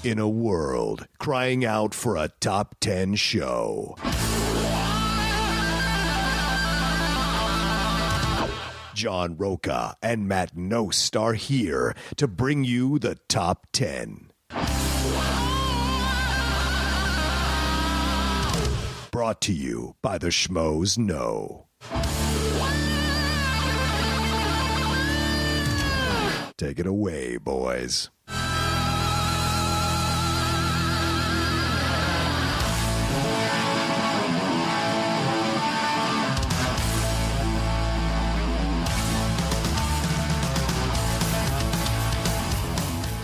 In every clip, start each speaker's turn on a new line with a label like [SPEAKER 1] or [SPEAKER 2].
[SPEAKER 1] in a world crying out for a top 10 show. John Rocha and Matt Knost are here to bring you the top 10. Brought to you by the Schmoes Know. Take it away, boys.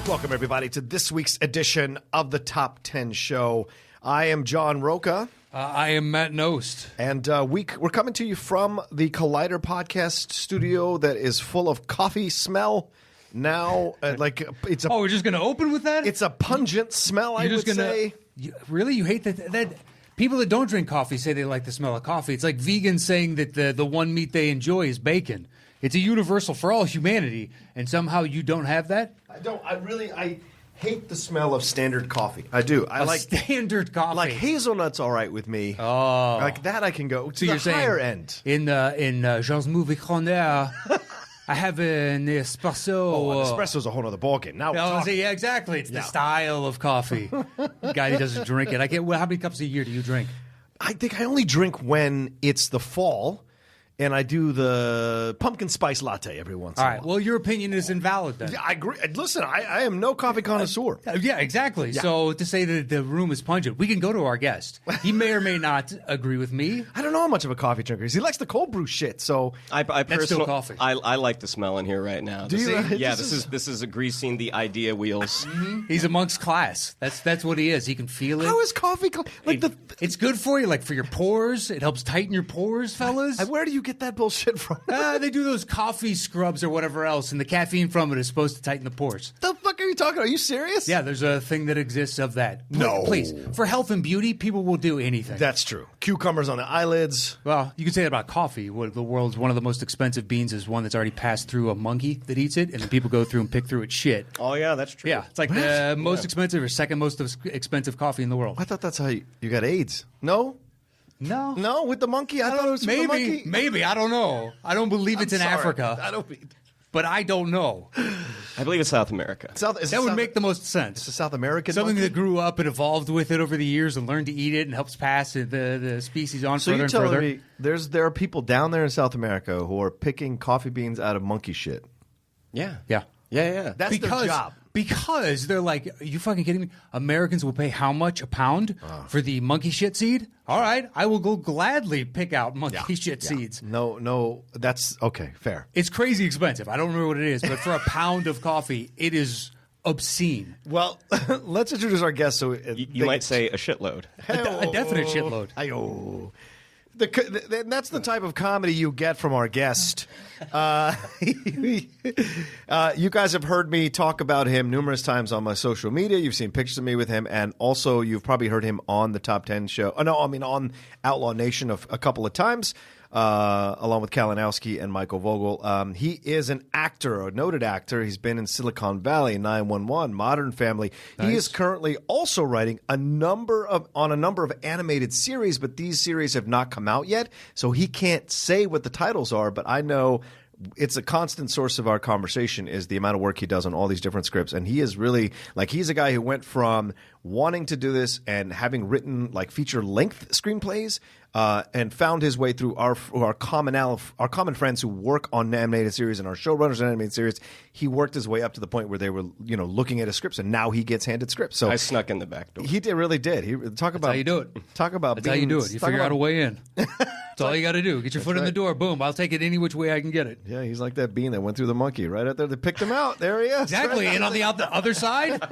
[SPEAKER 1] Welcome, everybody, to this week's edition of the Top 10 Show. I am John Rocha.
[SPEAKER 2] I am Matt Knost.
[SPEAKER 1] And we're coming to you from the Collider podcast studio that is full of coffee smell. Now, it's a...
[SPEAKER 2] Oh, we're just going to open with that?
[SPEAKER 1] It's a pungent smell, I would say.
[SPEAKER 2] Really? You hate that? People that don't drink coffee say they like the smell of coffee. It's like vegans saying that the one meat they enjoy is bacon. It's a universal for all humanity, and somehow you don't have that?
[SPEAKER 1] I don't. I hate the smell of standard coffee. I do. I like
[SPEAKER 2] standard coffee.
[SPEAKER 1] Like hazelnuts, all right with me.
[SPEAKER 2] Oh,
[SPEAKER 1] like that I can go to
[SPEAKER 2] so
[SPEAKER 1] the higher end.
[SPEAKER 2] In Jean's movie Grandeur, I have an espresso.
[SPEAKER 1] Oh, an espresso's a whole other ballgame. Now,
[SPEAKER 2] yeah, exactly. It's the style of coffee. The guy who doesn't drink it. How many cups a year do you drink?
[SPEAKER 1] I think I only drink when it's the fall. And I do the pumpkin spice latte every once in a while.
[SPEAKER 2] All right. Well, your opinion is invalid then.
[SPEAKER 1] Yeah, I agree. Listen, I am no coffee connoisseur.
[SPEAKER 2] Yeah, exactly. Yeah. So to say that the room is pungent, we can go to our guest. He may or may not agree with me.
[SPEAKER 1] I don't know how much of a coffee drinker he is. He likes the cold brew shit. So
[SPEAKER 2] that's still coffee.
[SPEAKER 3] I like the smell in here right now.
[SPEAKER 1] Do you?
[SPEAKER 3] Yeah, this is greasing the idea wheels.
[SPEAKER 2] Mm-hmm. He's amongst class. That's what he is. He can feel it.
[SPEAKER 1] How is coffee
[SPEAKER 2] it's good for you, like for your pores. It helps tighten your pores, fellas.
[SPEAKER 1] Where do you get that bullshit from?
[SPEAKER 2] They do those coffee scrubs or whatever else, and the caffeine from it is supposed to tighten the pores.
[SPEAKER 1] The fuck are you talking about? Are you serious?
[SPEAKER 2] Yeah, there's a thing that exists of that.
[SPEAKER 1] No.
[SPEAKER 2] Please. For health and beauty, people will do anything.
[SPEAKER 1] That's true. Cucumbers on the eyelids.
[SPEAKER 2] Well, you can say that about coffee. The world's one of the most expensive beans is one that's already passed through a monkey that eats it, and then people go through and pick through its shit.
[SPEAKER 3] Oh, yeah, that's true.
[SPEAKER 2] Yeah, it's like the most expensive or second most expensive coffee in the world.
[SPEAKER 1] I thought that's how you got AIDS. No? No, with the monkey? I thought it was with the monkey.
[SPEAKER 2] Maybe. I don't know. I don't believe it's in Africa. But I don't know.
[SPEAKER 3] I believe it's South America.
[SPEAKER 2] That would make the most sense.
[SPEAKER 1] It's a South American
[SPEAKER 2] Something
[SPEAKER 1] monkey?
[SPEAKER 2] that grew up and evolved with it over the years and learned to eat it and helps pass the species on
[SPEAKER 1] so
[SPEAKER 2] further and further. So you're
[SPEAKER 1] telling me there are people down there in South America who are picking coffee beans out of monkey shit?
[SPEAKER 3] Yeah.
[SPEAKER 2] Yeah.
[SPEAKER 1] That's their job.
[SPEAKER 2] Because they're like, are you fucking kidding me? Americans will pay how much a pound for the monkey shit seed? All right, I will go gladly pick out monkey shit seeds.
[SPEAKER 1] No, that's okay, fair.
[SPEAKER 2] It's crazy expensive. I don't remember what it is, but for a pound of coffee, it is obscene.
[SPEAKER 1] Well, let's introduce our guest. So
[SPEAKER 3] you might say a shitload.
[SPEAKER 2] A definite shitload.
[SPEAKER 1] That's the type of comedy you get from our guest. You guys have heard me talk about him numerous times on my social media. You've seen pictures of me with him, and also you've probably heard him on the Top 10 show. On Outlaw Nation a couple of times. Along with Kalinowski and Michael Vogel. He is an actor, a noted actor. He's been in Silicon Valley, 911, Modern Family. Nice. He is currently also writing on a number of animated series, but these series have not come out yet, so he can't say what the titles are, but I know it's a constant source of our conversation is the amount of work he does on all these different scripts. And he is really he's a guy who went from wanting to do this and having written feature length screenplays and found his way through our common friends who work on animated series and our showrunners on animated series. He worked his way up to the point where they were looking at his scripts, and now he gets handed scripts. So
[SPEAKER 3] I snuck in the back door.
[SPEAKER 1] He really did.
[SPEAKER 2] That's how you do it.
[SPEAKER 1] Talk about
[SPEAKER 2] That's how you do it. You figure out a way in. That's all you got to do. Get your foot in the door. Boom. I'll take it any which way I can get it.
[SPEAKER 1] Yeah, he's like that bean that went through the monkey right out there. They picked him out. There he is.
[SPEAKER 2] Exactly.
[SPEAKER 1] Right.
[SPEAKER 2] And on the other side,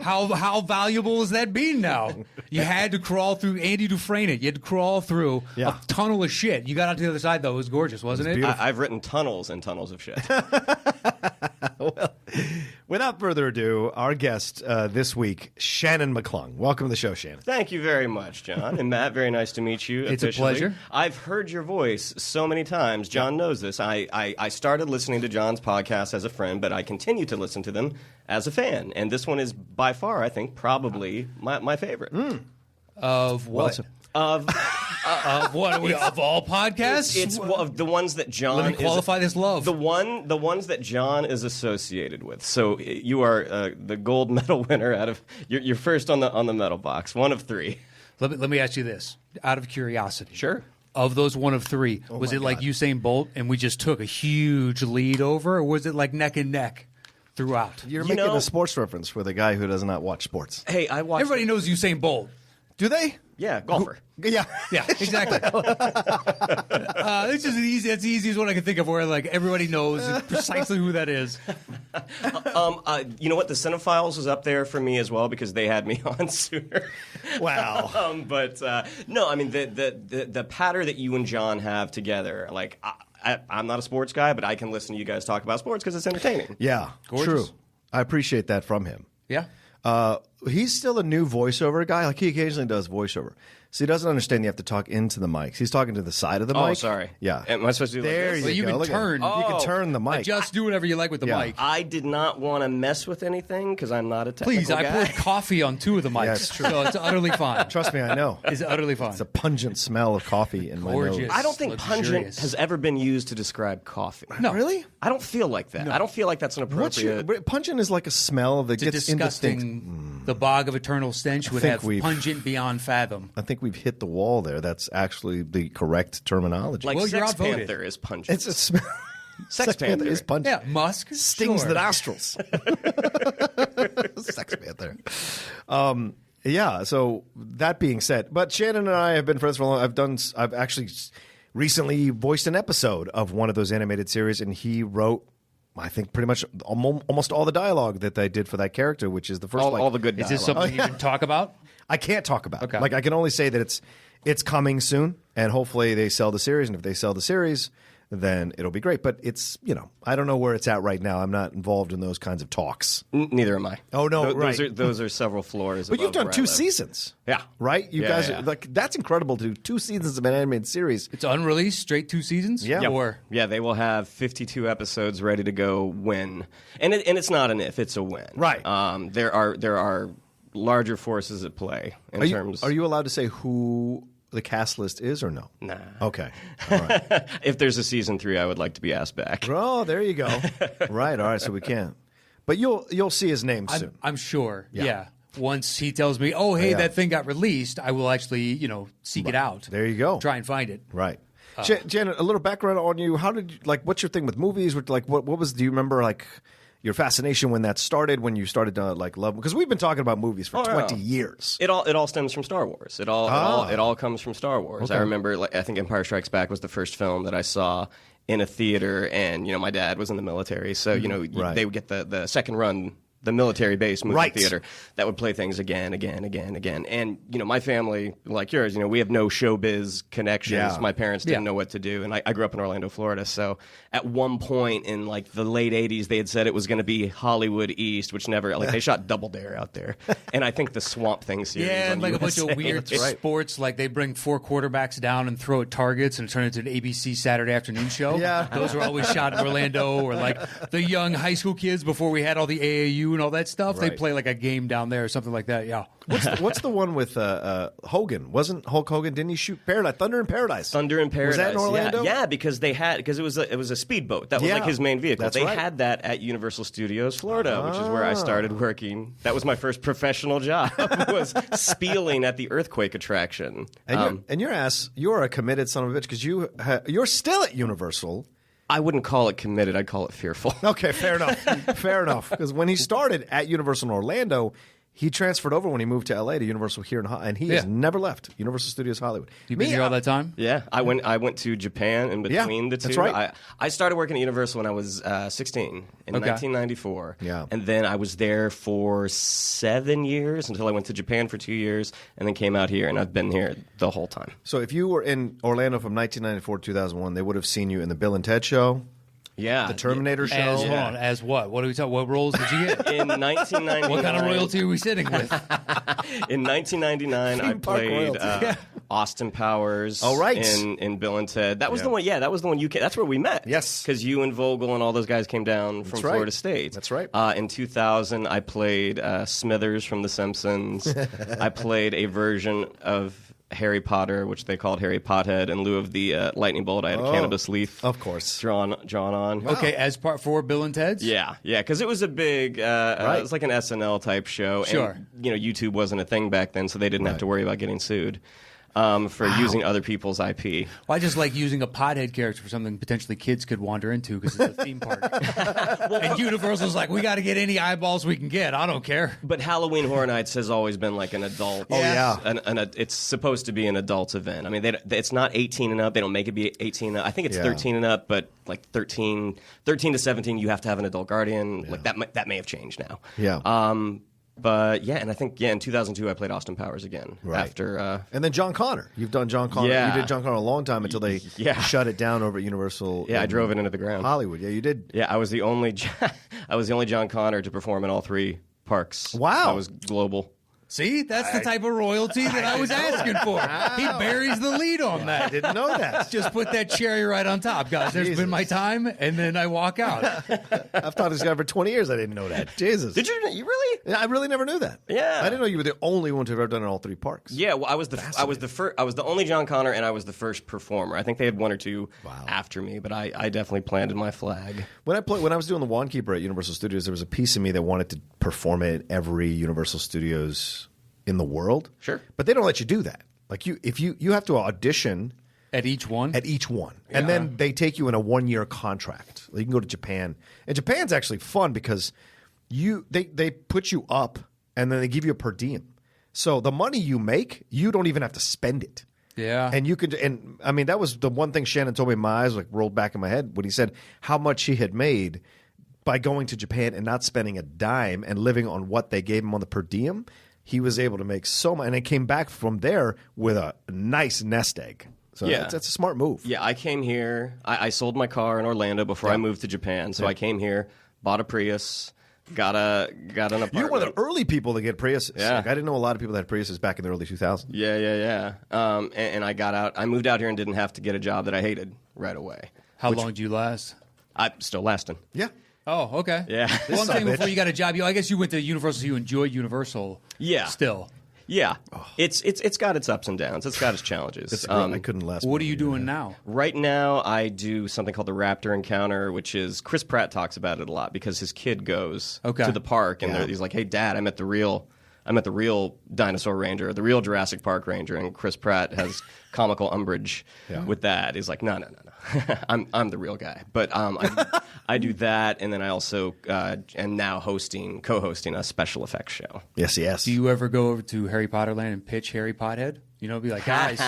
[SPEAKER 2] how valuable is that bean now? You had to crawl through Andy Dufresne it. You had to crawl through a tunnel of shit. You got out to the other side, though. It was gorgeous, wasn't it?
[SPEAKER 3] I've written tunnels and tunnels of shit.
[SPEAKER 1] Well, without further ado, our guest this week, Shannon McClung. Welcome to the show, Shannon.
[SPEAKER 3] Thank you very much, John. And Matt, very nice to meet you.
[SPEAKER 2] It's a
[SPEAKER 3] officially.
[SPEAKER 2] pleasure.
[SPEAKER 3] I've heard your voice so many times. John knows this. I started listening to John's podcast as a friend, but I continue to listen to them as a fan. And this one is by far, I think, probably my favorite.
[SPEAKER 2] Of what? Of what? Of all podcasts?
[SPEAKER 3] It's of the ones that John
[SPEAKER 2] Let me qualify this love.
[SPEAKER 3] The ones that John is associated with. So you are the gold medal winner out of you're first on the medal box. One of three.
[SPEAKER 2] Let me ask you this, out of curiosity.
[SPEAKER 3] Sure.
[SPEAKER 2] Of those one of three, was it like Usain Bolt and we just took a huge lead over, or was it like neck and neck throughout?
[SPEAKER 1] You're making a sports reference for the guy who does not watch sports.
[SPEAKER 3] Hey, I watched.
[SPEAKER 2] Everybody knows Usain Bolt.
[SPEAKER 1] Do they?
[SPEAKER 3] Yeah, golfer.
[SPEAKER 1] Yeah.
[SPEAKER 2] Yeah, exactly. It's just that's the easiest one I can think of where like everybody knows precisely who that is.
[SPEAKER 3] You know what? The Cinephiles was up there for me as well because they had me on sooner.
[SPEAKER 1] Wow.
[SPEAKER 3] But no, I mean the patter that you and John have together, like I'm not a sports guy, but I can listen to you guys talk about sports because it's entertaining.
[SPEAKER 1] Yeah,
[SPEAKER 2] Gorgeous.
[SPEAKER 1] true. I appreciate that from him.
[SPEAKER 2] Yeah.
[SPEAKER 1] He's still a new voiceover guy. Like he occasionally does voiceover. So he doesn't understand you have to talk into the mics. He's talking to the side of the mic.
[SPEAKER 3] Oh, sorry.
[SPEAKER 1] Yeah.
[SPEAKER 3] Am I supposed to do
[SPEAKER 1] There
[SPEAKER 3] like this?
[SPEAKER 2] Well, you
[SPEAKER 1] go.
[SPEAKER 2] can
[SPEAKER 1] Look at
[SPEAKER 2] turn.
[SPEAKER 1] it. You can turn the mic.
[SPEAKER 2] Just do whatever you like with the
[SPEAKER 1] Yeah.
[SPEAKER 2] mic.
[SPEAKER 3] I did not want to mess with anything because I'm not a technical
[SPEAKER 2] Please, I
[SPEAKER 3] guy.
[SPEAKER 2] poured coffee on two of the mics,
[SPEAKER 1] Yeah, it's true.
[SPEAKER 2] so it's utterly fine.
[SPEAKER 1] Trust me, I know.
[SPEAKER 2] It's utterly fine.
[SPEAKER 1] It's a pungent smell of coffee in my
[SPEAKER 2] Gorgeous.
[SPEAKER 1] nose.
[SPEAKER 3] I don't think pungent
[SPEAKER 2] Luxurious.
[SPEAKER 3] has ever been used to describe coffee.
[SPEAKER 2] No.
[SPEAKER 1] Really?
[SPEAKER 3] I don't feel like that. I don't feel like that's an
[SPEAKER 1] What's
[SPEAKER 3] appropriate.
[SPEAKER 1] pungent is like a smell that
[SPEAKER 2] It's
[SPEAKER 1] gets
[SPEAKER 2] disgusting.
[SPEAKER 1] indistinct.
[SPEAKER 2] The bog of eternal stench would
[SPEAKER 1] think
[SPEAKER 2] have
[SPEAKER 1] we've-
[SPEAKER 2] pungent beyond fathom.
[SPEAKER 1] I think we've hit the wall there. That's actually the correct terminology.
[SPEAKER 3] Like
[SPEAKER 2] Well, you're
[SPEAKER 3] Sex
[SPEAKER 2] outvoted.
[SPEAKER 3] Panther is pungent.
[SPEAKER 1] it's a smell.
[SPEAKER 3] Sex Panther.
[SPEAKER 1] is pungent.
[SPEAKER 2] Yeah, musk
[SPEAKER 1] Stings
[SPEAKER 2] sure.
[SPEAKER 1] the nostrils. Sex Panther. Yeah. So that being said, but Shannon and I have been friends for a long. I've actually recently voiced an episode of one of those animated series, and he wrote, I think, pretty much almost all the dialogue that they did for that character, which is the first.
[SPEAKER 3] all the good
[SPEAKER 2] Is
[SPEAKER 3] dialogue.
[SPEAKER 2] this something you can talk about?
[SPEAKER 1] I can't talk about.
[SPEAKER 2] Okay.
[SPEAKER 1] Like I can only say that it's coming soon, and hopefully they sell the series. And if they sell the series, then it'll be great. But it's I don't know where it's at right now. I'm not involved in those kinds of talks.
[SPEAKER 3] Neither am I.
[SPEAKER 1] Oh, no, right.
[SPEAKER 3] Those are several floors.
[SPEAKER 1] But you've
[SPEAKER 3] above
[SPEAKER 1] done
[SPEAKER 3] where I
[SPEAKER 1] 2
[SPEAKER 3] live.
[SPEAKER 1] seasons.
[SPEAKER 3] Yeah.
[SPEAKER 1] Right? You
[SPEAKER 3] Yeah,
[SPEAKER 1] guys
[SPEAKER 3] yeah.
[SPEAKER 1] like that's incredible to do 2 seasons of an animated series.
[SPEAKER 2] It's unreleased, straight 2 seasons?
[SPEAKER 1] Yeah.
[SPEAKER 2] Or
[SPEAKER 3] Yeah, they will have 52 episodes ready to go when, and it's not an if, it's a when.
[SPEAKER 1] Right.
[SPEAKER 3] There are larger forces at play in terms.
[SPEAKER 1] Are you allowed to say who the cast list is or no?
[SPEAKER 3] Nah.
[SPEAKER 1] Okay. All right.
[SPEAKER 3] If there's a season 3, I would like to be asked back.
[SPEAKER 1] Oh, there you go. Right. All right. So we can't. But you'll see his name soon.
[SPEAKER 2] I'm sure.
[SPEAKER 1] Yeah.
[SPEAKER 2] Yeah. Once he tells me, oh, hey,
[SPEAKER 1] Yeah.
[SPEAKER 2] that thing got released, I will actually, seek it out.
[SPEAKER 1] There you go.
[SPEAKER 2] Try and find it.
[SPEAKER 1] Right. Janet, a little background on you. How did you what's your thing with movies? Like what was? Do you remember like your fascination when that started? When you started to like love? Because we've been talking about movies for 20 years.
[SPEAKER 3] It all stems from Star Wars. It all comes from Star Wars.
[SPEAKER 1] Okay.
[SPEAKER 3] I remember, I think Empire Strikes Back was the first film that I saw in a theater, and my dad was in the military, so
[SPEAKER 1] Right.
[SPEAKER 3] they would get the second run. The military base movie
[SPEAKER 1] Right.
[SPEAKER 3] theater that would play things again. And, my family, like yours, we have no showbiz connections.
[SPEAKER 1] Yeah.
[SPEAKER 3] My parents didn't know what to do. And I grew up in Orlando, Florida. So at one point in like the late 80s, they had said it was going to be Hollywood East, which never, they shot Double Dare out there. And I think the Swamp Thing series.
[SPEAKER 2] Yeah,
[SPEAKER 3] on
[SPEAKER 2] and like a bunch
[SPEAKER 3] USA.
[SPEAKER 2] of weird
[SPEAKER 1] right.
[SPEAKER 2] sports, like they bring 4 quarterbacks down and throw at targets and turn it into an ABC Saturday afternoon show.
[SPEAKER 1] Yeah.
[SPEAKER 2] Those were always shot in Orlando, or like the young high school kids before we had all the AAU and all that stuff.
[SPEAKER 1] Right.
[SPEAKER 2] They play like a game down there or something like that. Yeah.
[SPEAKER 1] What's the one with Hogan? Wasn't Hulk Hogan? Didn't he shoot Paradise? Thunder in Paradise.
[SPEAKER 3] Thunder in Paradise.
[SPEAKER 1] Was that in Orlando?
[SPEAKER 3] Yeah, because it was a speedboat. That was
[SPEAKER 1] Yeah.
[SPEAKER 3] like his main vehicle.
[SPEAKER 1] That's
[SPEAKER 3] They
[SPEAKER 1] right.
[SPEAKER 3] had that at Universal Studios Florida, which is where I started working. That was my first professional job. Was spieling at the earthquake attraction.
[SPEAKER 1] And your ass, you're a committed son of a bitch because you're still at Universal.
[SPEAKER 3] I wouldn't call it committed. I'd call it fearful.
[SPEAKER 1] Okay, fair enough. Fair enough. Because when he started at Universal in Orlando, he transferred over when he moved to LA to Universal here and he has never left Universal Studios Hollywood.
[SPEAKER 2] You been here all that time?
[SPEAKER 3] Yeah, I went to Japan in between the two.
[SPEAKER 1] that's right.
[SPEAKER 3] I started working at Universal when I was 16 in 1994.
[SPEAKER 1] Yeah.
[SPEAKER 3] And then I was there for 7 years until I went to Japan for 2 years and then came out here, and I've been here the whole time.
[SPEAKER 1] So if you were in Orlando from 1994 to 2001, they would have seen you in the Bill and Ted show.
[SPEAKER 3] Yeah.
[SPEAKER 1] The Terminator show.
[SPEAKER 2] Hold on, as what? What are we talking? What roles did you get?
[SPEAKER 3] In 1999.
[SPEAKER 2] What kind of royalty are we sitting with?
[SPEAKER 3] In 1999, I played Austin Powers.
[SPEAKER 1] Oh, right.
[SPEAKER 3] In Bill and Ted. That was the one. Yeah, that was the one you came. That's where we met.
[SPEAKER 1] Yes.
[SPEAKER 3] Because you and Vogel and all those guys came down from Florida State.
[SPEAKER 1] That's right.
[SPEAKER 3] In 2000, I played Smithers from The Simpsons. I played a version of Harry Potter, which they called Harry Pothead. In lieu of the lightning bolt, I had a cannabis leaf.
[SPEAKER 1] Of course.
[SPEAKER 3] Drawn on.
[SPEAKER 2] Wow. Okay, as part for Bill and Ted's?
[SPEAKER 3] Yeah, because it was a big, it was like an SNL type show.
[SPEAKER 2] Sure.
[SPEAKER 3] And, YouTube wasn't a thing back then, so they didn't have to worry about getting sued for using other people's IP.
[SPEAKER 2] Well, I just like using a pothead character for something potentially kids could wander into because it's a theme park. And Universal's like, we got to get any eyeballs we can get. I don't care.
[SPEAKER 3] But Halloween Horror Nights has always been like an adult.
[SPEAKER 1] Oh, yeah.
[SPEAKER 3] It's supposed to be an adult event. I mean, it's not 18 and up. They don't make it be 18 and up. I think it's 13 and up, but like 13 to 17, you have to have an adult guardian. Like that may have changed now.
[SPEAKER 1] Yeah.
[SPEAKER 3] But yeah, and I think in 2002 I played Austin Powers again after.
[SPEAKER 1] And then John Connor. You've done John Connor.
[SPEAKER 3] Yeah.
[SPEAKER 1] You did John Connor a long time until they shut it down over at Universal.
[SPEAKER 3] Yeah, I drove it into the ground.
[SPEAKER 1] Hollywood. Yeah, you did.
[SPEAKER 3] Yeah, I was the only John Connor to perform in all three parks.
[SPEAKER 1] Wow.
[SPEAKER 3] I was global.
[SPEAKER 2] See, that's the type of royalty that I was asking for. He buries the lead on that.
[SPEAKER 1] I didn't know that.
[SPEAKER 2] Just put that cherry right on top, guys. There's been my time, and then I walk out.
[SPEAKER 1] I've taught this guy for 20 years. I didn't know that. Jesus.
[SPEAKER 3] Did you really?
[SPEAKER 1] I really never knew that.
[SPEAKER 3] Yeah.
[SPEAKER 1] I didn't know you were the only one to have ever done it in all three parks.
[SPEAKER 3] Yeah, well, I was the only John Connor, and I was the first performer. I think they had one or two after me, but I definitely planted my flag.
[SPEAKER 1] When I was doing the Wand Keeper at Universal Studios, there was a piece of me that wanted to perform it at every Universal Studios in the world.
[SPEAKER 3] Sure.
[SPEAKER 1] But they don't let you do that. Like you have to audition
[SPEAKER 2] At each one?
[SPEAKER 1] And then they take you in a 1-year contract. You can go to Japan. And Japan's actually fun because they put you up and then they give you a per diem. So the money you make, you don't even have to spend it.
[SPEAKER 2] Yeah.
[SPEAKER 1] And you could, and I mean, that was the one thing Shannon told me, my eyes like rolled back in my head when he said how much he had made by going to Japan and not spending a dime and living on what they gave him on the per diem. He was able to make so much, and he came back from there with a nice nest egg. So that's a smart move.
[SPEAKER 3] Yeah, I came here. I sold my car in Orlando before I moved to Japan. So I came here, bought a Prius, got an apartment.
[SPEAKER 1] You're one of the early people to get Priuses.
[SPEAKER 3] Yeah.
[SPEAKER 1] Like, I didn't know a lot of people that had Priuses back in the early 2000s.
[SPEAKER 3] Yeah. And I got out. I moved out here and didn't have to get a job that I hated right away.
[SPEAKER 2] How long did you last?
[SPEAKER 3] I'm still lasting.
[SPEAKER 1] Yeah.
[SPEAKER 2] Oh, okay.
[SPEAKER 3] Yeah.
[SPEAKER 2] Well, I'm saying before you got a job, I guess you went to Universal, so you enjoyed Universal.
[SPEAKER 3] Yeah.
[SPEAKER 2] Still.
[SPEAKER 3] Yeah. It's got its ups and downs. It's got its challenges.
[SPEAKER 1] I couldn't last.
[SPEAKER 2] What are you doing now?
[SPEAKER 3] Right now, I do something called the Raptor Encounter, which is Chris Pratt talks about it a lot because his kid goes to the park and he's like, "Hey, Dad, I met the real dinosaur ranger, the real Jurassic Park ranger," and Chris Pratt has comical umbrage with that. He's like, no. I'm the real guy. But I do that, and then I also am now co-hosting a special effects show.
[SPEAKER 1] Yes.
[SPEAKER 2] Do you ever go over to Harry Potter Land and pitch Harry Pothead? Be like, guys,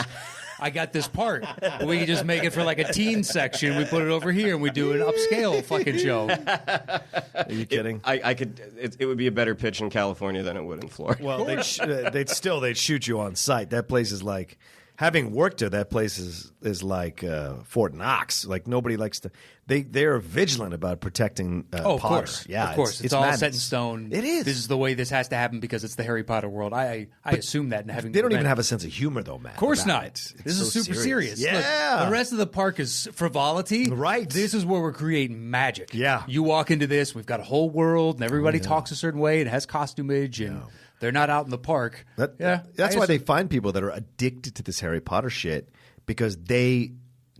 [SPEAKER 2] I got this part. We can just make it for like a teen section. We put it over here, and we do an upscale fucking show.
[SPEAKER 1] Are you kidding?
[SPEAKER 3] I could. It would be a better pitch in California than it would in Florida.
[SPEAKER 1] Well, they'd shoot you on site. That place is like, having worked there, that place is like Fort Knox. Like nobody likes to. They're vigilant about protecting Potter.
[SPEAKER 2] Of course.
[SPEAKER 1] Yeah,
[SPEAKER 2] of course. It's all
[SPEAKER 1] madness.
[SPEAKER 2] set in stone.
[SPEAKER 1] It is.
[SPEAKER 2] This is the way this has to happen because it's the Harry Potter world. I assume that.
[SPEAKER 1] They don't even have a sense of humor, though, Matt.
[SPEAKER 2] Of course not.
[SPEAKER 1] This
[SPEAKER 2] is
[SPEAKER 1] so
[SPEAKER 2] super serious.
[SPEAKER 1] Yeah.
[SPEAKER 2] Look, the rest of the park is frivolity.
[SPEAKER 1] Right.
[SPEAKER 2] This is where we're creating magic.
[SPEAKER 1] Yeah.
[SPEAKER 2] You walk into this, we've got a whole world, and everybody talks a certain way. It has costumeage, and they're not out in the park.
[SPEAKER 1] That's why they find people that are addicted to this Harry Potter shit, because they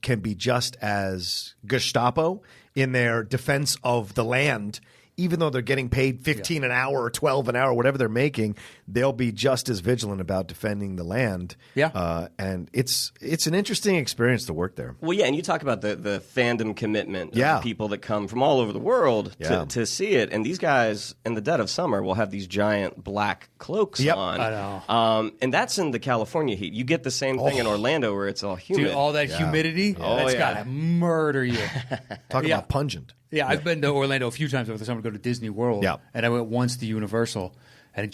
[SPEAKER 1] can be just as Gestapo in their defense of the land. Even though they're getting paid $15 an hour or $12 an hour, whatever they're making, they'll be just as vigilant about defending the land.
[SPEAKER 2] Yeah.
[SPEAKER 1] And it's an interesting experience to work there.
[SPEAKER 3] Well, yeah, and you talk about the fandom commitment
[SPEAKER 1] Yeah.
[SPEAKER 3] of people that come from all over the world to see it. And these guys, in the dead of summer, will have these giant black cloaks on.
[SPEAKER 2] I know.
[SPEAKER 3] And that's in the California heat. You get the same thing in Orlando where it's all humid.
[SPEAKER 2] Dude, all that humidity, that's got to murder you.
[SPEAKER 1] Talk about pungent.
[SPEAKER 2] Yeah, I've been to Orlando a few times over the summer to go to Disney World.
[SPEAKER 1] Yeah.
[SPEAKER 2] And I went once to Universal, and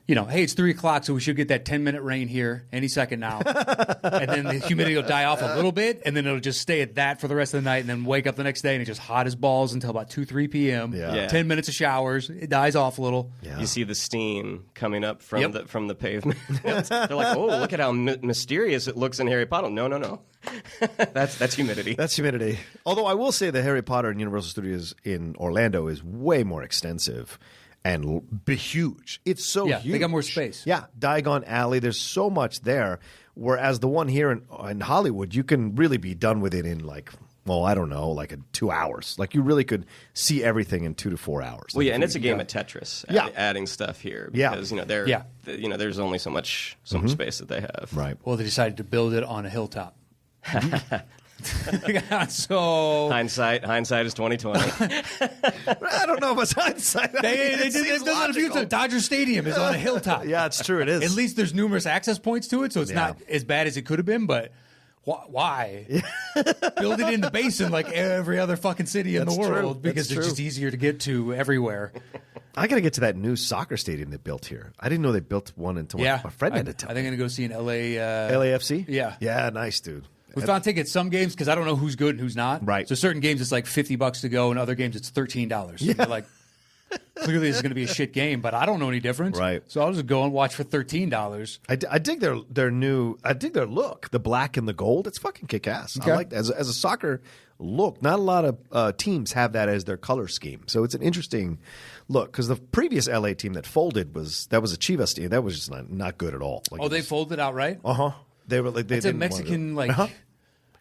[SPEAKER 2] hey, it's 3 o'clock, so we should get that 10-minute rain here any second now. And then the humidity will die off a little bit, and then it'll just stay at that for the rest of the night, and then wake up the next day, and it's just hot as balls until about 2, 3 p.m.
[SPEAKER 1] Yeah.
[SPEAKER 2] 10 minutes of showers. It dies off a little.
[SPEAKER 1] Yeah.
[SPEAKER 3] You see the steam coming up from the pavement. They're like, oh, look at how mysterious it looks in Harry Potter. No. That's humidity.
[SPEAKER 1] That's humidity. Although I will say the Harry Potter and Universal Studios in Orlando is way more extensive and huge. It's so huge.
[SPEAKER 2] They got more space.
[SPEAKER 1] Yeah, Diagon Alley. There's so much there. Whereas the one here in Hollywood, you can really be done with it in like 2 hours. Like you really could see everything in 2 to 4 hours.
[SPEAKER 3] Well, yeah, and it's a game of Tetris. Adding stuff here because there's only so much space that they have.
[SPEAKER 1] Right.
[SPEAKER 2] Well, they decided to build it on a hilltop. So
[SPEAKER 3] hindsight is 2020.
[SPEAKER 1] I don't know if it's hindsight.
[SPEAKER 2] They did it. Dodger Stadium is on a hilltop.
[SPEAKER 1] Yeah, it's true. It is.
[SPEAKER 2] At least there's numerous access points to it, so it's not as bad as it could have been. But why build it in the basin like every other fucking city in the world? Because it's just easier to get to everywhere.
[SPEAKER 1] I got to get to that new soccer stadium they built here. I didn't know they built one until my friend had to tell me.
[SPEAKER 2] I think I'm going to go see an LA.
[SPEAKER 1] LAFC?
[SPEAKER 2] Yeah.
[SPEAKER 1] Yeah, nice, dude.
[SPEAKER 2] We found tickets some games because I don't know who's good and who's not.
[SPEAKER 1] Right.
[SPEAKER 2] So certain games it's like $50 to go, and other games it's $13. Yeah. You're like, clearly this is going to be a shit game, but I don't know any difference.
[SPEAKER 1] Right.
[SPEAKER 2] So I'll just go and watch for $13.
[SPEAKER 1] I dig their new. I dig their look, the black and the gold. It's fucking kick ass.
[SPEAKER 2] Okay.
[SPEAKER 1] I like as a soccer look. Not a lot of teams have that as their color scheme, so it's an interesting look. Because the previous LA team that folded was a Chivas team. That was just not good at all. Like
[SPEAKER 2] They folded outright.
[SPEAKER 1] They were like
[SPEAKER 2] It's a Mexican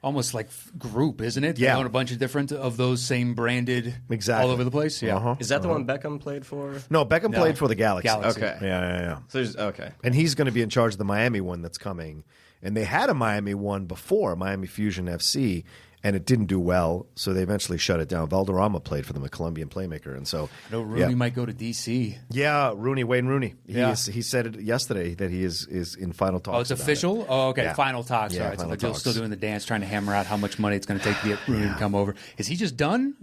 [SPEAKER 2] almost like group, isn't it? They own a bunch of different of those same branded all over the place. Yeah.
[SPEAKER 3] Is that the one Beckham played for?
[SPEAKER 1] No, Beckham played for the Galaxy.
[SPEAKER 3] Okay.
[SPEAKER 1] Yeah.
[SPEAKER 3] So okay.
[SPEAKER 1] And he's going to be in charge of the Miami one that's coming. And they had a Miami one before, Miami Fusion FC, and it didn't do well, so they eventually shut it down. Valderrama played for them, a Colombian playmaker, and so
[SPEAKER 2] I know Rooney might go to DC.
[SPEAKER 1] Yeah, Wayne Rooney.
[SPEAKER 2] Yeah.
[SPEAKER 1] He said it yesterday that he is in final talks.
[SPEAKER 2] Oh, it's official? Oh, okay.
[SPEAKER 1] Yeah.
[SPEAKER 2] Final talks.
[SPEAKER 1] Yeah,
[SPEAKER 2] all right.
[SPEAKER 1] final
[SPEAKER 2] So they're
[SPEAKER 1] talks.
[SPEAKER 2] still doing the dance, trying to hammer out how much money it's going to take to get Rooney to come over. Is he just done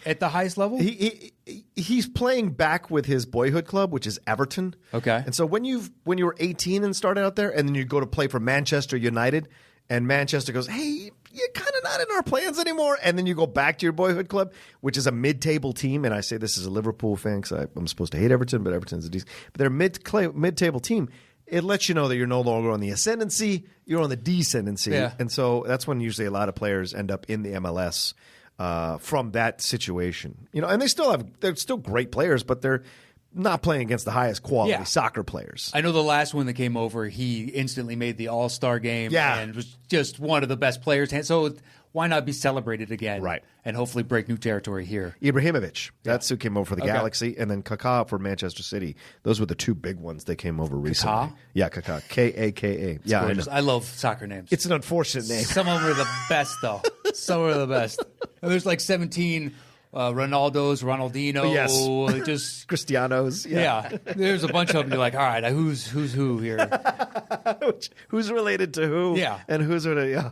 [SPEAKER 2] at the highest level?
[SPEAKER 1] He's playing back with his boyhood club, which is Everton.
[SPEAKER 2] Okay.
[SPEAKER 1] And so when you were 18 and started out there, and then you go to play for Manchester United, and Manchester goes, hey, you're kind of not in our plans anymore. And then you go back to your boyhood club, which is a mid-table team. And I say this as a Liverpool fan because I'm supposed to hate Everton, but Everton's a decent. But they're a mid-table team. It lets you know that you're no longer on the ascendancy, you're on the descendancy.
[SPEAKER 2] Yeah.
[SPEAKER 1] And so that's when usually a lot of players end up in the MLS from that situation. And they're still great players, but they're not playing against the highest quality soccer players.
[SPEAKER 2] I know the last one that came over, he instantly made the All-Star game and was just one of the best players. So why not be celebrated again?
[SPEAKER 1] Right.
[SPEAKER 2] And hopefully break new territory here.
[SPEAKER 1] Ibrahimovic, that's who came over for the Galaxy, and then Kaká for Manchester City. Those were the two big ones that came over recently.
[SPEAKER 2] Kaká?
[SPEAKER 1] Yeah, Kaká. K-A-K-A. Yeah, I know.
[SPEAKER 2] I love soccer names.
[SPEAKER 1] It's an unfortunate name.
[SPEAKER 2] Some of them are the best, though. Some are the best. And there's like 17 Ronaldos, Ronaldinho.
[SPEAKER 1] Yes.
[SPEAKER 2] Just
[SPEAKER 1] Cristianos.
[SPEAKER 2] yeah. There's a bunch of them. You're like, all right, who's who here?
[SPEAKER 1] Who's related to who?
[SPEAKER 2] Yeah.
[SPEAKER 1] And who's related? Yeah.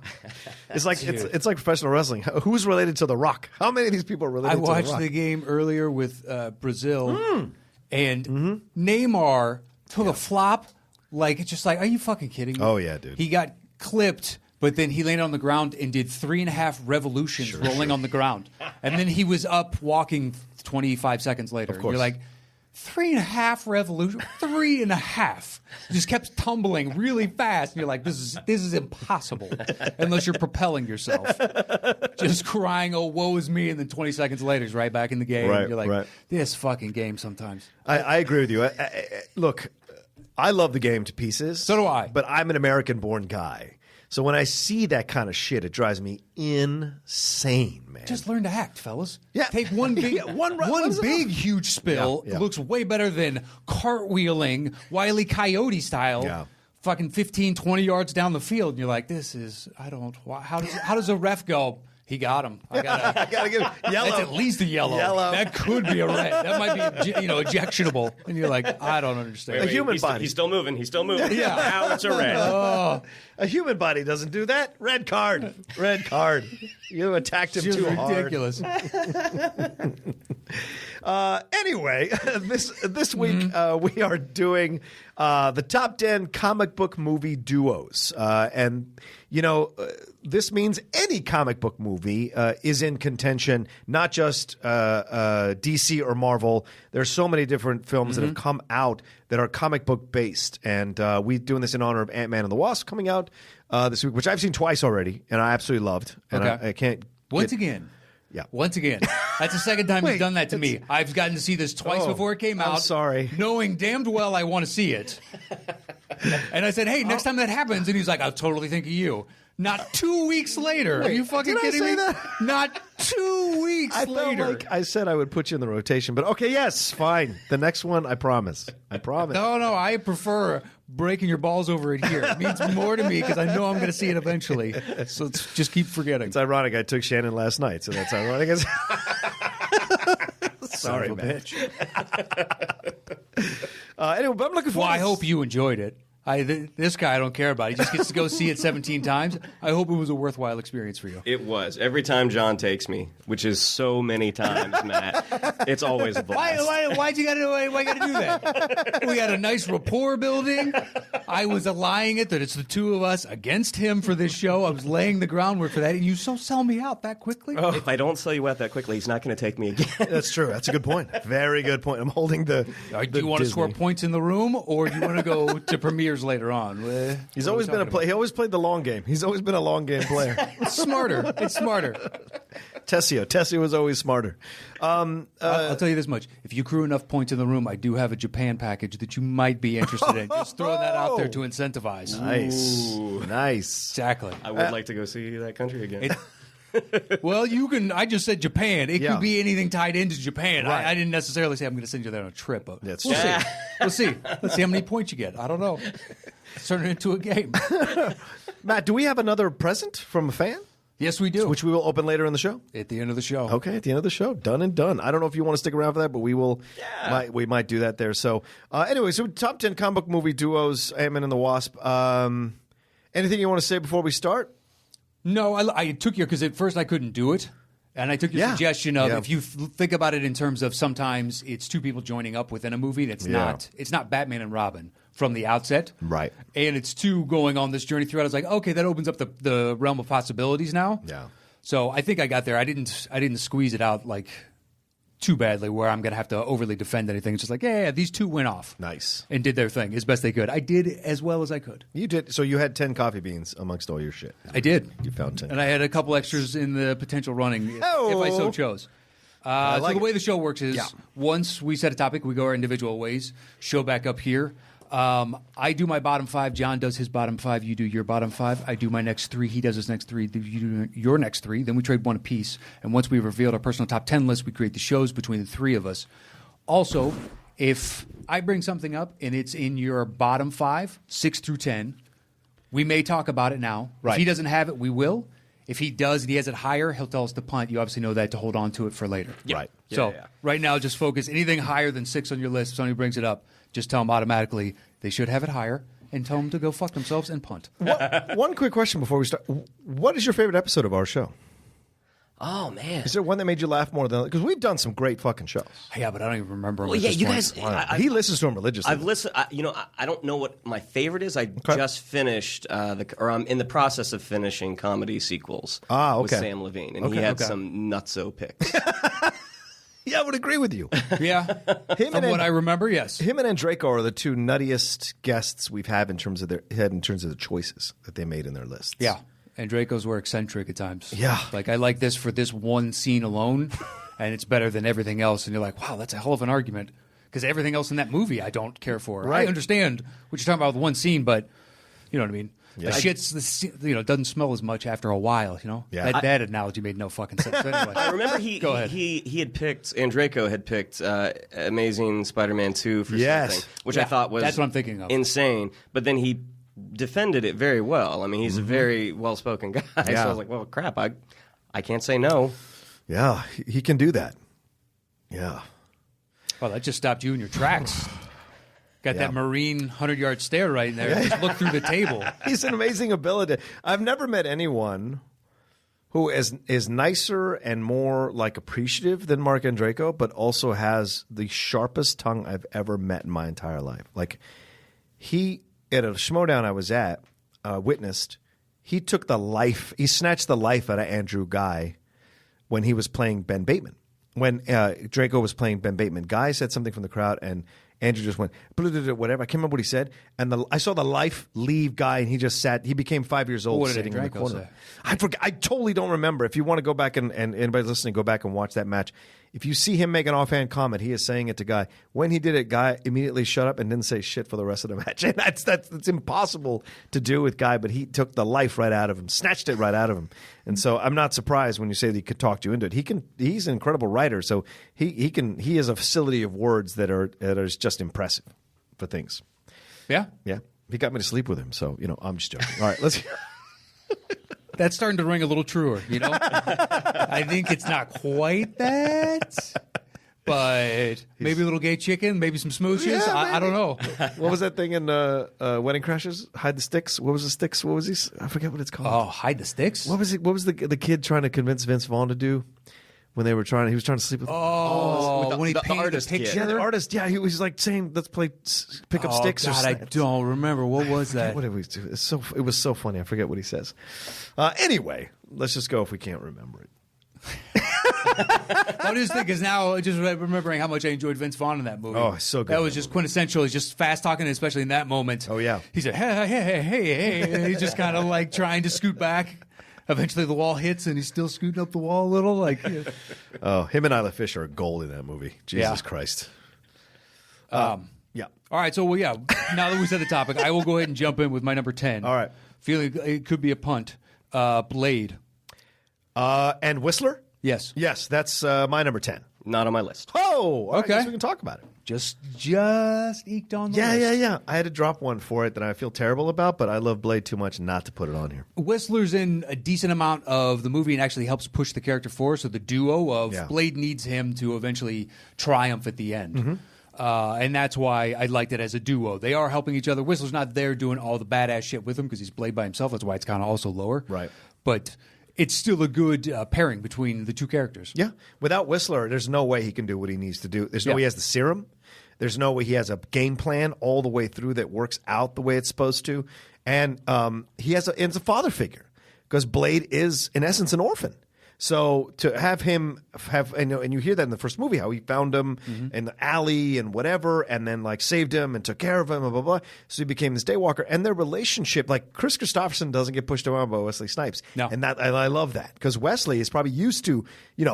[SPEAKER 1] It's like it's like professional wrestling. Who's related to The Rock? How many of these people are related to The Rock?
[SPEAKER 2] I watched the game earlier with Brazil, and Neymar took a flop. Like, it's just like, are you fucking kidding me?
[SPEAKER 1] Oh, yeah, dude.
[SPEAKER 2] He got clipped, but then he landed on the ground and did 3.5 revolutions rolling on the ground. And then he was up walking 25 seconds later.
[SPEAKER 1] Of course.
[SPEAKER 2] You're like, 3.5 revolution, 3.5. Just kept tumbling really fast. And you're like, this is impossible unless you're propelling yourself. Just crying, oh, woe is me. And then 20 seconds later, he's right back in the game.
[SPEAKER 1] Right,
[SPEAKER 2] and you're like,
[SPEAKER 1] right.
[SPEAKER 2] this fucking game sometimes.
[SPEAKER 1] I agree with you. Look, I love the game to pieces.
[SPEAKER 2] So do I.
[SPEAKER 1] But I'm an American-born guy. So when I see that kind of shit, it drives me insane, man.
[SPEAKER 2] Just learn to act, fellas.
[SPEAKER 1] Yeah.
[SPEAKER 2] Take one big, one big, huge spill.
[SPEAKER 1] Yeah.
[SPEAKER 2] It looks way better than cartwheeling, Wile E. Coyote style.
[SPEAKER 1] Yeah.
[SPEAKER 2] Fucking 15, 20 yards down the field, and you're like, how does a ref go? He got him. I
[SPEAKER 1] gotta give yellow.
[SPEAKER 2] That's at least a yellow. That could be a red. That might be, ejectionable. And you're like, I don't understand.
[SPEAKER 1] A human body.
[SPEAKER 3] He's still moving.
[SPEAKER 2] Yeah.
[SPEAKER 3] Now it's a red.
[SPEAKER 1] A human body doesn't do that. Red card. Red card. You attacked him
[SPEAKER 2] It's
[SPEAKER 1] too
[SPEAKER 2] ridiculous.
[SPEAKER 1] hard. Anyway, this week we are doing the top 10 comic book movie duos, and this means any comic book movie is in contention, not just DC or Marvel. There's so many different films that have come out that are comic book based, and we're doing this in honor of Ant-Man and the Wasp coming out this week, which I've seen twice already, and I absolutely loved. And I can't
[SPEAKER 2] once again.
[SPEAKER 1] Yeah.
[SPEAKER 2] Once again. That's the second time you've done that to me. I've gotten to see this twice before it came out.
[SPEAKER 1] I'm sorry.
[SPEAKER 2] Knowing damned well I want to see it. And I said, hey, next time that happens. And he's like, I'll totally think of you. Not 2 weeks later. Are you fucking kidding me?
[SPEAKER 1] That?
[SPEAKER 2] Not 2 weeks
[SPEAKER 1] I
[SPEAKER 2] later.
[SPEAKER 1] felt like I said I would put you in the rotation, but okay, yes, fine. The next one, I promise. I promise.
[SPEAKER 2] No, I prefer breaking your balls over it here. It means more to me because I know I'm going to see it eventually. So let's just keep forgetting.
[SPEAKER 1] It's ironic. I took Shannon last night, so that's ironic. Sorry, bitch. Anyway, but I'm looking forward.
[SPEAKER 2] Well, I hope you enjoyed it. This guy I don't care about. He just gets to go see it 17 times. I hope it was a worthwhile experience for you.
[SPEAKER 3] It was. Every time John takes me, which is so many times, Matt, it's always a blast.
[SPEAKER 2] Why'd you gotta do that? We had a nice rapport building. I was allying it that it's the two of us against him for this show. I was laying the groundwork for that, and you sell me out that quickly?
[SPEAKER 3] If I don't sell you out that quickly, he's not going to take me again.
[SPEAKER 1] That's true. That's a good point. Very good point. I'm holding the.
[SPEAKER 2] Do you want to score points in the room, or do you want to go to premieres later on?
[SPEAKER 1] He's always been a play. He always played the long game. He's always been a long game player.
[SPEAKER 2] It's smarter.
[SPEAKER 1] Tessio was always smarter.
[SPEAKER 2] I'll tell you this much: if you accrue enough points in the room, I do have a Japan package that you might be interested in. Just throwing that out there to incentivize.
[SPEAKER 1] Nice.
[SPEAKER 2] Exactly.
[SPEAKER 3] I would like to go see that country again.
[SPEAKER 2] Well, you can. I just said Japan. It
[SPEAKER 1] Yeah.
[SPEAKER 2] could be anything tied into Japan.
[SPEAKER 1] Right.
[SPEAKER 2] I didn't necessarily say I'm going to send you there on a trip. But
[SPEAKER 1] That's
[SPEAKER 2] we'll
[SPEAKER 1] true.
[SPEAKER 2] see. We'll see. Let's see how many points you get. I don't know. Turn it into a game.
[SPEAKER 1] Matt, do we have another present from a fan?
[SPEAKER 2] Yes, we do.
[SPEAKER 1] Which we will open later in the show.
[SPEAKER 2] At the end of the show.
[SPEAKER 1] Okay, at the end of the show. Done and done. I don't know if you want to stick around for that, but we will. Yeah. We might do that there. So, anyway, so top 10 comic book movie duos, Ant-Man and the Wasp. Anything you want to say before we start?
[SPEAKER 2] No, I took your, because at first I couldn't do it. And I took your suggestion of if you think about it in terms of sometimes it's two people joining up within a movie that's it's not Batman and Robin from the outset.
[SPEAKER 1] Right.
[SPEAKER 2] And it's two going on this journey throughout. I was like, okay, that opens up the realm of possibilities now.
[SPEAKER 1] Yeah.
[SPEAKER 2] So I think I got there. I didn't squeeze it out like too badly where I'm going to have to overly defend anything. It's just like, yeah, these two went off.
[SPEAKER 1] Nice.
[SPEAKER 2] And did their thing as best they could. I did as well as I could.
[SPEAKER 1] You did. So you had 10 coffee beans amongst all your shit.
[SPEAKER 2] I did.
[SPEAKER 1] You found 10.
[SPEAKER 2] And I had a couple extras in the potential running if I so chose. So the way the show works is once we set a topic, we go our individual ways, show back up here. I do my bottom five. John does his bottom five. You do your bottom five. I do my next three. He does his next three. You do your next three. Then we trade one apiece. And once we've revealed our personal top 10 list, we create the shows between the three of us. Also, if I bring something up and it's in your bottom five, 6 through 10, we may talk about it now.
[SPEAKER 1] Right.
[SPEAKER 2] If he doesn't have it, we will. If he does and he has it higher, he'll tell us to punt. You obviously know that to hold on to it for later.
[SPEAKER 1] Yeah. Right.
[SPEAKER 2] So right now, just focus. Anything higher than 6 on your list, if somebody brings it up, just tell them automatically they should have it higher and tell them to go fuck themselves and punt.
[SPEAKER 1] One quick question before we start. What is your favorite episode of our show?
[SPEAKER 3] Oh, man.
[SPEAKER 1] Is there one that made you laugh more than... Because we've done some great fucking shows.
[SPEAKER 2] Yeah, but I don't even remember them.
[SPEAKER 3] Well, yeah, you guys...
[SPEAKER 1] He listens to them religiously.
[SPEAKER 3] I've listened... I don't know what my favorite is. I just finised... I'm in the process of finishing comedy sequels with Sam Levine. And he had some nutso picks.
[SPEAKER 1] Yeah, I would agree with you.
[SPEAKER 2] Yeah. From what I remember, yes.
[SPEAKER 1] Him and Andreyko are the two nuttiest guests we've had in terms of the choices that they made in their lists.
[SPEAKER 2] Yeah. And Draco's were eccentric at times.
[SPEAKER 1] Yeah.
[SPEAKER 2] Like, I like this for this one scene alone, and it's better than everything else. And you're like, wow, that's a hell of an argument. Because everything else in that movie I don't care for.
[SPEAKER 1] Right.
[SPEAKER 2] I understand what you're talking about with one scene, but you know what I mean?
[SPEAKER 1] Yeah.
[SPEAKER 2] The shit's, doesn't smell as much after a while, you know?
[SPEAKER 1] Yeah.
[SPEAKER 2] That analogy made no fucking sense. So anyway,
[SPEAKER 3] I remember
[SPEAKER 2] Go ahead.
[SPEAKER 3] he had picked, Andreyko had picked Amazing Spider-Man 2 for something, which I thought was
[SPEAKER 2] that's what I'm thinking of.
[SPEAKER 3] insane. But then he defended it very well. I mean, he's a very well-spoken guy. So I was like, well, crap, I can't say no.
[SPEAKER 1] Yeah, he can do that. Yeah.
[SPEAKER 2] Well, that just stopped you in your tracks. Got that Marine 100-yard stare right in there. Just look through the table.
[SPEAKER 1] He's an amazing ability. I've never met anyone who is nicer and more like appreciative than Mark Andreyko, but also has the sharpest tongue I've ever met in my entire life. Like he at a Schmodown I was at, witnessed, he snatched the life out of Andrew Guy when he was playing Ben Bateman. When Draco was playing Ben Bateman, Guy said something from the crowd, and Andrew just went, whatever. I can't remember what he said. And I saw the life leave Guy, and he just sat. He became 5 years old sitting in the corner. Say? I forgot. I totally don't remember. If you want to go back and anybody listening, go back and watch that match. If you see him make an offhand comment, he is saying it to Guy. When he did it, Guy immediately shut up and didn't say shit for the rest of the match. And that's impossible to do with Guy, but he took the life right out of him, snatched it right out of him. And so I'm not surprised when you say that he could talk you into it. He's an incredible writer, so he has a facility of words that are just impressive for things.
[SPEAKER 2] Yeah.
[SPEAKER 1] Yeah. He got me to sleep with him, so I'm just joking. All right, let's
[SPEAKER 2] That's starting to ring a little truer, I think it's not quite that, but maybe a little gay chicken, maybe some smooches.
[SPEAKER 1] Yeah,
[SPEAKER 2] I don't know.
[SPEAKER 1] What was that thing in Wedding Crashers? Hide the sticks. What was the sticks? What was he? I forget what it's called.
[SPEAKER 2] Oh, hide the sticks.
[SPEAKER 1] What was it? What was the kid trying to convince Vince Vaughn to do when he was trying to sleep with?
[SPEAKER 2] When he painted
[SPEAKER 3] artist
[SPEAKER 2] the picture.
[SPEAKER 3] kid.
[SPEAKER 1] Yeah, the artist. Yeah, he was like saying, "Let's pick up sticks."
[SPEAKER 2] God,
[SPEAKER 1] or
[SPEAKER 2] I don't remember. What was that?
[SPEAKER 1] What did we do? It was so funny. I forget what he says. Anyway, let's just go if we can't remember it.
[SPEAKER 2] I'm just thinking, because now just remembering how much I enjoyed Vince Vaughn in that movie.
[SPEAKER 1] Oh, so good.
[SPEAKER 2] That was just quintessential. He's just fast talking, especially in that moment.
[SPEAKER 1] Oh, yeah.
[SPEAKER 2] He said, hey, and he's just kind of like trying to scoot back. Eventually the wall hits and he's still scooting up the wall a little.
[SPEAKER 1] Oh, him and Isla Fisher are gold in that movie. Jesus Christ. Yeah.
[SPEAKER 2] All right, so now that we said the topic, I will go ahead and jump in with my number 10.
[SPEAKER 1] All right.
[SPEAKER 2] Feeling it could be a punt. Blade.
[SPEAKER 1] And Whistler?
[SPEAKER 2] Yes.
[SPEAKER 1] Yes, that's my number 10.
[SPEAKER 3] Not on my list.
[SPEAKER 1] Oh,
[SPEAKER 2] okay.
[SPEAKER 1] I guess we can talk about it.
[SPEAKER 2] Just eked on the list.
[SPEAKER 1] Yeah. I had to drop one for it that I feel terrible about, but I love Blade too much not to put it on here.
[SPEAKER 2] Whistler's in a decent amount of the movie and actually helps push the character forward. So the duo of Blade needs him to eventually triumph at the end.
[SPEAKER 1] Mm-hmm.
[SPEAKER 2] And that's why I liked it as a duo. They are helping each other. Whistler's not there doing all the badass shit with him because he's Blade by himself. That's why it's kind of also lower.
[SPEAKER 1] Right.
[SPEAKER 2] But it's still a good pairing between the two characters.
[SPEAKER 1] Yeah. Without Whistler, there's no way he can do what he needs to do. There's no way he has the serum. There's no way he has a game plan all the way through that works out the way it's supposed to. And it's a father figure because Blade is, in essence, an orphan. So to have him and you hear that in the first movie, how he found him in the alley and whatever, and then like saved him and took care of him, blah, blah, blah. So he became this daywalker. And their relationship, like Chris Christopherson doesn't get pushed around by Wesley Snipes.
[SPEAKER 2] No.
[SPEAKER 1] And I love that because Wesley is probably used to,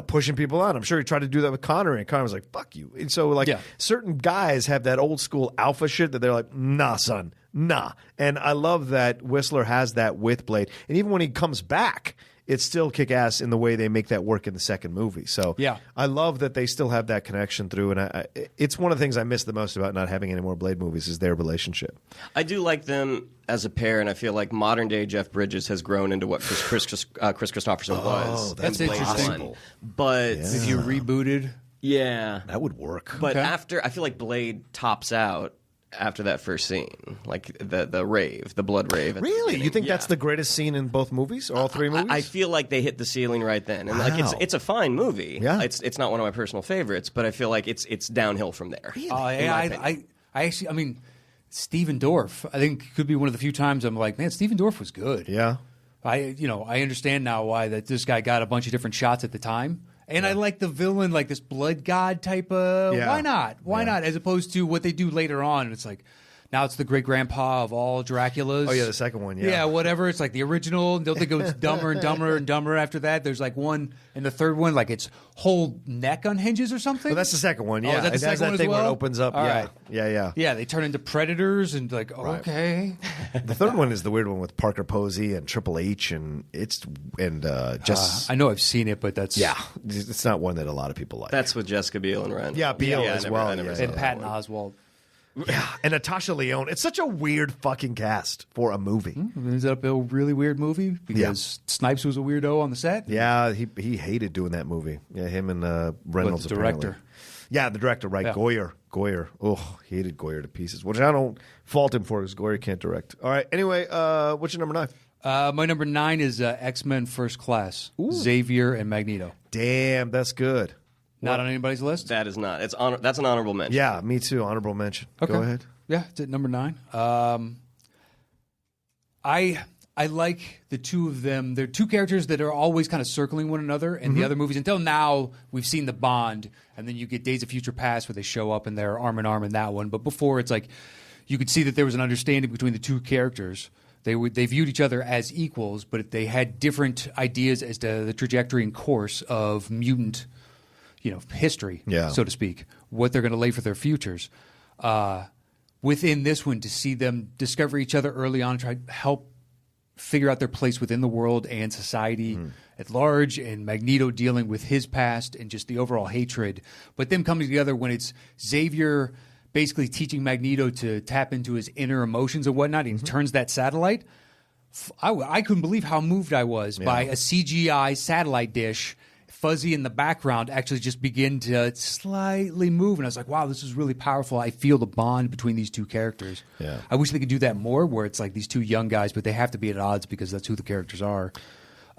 [SPEAKER 1] pushing people out. I'm sure he tried to do that with Connor, and Connor was like, fuck you. And so certain guys have that old school alpha shit that they're like, nah, son, nah. And I love that Whistler has that with Blade. And even when he comes back, it's still kick-ass in the way they make that work in the second movie. So I love that they still have that connection through, and it's one of the things I miss the most about not having any more Blade movies is their relationship.
[SPEAKER 3] I do like them as a pair, and I feel like modern-day Jeff Bridges has grown into what Chris Christopherson was.
[SPEAKER 1] Oh,
[SPEAKER 2] that's interesting.
[SPEAKER 3] But
[SPEAKER 2] if you rebooted,
[SPEAKER 1] that would work.
[SPEAKER 3] But after, I feel like Blade tops out after that first scene, like the rave, the blood rave.
[SPEAKER 1] Really? You think that's the greatest scene in both movies, or all three movies?
[SPEAKER 3] I feel like they hit the ceiling right then, and like it's a fine movie.
[SPEAKER 1] Yeah,
[SPEAKER 3] it's not one of my personal favorites, but I feel like it's downhill from there.
[SPEAKER 1] Really?
[SPEAKER 2] I actually, Stephen Dorff, I think could be one of the few times I'm like, man, Stephen Dorff was good.
[SPEAKER 1] Yeah.
[SPEAKER 2] I understand now why that this guy got a bunch of different shots at the time. And I like the villain, like this blood god type of. Why not? Why not? As opposed to what they do later on. It's like now it's the great grandpa of all Draculas.
[SPEAKER 1] Oh yeah, the second one. Yeah.
[SPEAKER 2] Yeah, whatever. It's like the original. Don't think it was dumber and dumber and dumber after that. There's like one in the third one, like its whole neck unhinges or something.
[SPEAKER 1] Well, that's the second one. Yeah,
[SPEAKER 2] is that the
[SPEAKER 1] it
[SPEAKER 2] second
[SPEAKER 1] has that
[SPEAKER 2] one
[SPEAKER 1] thing
[SPEAKER 2] as well?
[SPEAKER 1] where it opens up.
[SPEAKER 2] All
[SPEAKER 1] yeah.
[SPEAKER 2] right.
[SPEAKER 1] Yeah.
[SPEAKER 2] Yeah, they turn into predators and like okay.
[SPEAKER 1] The third one is the weird one with Parker Posey and Triple H, and just.
[SPEAKER 2] I know I've seen it, but that's
[SPEAKER 1] it's not one that a lot of people like.
[SPEAKER 3] That's with Jessica Biel and Ren.
[SPEAKER 1] Yeah, Biel as well.
[SPEAKER 3] I never saw
[SPEAKER 2] and
[SPEAKER 3] that
[SPEAKER 2] Patton
[SPEAKER 3] one.
[SPEAKER 2] Oswalt.
[SPEAKER 1] Yeah, and Natasha Lyonne. It's such a weird fucking cast for a movie.
[SPEAKER 2] It ended up a really weird movie because Snipes was a weirdo on the set.
[SPEAKER 1] Yeah, he hated doing that movie. Yeah, him and Reynolds.
[SPEAKER 2] But the director.
[SPEAKER 1] Apparently. Yeah, the director, right?
[SPEAKER 2] Yeah.
[SPEAKER 1] Goyer. Oh, he hated Goyer to pieces, which I don't fault him for because Goyer can't direct. All right. Anyway, what's your number 9?
[SPEAKER 2] My number 9 is X-Men First Class. Xavier and Magneto.
[SPEAKER 1] Damn, that's good.
[SPEAKER 2] Not on anybody's list?
[SPEAKER 3] That is not. That's an honorable mention.
[SPEAKER 1] Yeah, me too. Honorable mention.
[SPEAKER 2] Okay.
[SPEAKER 1] Go ahead.
[SPEAKER 2] Yeah, it's at number 9. I like the two of them. They're two characters that are always kind of circling one another in the other movies. Until now, we've seen the bond, and then you get Days of Future Past where they show up and they're arm in arm in that one. But before, it's like you could see that there was an understanding between the two characters. They viewed each other as equals, but they had different ideas as to the trajectory and course of mutant, history, so to speak, what they're going to lay for their futures. Within this one, to see them discover each other early on, try to help figure out their place within the world and society at large, and Magneto dealing with his past and just the overall hatred, but them coming together when it's Xavier basically teaching Magneto to tap into his inner emotions and whatnot, and he turns that satellite. I couldn't believe how moved I was by a CGI satellite dish, fuzzy in the background, actually just begin to slightly move. And I was like, wow, this is really powerful. I feel the bond between these two characters.
[SPEAKER 1] Yeah.
[SPEAKER 2] I wish they could do that more, where it's like these two young guys, but they have to be at odds because that's who the characters are.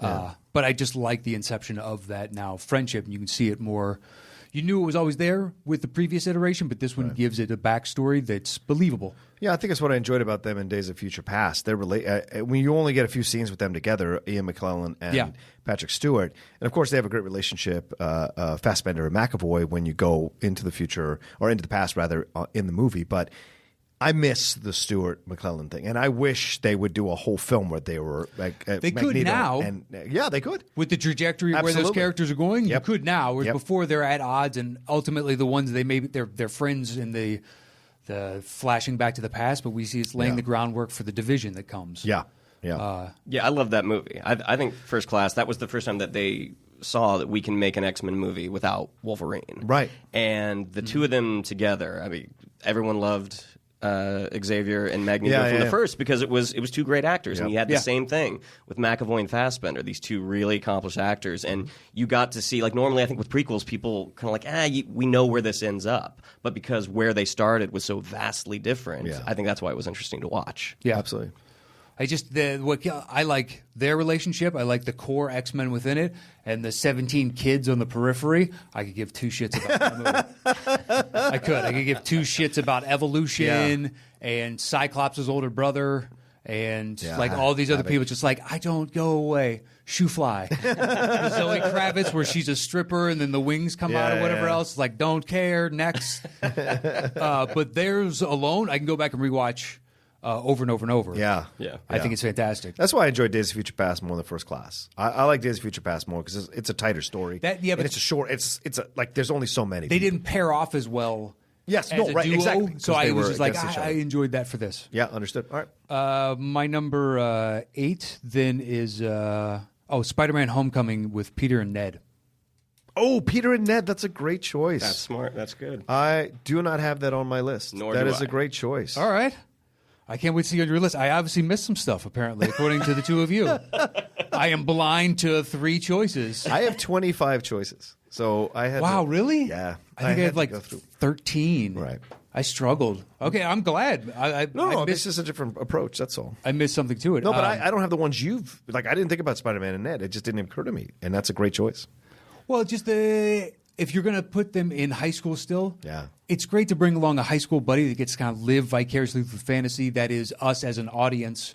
[SPEAKER 2] Yeah. But I just like the inception of that now friendship, and you can see it more. You knew it was always there with the previous iteration, but this one gives it a backstory that's believable.
[SPEAKER 1] Yeah, I think that's what I enjoyed about them in Days of Future Past. They're when you only get a few scenes with them together, Ian McClellan and Patrick Stewart, and of course they have a great relationship, Fassbender and McAvoy, when you go into the future or into the past rather in the movie. But I miss the Stewart McClellan thing, and I wish they would do a whole film where they were like
[SPEAKER 2] they
[SPEAKER 1] Magneto
[SPEAKER 2] could now,
[SPEAKER 1] and they could
[SPEAKER 2] with the trajectory where those characters are going. You could now, whereas before they're at odds, and ultimately the ones they're friends in the flashing back to the past. But we see it's laying the groundwork for the division that comes.
[SPEAKER 1] Yeah.
[SPEAKER 3] I love that movie. I think First Class, that was the first time that they saw that we can make an X-Men movie without Wolverine.
[SPEAKER 1] Right.
[SPEAKER 3] And the two of them together, I mean, everyone loved Xavier and Magneto from the first, because it was two great actors, and you had the same thing with McAvoy and Fassbender, these two really accomplished actors, and you got to see, like, normally I think with prequels people kind of like, we know where this ends up, but because where they started was so vastly different, I think that's why it was interesting to watch.
[SPEAKER 1] Yeah, absolutely.
[SPEAKER 2] I like their relationship. I like the core X-Men within it, and the 17 kids on the periphery. I could give two shits about that movie. I could give two shits about evolution and Cyclops' older brother and like all these other people. Just like, I don't go away. Shoe fly. Zoe Kravitz, where she's a stripper and then the wings come out or whatever else. Like, don't care. Next. But theirs alone, I can go back and rewatch over and over and over. I think it's fantastic.
[SPEAKER 1] That's why I enjoyed Days of Future Past more than First Class. I like Days of Future Past more because it's a tighter story.
[SPEAKER 2] But
[SPEAKER 1] it's a short. It's like there's only so many.
[SPEAKER 2] They didn't pair off as well.
[SPEAKER 1] Yes,
[SPEAKER 2] as a duo,
[SPEAKER 1] exactly.
[SPEAKER 2] So I was just like, I enjoyed that for this.
[SPEAKER 1] Yeah, understood. All right.
[SPEAKER 2] My number 8 then is Spider-Man: Homecoming with Peter and Ned.
[SPEAKER 1] Oh, Peter and Ned, that's a great choice.
[SPEAKER 3] That's smart. That's good.
[SPEAKER 1] I do not have that on my list. That is a great choice.
[SPEAKER 2] All right. I can't wait to see on your list. I obviously missed some stuff, apparently, according to the two of you. I am blind to 3 choices.
[SPEAKER 1] I have 25 choices. So I had
[SPEAKER 2] really?
[SPEAKER 1] Yeah.
[SPEAKER 2] I think I have like 13.
[SPEAKER 1] Right.
[SPEAKER 2] I struggled. Okay, I'm glad.
[SPEAKER 1] This is a different approach, that's all.
[SPEAKER 2] I missed something to it.
[SPEAKER 1] No, but I don't have the ones you've... Like, I didn't think about Spider-Man and Ned. It just didn't occur to me. And that's a great choice.
[SPEAKER 2] Well, just if you're going to put them in high school still, it's great to bring along a high school buddy that gets to kind of live vicariously through fantasy. That is us as an audience.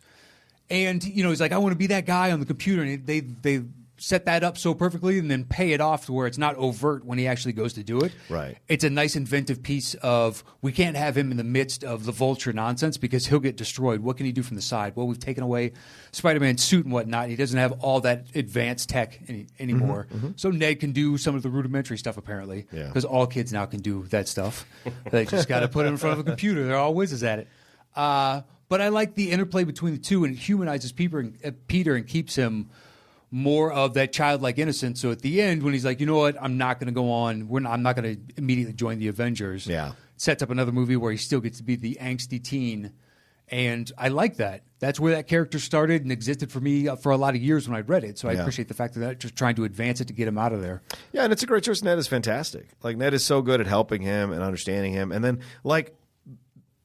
[SPEAKER 2] And, he's like, I want to be that guy on the computer. And they set that up so perfectly and then pay it off to where it's not overt when he actually goes to do it.
[SPEAKER 1] Right.
[SPEAKER 2] It's a nice inventive piece of, we can't have him in the midst of the Vulture nonsense because he'll get destroyed. What can he do from the side? Well, we've taken away Spider-Man's suit and whatnot. He doesn't have all that advanced tech anymore. So Ned can do some of the rudimentary stuff, apparently, because all kids now can do that stuff. They just got to put it in front of a computer. They're all whizzes at it. But I like the interplay between the two, and it humanizes Peter and keeps him more of that childlike innocence. So at the end, when he's like, you know what, I'm not going to go on. I'm not going to immediately join the Avengers.
[SPEAKER 1] Yeah.
[SPEAKER 2] Sets up another movie where he still gets to be the angsty teen. And I like that. That's where that character started and existed for me for a lot of years when I read it. So I appreciate the fact that they're just trying to advance it to get him out of there.
[SPEAKER 1] Yeah, and it's a great choice. Ned is fantastic. Like, Ned is so good at helping him and understanding him. And then, like,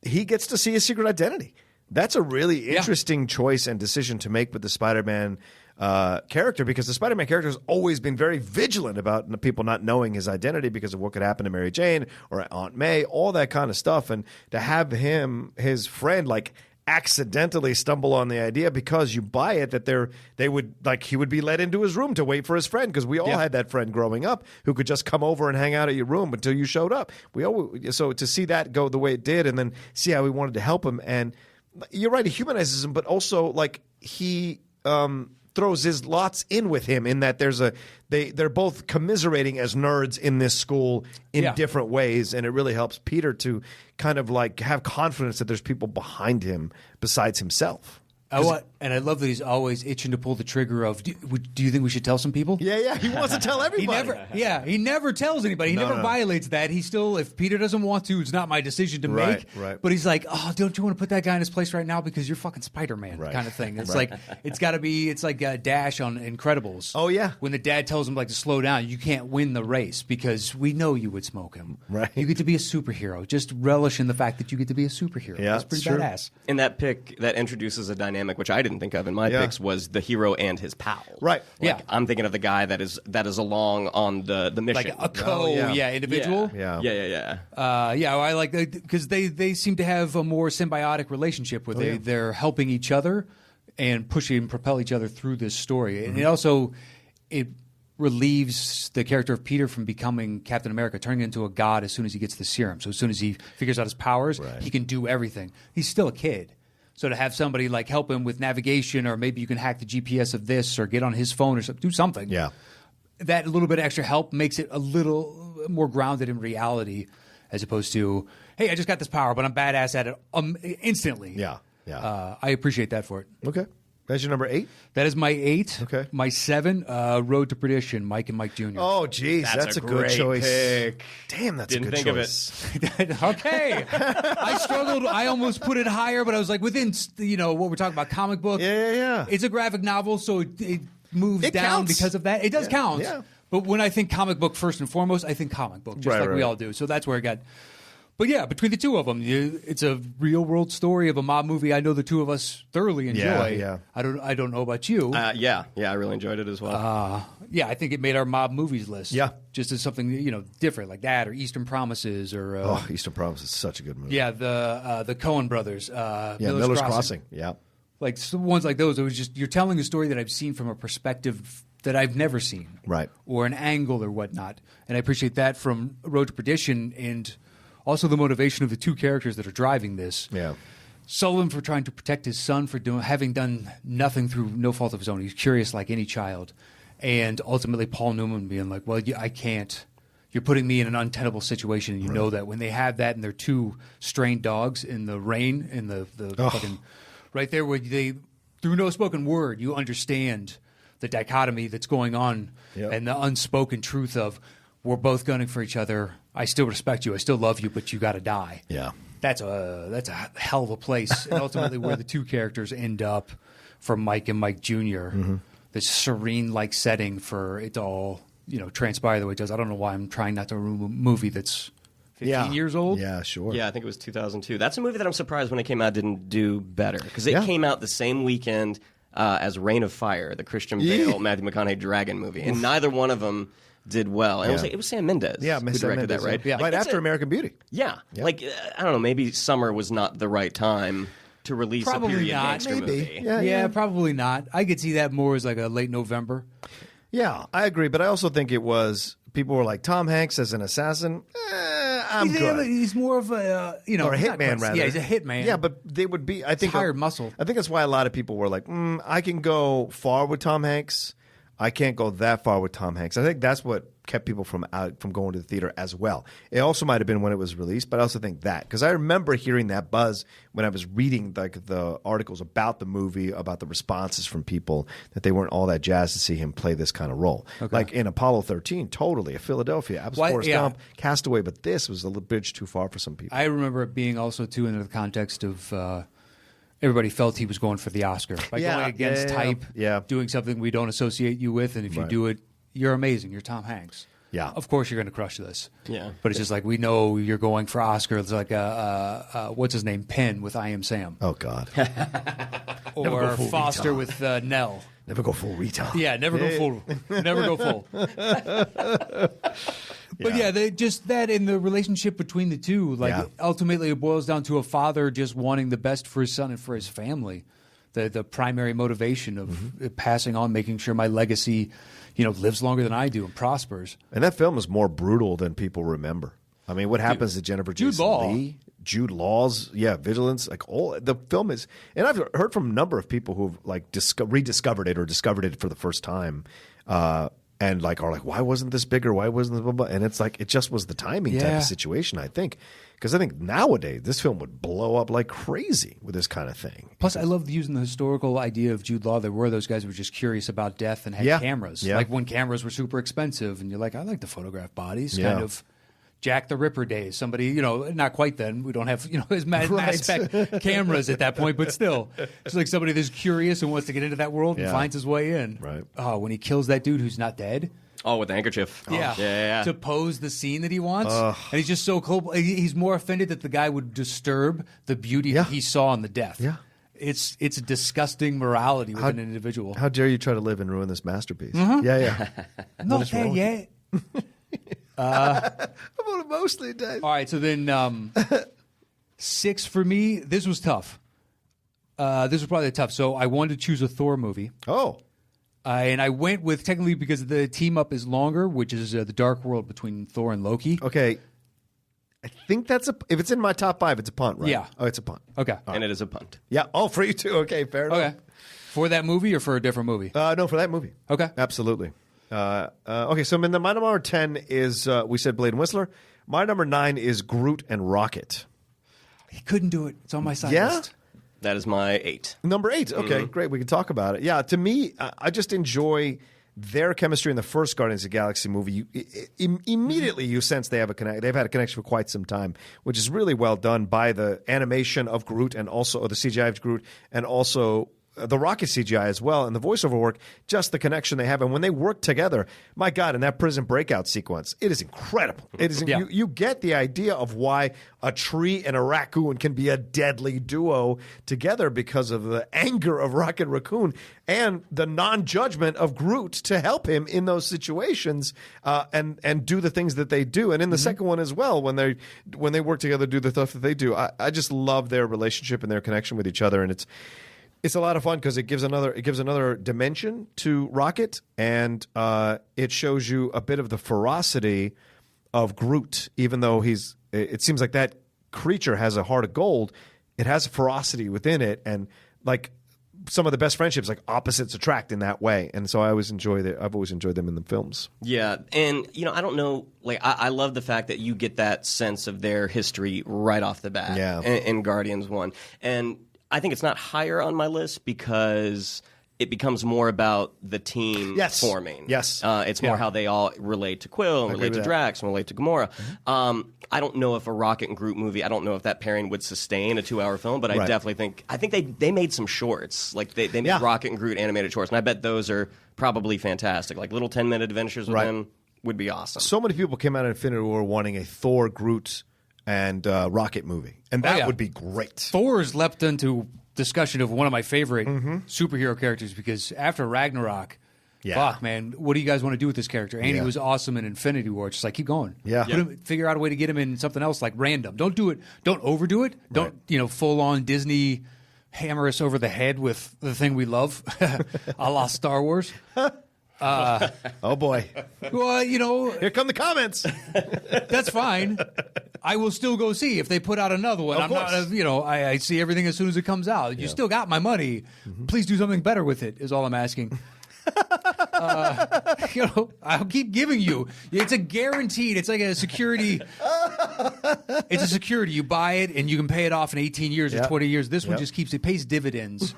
[SPEAKER 1] he gets to see his secret identity. That's a really interesting choice and decision to make with the Spider-Man character, because the Spider-Man character has always been very vigilant about people not knowing his identity because of what could happen to Mary Jane or Aunt May, all that kind of stuff. And to have his friend, like, accidentally stumble on the idea because you buy it that he would be let into his room to wait for his friend, because we all had that friend growing up who could just come over and hang out at your room until you showed up. So to see that go the way it did, and then see how we wanted to help him, and you're right, he humanizes him, but also like he throws his lots in with him in that they're both commiserating as nerds in this school in different ways, and it really helps Peter to kind of like have confidence that there's people behind him besides himself.
[SPEAKER 2] And I love that he's always itching to pull the trigger of, do you think we should tell some people?
[SPEAKER 1] Yeah, he wants to tell everybody.
[SPEAKER 2] He never tells anybody. He never violates that. He still, if Peter doesn't want to, it's not my decision to make.
[SPEAKER 1] Right.
[SPEAKER 2] But he's like, oh, don't you want to put that guy in his place right now because you're fucking Spider-Man kind of thing. It's like, it's got to be, it's like Dash on Incredibles.
[SPEAKER 1] Oh, yeah.
[SPEAKER 2] When the dad tells him like to slow down, you can't win the race because we know you would smoke him.
[SPEAKER 1] Right.
[SPEAKER 2] You get to be a superhero. Just relish in the fact that you get to be a superhero.
[SPEAKER 1] Yeah,
[SPEAKER 2] That's pretty badass.
[SPEAKER 3] And that pick, that introduces a dynamic which I didn't think of in my picks, was the hero and his pal.
[SPEAKER 1] Right.
[SPEAKER 3] Like, I'm thinking of the guy that is along on the mission.
[SPEAKER 2] Like a individual.
[SPEAKER 3] Yeah.
[SPEAKER 2] I like that because they seem to have a more symbiotic relationship where they're helping each other and pushing and propel each other through this story. And it relieves the character of Peter from becoming Captain America, turning into a god as soon as he gets the serum. So as soon as he figures out his powers, he can do everything. He's still a kid. So to have somebody like help him with navigation, or maybe you can hack the GPS of this, or get on his phone, or do something.
[SPEAKER 1] Yeah,
[SPEAKER 2] that little bit of extra help makes it a little more grounded in reality, as opposed to, hey, I just got this power, but I'm badass at it instantly.
[SPEAKER 1] Yeah.
[SPEAKER 2] I appreciate that for it.
[SPEAKER 1] Okay, that's your number 8.
[SPEAKER 2] That is my 8.
[SPEAKER 1] Okay,
[SPEAKER 2] my 7. Road to Perdition. Mike and Mike Jr.
[SPEAKER 1] Oh, geez, that's a good choice. Pick. Damn, that's
[SPEAKER 3] Didn't
[SPEAKER 1] a good
[SPEAKER 3] think
[SPEAKER 1] choice.
[SPEAKER 3] Of it.
[SPEAKER 2] Okay, I struggled. I almost put it higher, but I was like, within what we're talking about, comic book.
[SPEAKER 1] Yeah.
[SPEAKER 2] It's a graphic novel, so it moves down
[SPEAKER 1] counts.
[SPEAKER 2] because of that. It does count.
[SPEAKER 1] Yeah.
[SPEAKER 2] But when I think comic book first and foremost, I think comic book, just like we all do. So that's where it got. But yeah, between the two of them, it's a real world story of a mob movie. I know the two of us thoroughly enjoy.
[SPEAKER 1] Yeah.
[SPEAKER 2] I don't know about you.
[SPEAKER 3] Yeah, I really enjoyed it as well.
[SPEAKER 2] Yeah, I think it made our mob movies list.
[SPEAKER 1] Yeah,
[SPEAKER 2] just as something different like that, or Eastern Promises, or
[SPEAKER 1] Eastern Promises is such a good movie.
[SPEAKER 2] Yeah, the Coen brothers.
[SPEAKER 1] Miller's Crossing. Yeah,
[SPEAKER 2] like ones like those. It was just you're telling a story that I've seen from a perspective that I've never seen,
[SPEAKER 1] right,
[SPEAKER 2] or an angle or whatnot. And I appreciate that from Road to Perdition, and also the motivation of the two characters that are driving this.
[SPEAKER 1] Yeah.
[SPEAKER 2] Sullivan for trying to protect his son for having done nothing through no fault of his own. He's curious like any child. And ultimately Paul Newman being like, well, I can't. You're putting me in an untenable situation, and you know that. When they have that and they're two strained dogs in the rain, in the fucking... Right there where they, through no spoken word, you understand the dichotomy that's going on and the unspoken truth of, we're both gunning for each other. I still respect you. I still love you, but you got to die.
[SPEAKER 1] Yeah.
[SPEAKER 2] That's a hell of a place. And ultimately where the two characters end up for Mike and Mike Jr., this serene-like setting for it to all, transpire the way it does. I don't know why I'm trying not to ruin a movie that's 15 years old.
[SPEAKER 1] Yeah, sure.
[SPEAKER 3] Yeah, I think it was 2002. That's a movie that I'm surprised when it came out didn't do better, because it came out the same weekend as Reign of Fire, the Christian Bale, Matthew McConaughey dragon movie, and neither one of them did well. And it was Sam Mendes who directed that, right?
[SPEAKER 1] Yeah. Right after American Beauty.
[SPEAKER 3] Yeah. Like, I don't know, maybe summer was not the right time to release a period gangster movie.
[SPEAKER 2] Yeah, probably not. I could see that more as like a late November.
[SPEAKER 1] Yeah, I agree. But I also think it was, people were like, Tom Hanks as an assassin, I'm good.
[SPEAKER 2] He's more of a,
[SPEAKER 1] or a hitman, rather.
[SPEAKER 2] Yeah, he's a hitman.
[SPEAKER 1] Yeah, but they would be, I think.
[SPEAKER 2] Hired muscle.
[SPEAKER 1] I think that's why a lot of people were like, I can go far with Tom Hanks. I can't go that far with Tom Hanks. I think that's what kept people from going to the theater as well. It also might have been when it was released, but I also think that, because I remember hearing that buzz when I was reading the articles about the movie, about the responses from people, that they weren't all that jazzed to see him play this kind of role. Okay. Like in Apollo 13, totally, a Philadelphia, absolute Forrest Gump, Castaway, but this was a little bridge too far for some people.
[SPEAKER 2] I remember it being also too in the context of everybody felt he was going for the Oscar by going against type, doing something we don't associate you with, and if you do it, you're amazing. You're Tom Hanks.
[SPEAKER 1] Yeah.
[SPEAKER 2] of course you're going to crush this.
[SPEAKER 3] Yeah.
[SPEAKER 2] But it's just like, we know you're going for Oscar. It's like what's his name? Penn with I Am Sam.
[SPEAKER 1] Oh, God.
[SPEAKER 2] Or
[SPEAKER 1] full
[SPEAKER 2] Foster
[SPEAKER 1] retard.
[SPEAKER 2] with Nell.
[SPEAKER 1] Never go full retail.
[SPEAKER 2] Yeah, never go full. Never go full. But yeah, they just that in the relationship between the two, like ultimately it boils down to a father just wanting the best for his son and for his family. The primary motivation of passing on, making sure my legacy, lives longer than I do and prospers.
[SPEAKER 1] And that film is more brutal than people remember. I mean, what happens to Jennifer Jason Leigh? Jude Law's, vigilance, like all the film is, and I've heard from a number of people who've like rediscovered it or discovered it for the first time, and like are like, why wasn't this bigger? Why wasn't this blah, blah? And it's like it just was the timing type of situation, I think, because I think nowadays this film would blow up like crazy with this kind of thing.
[SPEAKER 2] Plus, I love using the historical idea of Jude Law. There were those guys who were just curious about death and had cameras, like when cameras were super expensive, and you're like, I like to photograph bodies, kind of. Jack the Ripper days. Somebody, not quite then. We don't have, as mass spec cameras at that point, but still. It's like somebody that's curious and wants to get into that world and finds his way in.
[SPEAKER 1] Right.
[SPEAKER 2] Oh, when he kills that dude who's not dead.
[SPEAKER 3] Oh, with the handkerchief.
[SPEAKER 2] Yeah.
[SPEAKER 3] Yeah.
[SPEAKER 2] To pose the scene that he wants. And he's just so cool. He's more offended that the guy would disturb the beauty that he saw in the death.
[SPEAKER 1] Yeah.
[SPEAKER 2] It's a disgusing morality with an individual.
[SPEAKER 1] How dare you try to live and ruin this masterpiece?
[SPEAKER 2] Mm-hmm.
[SPEAKER 1] Yeah.
[SPEAKER 2] Not there yet.
[SPEAKER 1] I'm mostly dead.
[SPEAKER 2] All right, so then 6 for me. This was tough. This was probably tough. So I wanted to choose a Thor movie.
[SPEAKER 1] Oh.
[SPEAKER 2] And I went with, technically, because the team up is longer, which is the Dark World between Thor and Loki.
[SPEAKER 1] Okay. I think if it's in my top 5, it's a punt, right?
[SPEAKER 2] Yeah.
[SPEAKER 1] Oh, it's a punt.
[SPEAKER 2] Okay.
[SPEAKER 3] And it is a punt.
[SPEAKER 1] Yeah. Oh, for you too. Okay, fair enough.
[SPEAKER 2] Okay. For that movie or for a different movie?
[SPEAKER 1] No, for that movie.
[SPEAKER 2] Okay.
[SPEAKER 1] Absolutely. Okay, so my number 10 is, we said Blade and Whistler. My number 9 is Groot and Rocket.
[SPEAKER 2] He couldn't do it. It's on my side
[SPEAKER 1] Yeah?
[SPEAKER 2] list.
[SPEAKER 3] That is my 8.
[SPEAKER 1] Number 8. Okay, great. We can talk about it. Yeah, to me, I just enjoy their chemistry in the first Guardians of the Galaxy movie. Immediately you sense they have a connection. They've had a connection for quite some time, which is really well done by the animation of Groot and also the CGI of Groot and also the Rocket CGI as well, and the voiceover work, just the connection they have. And when they work together, my God, in that prison breakout sequence, it is incredible. It is.
[SPEAKER 2] Yeah.
[SPEAKER 1] You get the idea of why a tree and a raccoon can be a deadly duo together because of the anger of Rocket Raccoon and the non-judgment of Groot to help him in those situations and do the things that they do. And in the second one as well, when they work together, do the stuff that they do. I just love their relationship and their connection with each other, and it's a lot of fun because it gives another dimension to Rocket, and it shows you a bit of the ferocity of Groot. Even though it seems like that creature has a heart of gold, it has a ferocity within it, and like some of the best friendships, like opposites attract in that way. And so I've always enjoyed them in the films.
[SPEAKER 3] Yeah, and I don't know, like I love the fact that you get that sense of their history right off the bat.
[SPEAKER 1] Yeah.
[SPEAKER 3] in Guardians 1, and I think it's not higher on my list because it becomes more about the team forming.
[SPEAKER 1] Yes.
[SPEAKER 3] It's more how they all relate to Quill and relate to Drax and relate to Gamora. I don't know if a Rocket and Groot movie, I don't know if that pairing would sustain a 2-hour film, but I definitely think they made some shorts. Like they made Rocket and Groot animated shorts, and I bet those are probably fantastic. Like little 10-minute adventures with them would be awesome.
[SPEAKER 1] So many people came out of Infinity War wanting a Thor, Groot, and Rocket movie, and that would be great.
[SPEAKER 2] Thor's leapt into discussion of one of my favorite superhero characters because after Ragnarok, fuck, man, what do you guys want to do with this character? And he was awesome in Infinity War. It's just like, keep going. Figure out a way to get him in something else like random. Don't do it. Don't overdo it. Don't, full on Disney hammer us over the head with the thing we love, a la Star Wars.
[SPEAKER 1] Oh boy!
[SPEAKER 2] Well,
[SPEAKER 1] here come the comments.
[SPEAKER 2] That's fine. I will still go see if they put out another one.
[SPEAKER 1] Of course.
[SPEAKER 2] I see everything as soon as it comes out. You still got my money. Please do something better with it. Is all I'm asking. I'll keep giving you. It's a guaranteed. It's like a security. It's a security. You buy it and you can pay it off in 18 years or 20 years. This one just it pays dividends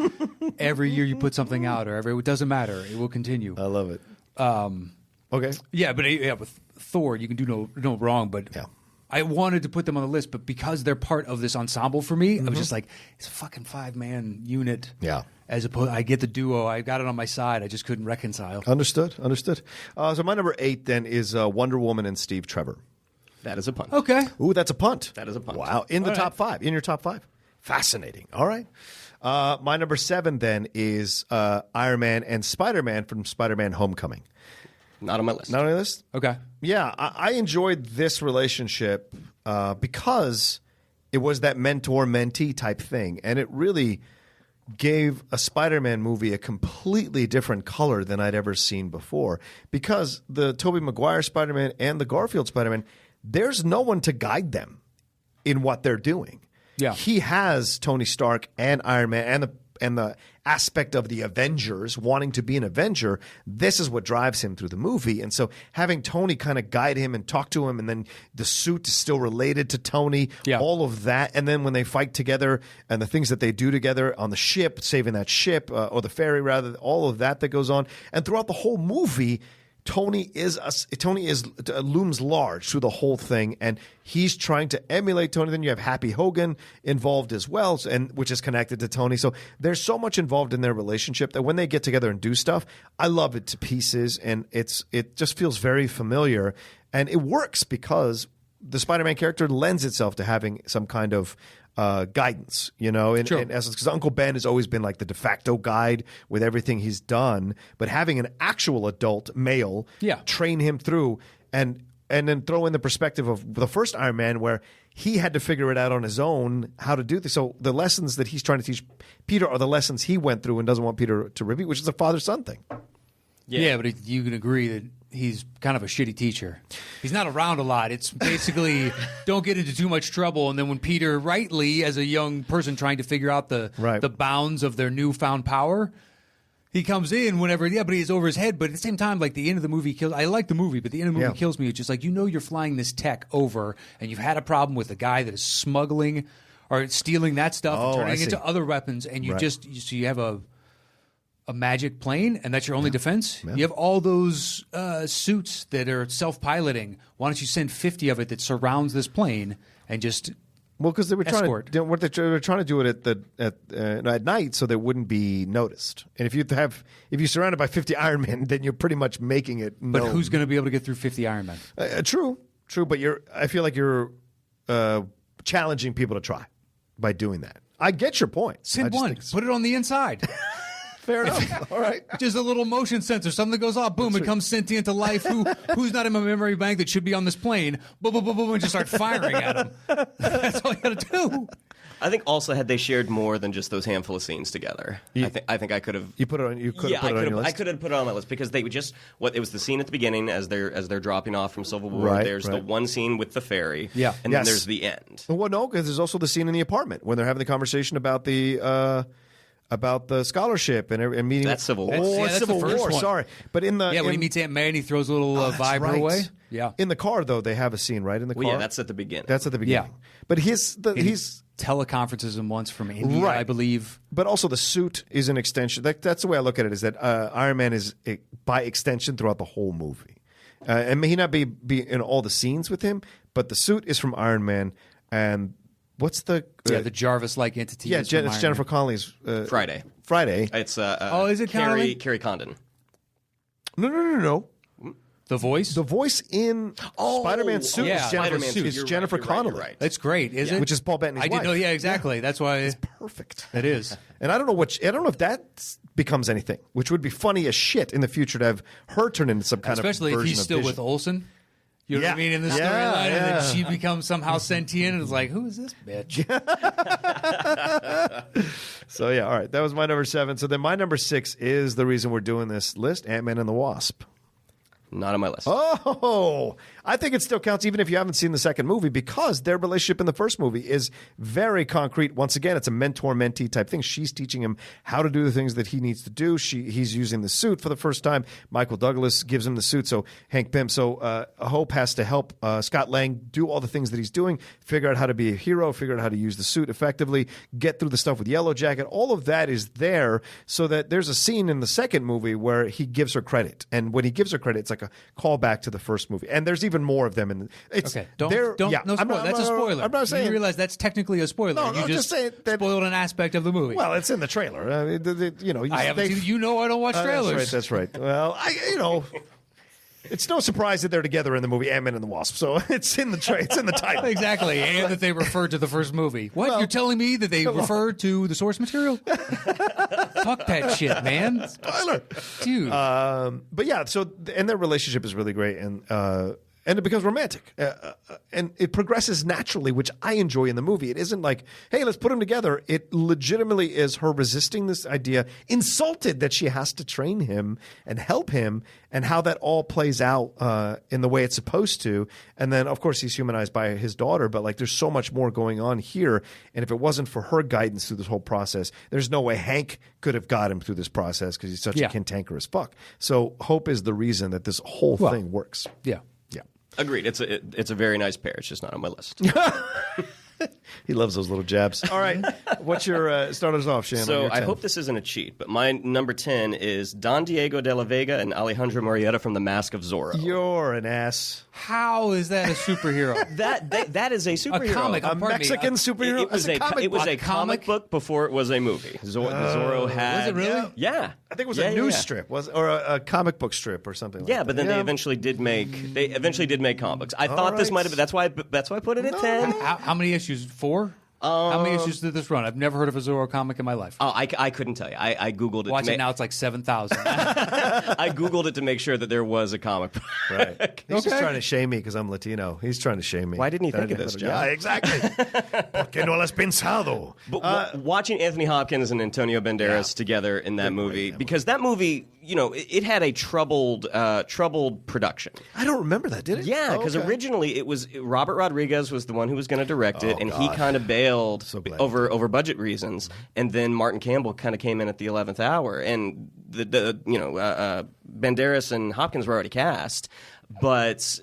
[SPEAKER 2] every year you put something out, or it doesn't matter. It will continue.
[SPEAKER 1] I love it. Okay.
[SPEAKER 2] Yeah, but with Thor, you can do no wrong. But I wanted to put them on the list, but because they're part of this ensemble for me, I was just like, it's a fucking 5-man unit.
[SPEAKER 1] Yeah.
[SPEAKER 2] As opposed, I get the duo. I got it on my side. I just couldn't reconcile.
[SPEAKER 1] Understood. So my number 8 then is Wonder Woman and Steve Trevor.
[SPEAKER 3] That is a punt.
[SPEAKER 2] Okay.
[SPEAKER 1] Ooh, that's a punt.
[SPEAKER 3] That is a punt.
[SPEAKER 1] Wow. In the top 5. In your top 5. Fascinating. All right. My number 7 then is Iron Man and Spider-Man from Spider-Man Homecoming.
[SPEAKER 3] Not on my list.
[SPEAKER 1] Not on your list?
[SPEAKER 2] Okay.
[SPEAKER 1] Yeah, I enjoyed this relationship because it was that mentor-mentee type thing, and it really gave a Spider-Man movie a completely different color than I'd ever seen before. Because the Tobey Maguire Spider-Man and the Garfield Spider-Man, there's no one to guide them in what they're doing.
[SPEAKER 2] Yeah.
[SPEAKER 1] He has Tony Stark and Iron Man and the aspect of the Avengers wanting to be an Avenger. This is what drives him through the movie. And so having Tony kind of guide him and talk to him, and then the suit is still related to Tony, all of that. And then when they fight together and the things that they do together on the ship, saving that ship, or the ferry rather, all of that goes on. And throughout the whole movie, Tony looms large through the whole thing, and he's trying to emulate Tony. Then you have Happy Hogan involved as well, and which is connected to Tony. So there's so much involved in their relationship that when they get together and do stuff, I love it to pieces, and it just feels very familiar, and it works because the Spider-Man character lends itself to having some kind of guidance, in essence, because Uncle Ben has always been like the de facto guide with everything he's done, but having an actual adult male train him through and then throw in the perspective of the first Iron Man where he had to figure it out on his own how to do this. So the lessons that he's trying to teach Peter are the lessons he went through and doesn't want Peter to repeat, which is a father-son thing.
[SPEAKER 2] Yeah, but you can agree that he's kind of a shitty teacher. He's not around a lot. It's basically don't get into too much trouble. And then when Peter, rightly, as a young person trying to figure out the bounds of their newfound power, he comes in whenever, but he's over his head. But at the same time, like the end of the movie kills. I like the movie, but the end of the movie kills me. It's just like, you're flying this tech over, and you've had a problem with a guy that is smuggling or stealing that stuff and turning it into other weapons, and you you have a magic plane, and that's your only defense? Yeah. You have all those suits that are self-piloting. Why don't you send 50 of it that surrounds this plane and just
[SPEAKER 1] because they were
[SPEAKER 2] escort?
[SPEAKER 1] They were trying to do it at night so they wouldn't be noticed. And if you're surrounded by 50 Iron Men, then you're pretty much making it known.
[SPEAKER 2] But who's going to be able to get through 50 Iron Men?
[SPEAKER 1] True. But I feel like you're challenging people to try by doing that. I get your point.
[SPEAKER 2] Send one. Put it on the inside.
[SPEAKER 1] Fair enough. All right.
[SPEAKER 2] Just a little motion sensor. Something that goes off. Boom. It comes sentient to life. Who's not in my memory bank that should be on this plane? Boom, boom, boom, boom, and just start firing at him. That's all you got to do.
[SPEAKER 3] I think also had they shared more than just those handful of scenes together, I think I could have.
[SPEAKER 1] You put it on. You could have put it on your list.
[SPEAKER 3] I could have put it on my list because they would just it was the scene at the beginning as they're dropping off from Civil War.
[SPEAKER 1] Right,
[SPEAKER 3] there's the one scene with the ferry.
[SPEAKER 2] Yeah.
[SPEAKER 3] And then there's the end.
[SPEAKER 1] Well, no, because there's also the scene in the apartment when they're having the conversation about the scholarship and meeting.
[SPEAKER 3] That's Civil War.
[SPEAKER 2] That's
[SPEAKER 1] Civil
[SPEAKER 2] the first
[SPEAKER 1] War.
[SPEAKER 2] one.
[SPEAKER 1] Sorry, but when
[SPEAKER 2] he meets Aunt May and he throws a little vibra away. Yeah.
[SPEAKER 1] In the car though, they have a scene right in the car.
[SPEAKER 3] Yeah, that's at the beginning.
[SPEAKER 1] Yeah. But he's
[SPEAKER 2] teleconferences him once from India, I believe.
[SPEAKER 1] But also the suit is an extension. That's the way I look at it. Is that Iron Man is by extension throughout the whole movie. And may he not be in all the scenes with him, but the suit is from Iron Man. And what's the
[SPEAKER 2] the Jarvis-like entity?
[SPEAKER 1] Yeah, it's Jennifer Connelly's
[SPEAKER 3] Friday.
[SPEAKER 1] It's
[SPEAKER 2] is it
[SPEAKER 3] Carrie Condon?
[SPEAKER 1] No.
[SPEAKER 2] The voice?
[SPEAKER 1] The voice in Spider-Man's suit is Jennifer Connelly.
[SPEAKER 3] Right.
[SPEAKER 1] That's
[SPEAKER 2] great, isn't it?
[SPEAKER 1] Which is Paul Bettany's wife.
[SPEAKER 2] I didn't know. Yeah, exactly. Yeah. That's why
[SPEAKER 1] it's perfect.
[SPEAKER 2] It is.
[SPEAKER 1] And I don't know if that becomes anything, which would be funny as shit in the future to have her turn into some kind
[SPEAKER 2] especially
[SPEAKER 1] of
[SPEAKER 2] if he's still with Olsen. You know what I mean? In the storyline, and then she becomes somehow sentient, and it's like, who is this bitch?
[SPEAKER 1] So all right, that was my number 7. So then my number 6 is the reason we're doing this list: Ant-Man and the Wasp.
[SPEAKER 3] Not on my list.
[SPEAKER 1] Oh, I think it still counts even if you haven't seen the second movie because their relationship in the first movie is very concrete. Once again, it's a mentor-mentee type thing. She's teaching him how to do the things that he needs to do. He's using the suit for the first time. Michael Douglas gives him the suit. So Hank Pym. So Hope has to help Scott Lang do all the things that he's doing, figure out how to be a hero, figure out how to use the suit effectively, get through the stuff with Yellow Jacket. All of that is there so that there's a scene in the second movie where he gives her credit. And when he gives her credit, it's like, like a callback to the first movie. And there's even more of them. And it's
[SPEAKER 2] Okay, no spoiler. That's a spoiler.
[SPEAKER 1] I'm not saying.
[SPEAKER 2] You realize that's technically a spoiler.
[SPEAKER 1] No,
[SPEAKER 2] you
[SPEAKER 1] just saying that,
[SPEAKER 2] spoiled an aspect of the movie.
[SPEAKER 1] Well, it's in the trailer.
[SPEAKER 2] I haven't seen. You know, I don't watch trailers.
[SPEAKER 1] That's right. Well, it's no surprise that they're together in the movie Ant-Man and the Wasp. So it's in the it's in the title.
[SPEAKER 2] Exactly, and that they referred to the first movie. What? You're telling me that they referred to the source material? Fuck that shit, man.
[SPEAKER 1] Spoiler,
[SPEAKER 2] dude.
[SPEAKER 1] But yeah, and their relationship is really great, and it becomes romantic, and it progresses naturally, which I enjoy in the movie. It isn't like, hey, let's put them together. It legitimately is her resisting this idea, insulted that she has to train him and help him, and how that all plays out in the way it's supposed to. And then, of course, he's humanized by his daughter, but like there's so much more going on here. And if it wasn't for her guidance through this whole process, there's no way Hank could have got him through this process because he's such a cantankerous fuck. So Hope is the reason that this whole thing works.
[SPEAKER 2] Yeah.
[SPEAKER 3] Agreed. It's a very nice pair. It's just not on my list.
[SPEAKER 1] He loves those little jabs. All right. What's your start us off, Shannon?
[SPEAKER 3] So I hope this isn't a cheat, but my number 10 is Don Diego de la Vega and Alejandro Murrieta from The Mask of Zorro.
[SPEAKER 1] You're an ass.
[SPEAKER 2] How is that a superhero?
[SPEAKER 3] that is a superhero.
[SPEAKER 2] A comic.
[SPEAKER 1] A Mexican superhero?
[SPEAKER 3] It was a comic book before it was a movie. Zorro had...
[SPEAKER 2] Was it really?
[SPEAKER 3] Yeah.
[SPEAKER 1] I think it was a news strip, or a comic book strip or something like that.
[SPEAKER 3] Yeah, but then they eventually did make comic books. I thought this might have been... That's why I put it at 10.
[SPEAKER 2] How many issues? 4? How many issues did this run? I've never heard of a Zorro comic in my life.
[SPEAKER 3] Oh, I couldn't tell you. I Googled it.
[SPEAKER 2] Watch it now, it's like 7,000.
[SPEAKER 3] I Googled it to make sure that there was a comic book.
[SPEAKER 1] Right. He's just trying to shame me because I'm Latino. He's trying to shame me.
[SPEAKER 3] Why didn't he think of this, John?
[SPEAKER 1] Yeah, exactly. ¿Por qué no lo has pensado?
[SPEAKER 3] But watching Anthony Hopkins and Antonio Banderas together in that movie, because that movie, it had a troubled production.
[SPEAKER 1] I don't remember that, did it?
[SPEAKER 3] Yeah, because originally it was Robert Rodriguez was the one who was going to direct it, and he kind of bailed over budget reasons, and then Martin Campbell kind of came in at the 11th hour, and Banderas and Hopkins were already cast. But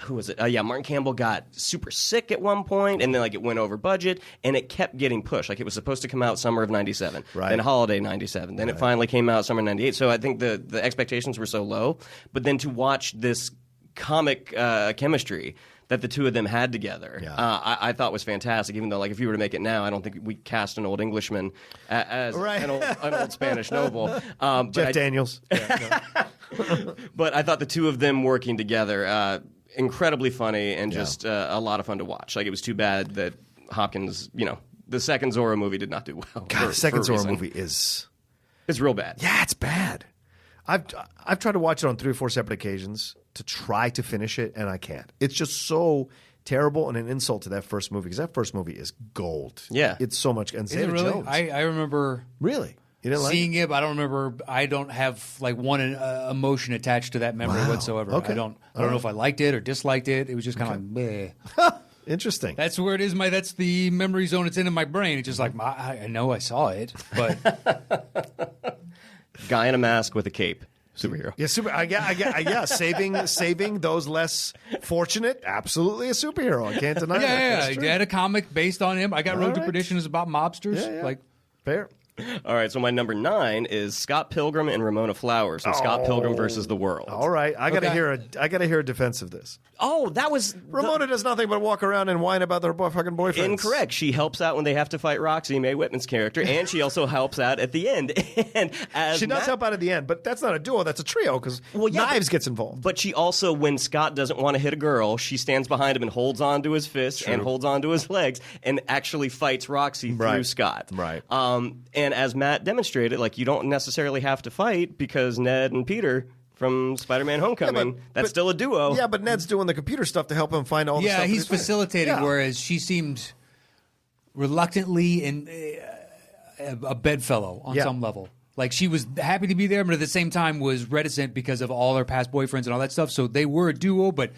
[SPEAKER 3] who was it? Martin Campbell got super sick at one point, and then it went over budget, and it kept getting pushed. Like it was supposed to come out summer of '97, then holiday '97, then it finally came out summer '98. So I think the expectations were so low. But then to watch this comic chemistry that the two of them had together, I thought was fantastic. Even though, if you were to make it now, I don't think we cast an old Englishman as an old Spanish noble.
[SPEAKER 1] Jeff Daniels.
[SPEAKER 3] But I thought the two of them working together, incredibly funny and just a lot of fun to watch. It was too bad that Hopkins, the second Zorro movie did not do well.
[SPEAKER 1] God, the second Zorro movie it's
[SPEAKER 3] real bad.
[SPEAKER 1] Yeah, it's bad. I've tried to watch it on 3 or 4 separate occasions to try to finish it, and I can't. It's just so terrible and an insult to that first movie, because that first movie is gold.
[SPEAKER 3] Yeah.
[SPEAKER 1] It's so much. And
[SPEAKER 2] Zeta
[SPEAKER 1] really?
[SPEAKER 2] Jones. I remember...
[SPEAKER 1] Really? You didn't
[SPEAKER 2] seeing it, but I don't remember. I don't have one emotion attached to that memory whatsoever.
[SPEAKER 1] Okay.
[SPEAKER 2] I don't know if I liked it or disliked it. It was just kind of meh.
[SPEAKER 1] Interesting.
[SPEAKER 2] That's where it is. That's the memory zone it's in my brain. It's just I know I saw it, but
[SPEAKER 3] guy in a mask with a cape. Superhero.
[SPEAKER 1] Yeah, saving those less fortunate. Absolutely a superhero. I can't deny that.
[SPEAKER 2] Yeah. He had a comic based on him. I got Road to Perdition is about mobsters.
[SPEAKER 1] Yeah. Fair.
[SPEAKER 3] All right, so my number 9 is Scott Pilgrim and Ramona Flowers from Scott Pilgrim versus the World.
[SPEAKER 1] All right, I gotta hear a defense of this.
[SPEAKER 3] Oh, that was
[SPEAKER 1] Ramona does nothing but walk around and whine about their fucking boyfriends.
[SPEAKER 3] Incorrect. She helps out when they have to fight Roxy, Mae Whitman's character, and she also helps out at the end. And
[SPEAKER 1] she does help out at the end, but that's not a duo. That's a trio because Knives gets involved.
[SPEAKER 3] But she also, when Scott doesn't want to hit a girl, she stands behind him and holds on to his fists and holds on to his legs and actually fights Roxy through Scott.
[SPEAKER 1] Right.
[SPEAKER 3] And as Matt demonstrated, you don't necessarily have to fight because Ned and Peter from Spider-Man Homecoming, that's still a duo.
[SPEAKER 1] Yeah, but Ned's doing the computer stuff to help him find all the stuff.
[SPEAKER 2] Yeah, he's facilitating, whereas she seemed reluctantly a bedfellow on some level. She was happy to be there, but at the same time was reticent because of all her past boyfriends and all that stuff. So they were a duo, but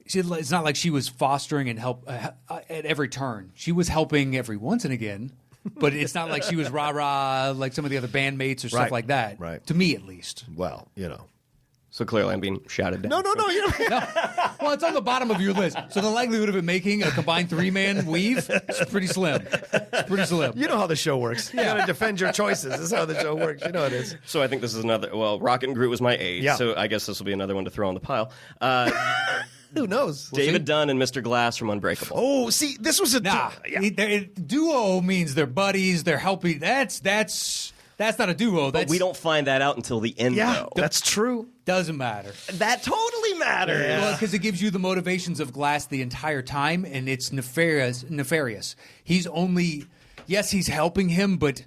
[SPEAKER 2] it's not like she was fostering and help at every turn. She was helping every once and again. But it's not like she was rah-rah like some of the other bandmates or stuff like that.
[SPEAKER 1] Right.
[SPEAKER 2] To me, at least.
[SPEAKER 1] Well,
[SPEAKER 3] So clearly I'm being shouted down.
[SPEAKER 1] No.
[SPEAKER 2] Well, it's on the bottom of your list. So the likelihood of it making a combined 3-man weave is pretty slim. It's pretty slim.
[SPEAKER 1] You know how the show works. You got to defend your choices. This is how the show works. You know it is.
[SPEAKER 3] So I think this is another. Well, Rocket and Groot was my 8.
[SPEAKER 1] Yeah.
[SPEAKER 3] So I guess this will be another one to throw on the pile.
[SPEAKER 1] Who knows?
[SPEAKER 3] David Dunn and Mr. Glass from Unbreakable.
[SPEAKER 1] Oh, see, this was a
[SPEAKER 2] Duo means they're buddies. They're helping. That's not a duo.
[SPEAKER 3] But we don't find that out until the end, though.
[SPEAKER 1] That's true.
[SPEAKER 2] Doesn't matter.
[SPEAKER 3] That totally matters.
[SPEAKER 2] Well, because it gives you the motivations of Glass the entire time, and it's nefarious. He's only, yes, he's helping him, but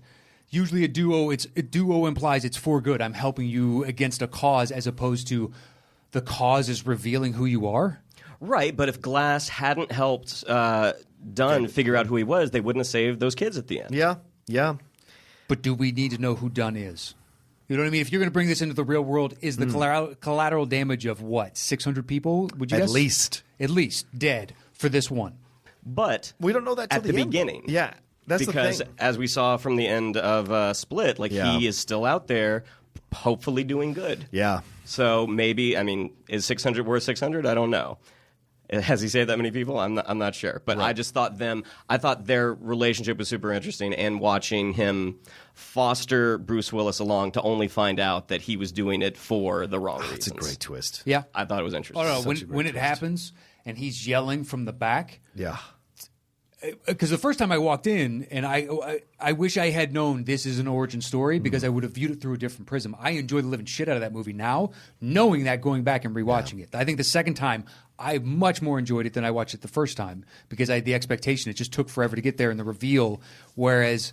[SPEAKER 2] usually a duo implies it's for good. I'm helping you against a cause, as opposed to the cause is revealing who you are.
[SPEAKER 3] Right, but if Glass hadn't helped Dunn figure out who he was, they wouldn't have saved those kids at the end.
[SPEAKER 1] Yeah.
[SPEAKER 2] But do we need to know who Dunn is? You know what I mean? If you're going to bring this into the real world, is the collateral damage of what? 600 people? Would you guess? At least dead for this one.
[SPEAKER 3] But
[SPEAKER 1] we don't know that till
[SPEAKER 3] at the
[SPEAKER 1] end.
[SPEAKER 3] beginning.
[SPEAKER 1] Yeah, that's
[SPEAKER 3] because
[SPEAKER 1] the thing.
[SPEAKER 3] As we saw from the end of Split, he is still out there, hopefully doing good.
[SPEAKER 1] Yeah.
[SPEAKER 3] So maybe, is 600 worth 600? I don't know. Has he saved that many people? I'm not sure. But I just thought I thought their relationship was super interesting, and watching him foster Bruce Willis along to only find out that he was doing it for the wrong reasons.
[SPEAKER 1] It's a great twist.
[SPEAKER 2] Yeah.
[SPEAKER 3] I thought it was interesting.
[SPEAKER 2] Oh, no, when it happens and he's yelling from the back.
[SPEAKER 1] Yeah.
[SPEAKER 2] Because the first time I walked in, and I wish I had known this is an origin story, because I would have viewed it through a different prism. I enjoy the living shit out of that movie now, knowing that, going back and rewatching it. I think the second time, I much more enjoyed it than I watched it the first time, because I had the expectation. It just took forever to get there, and the reveal. Whereas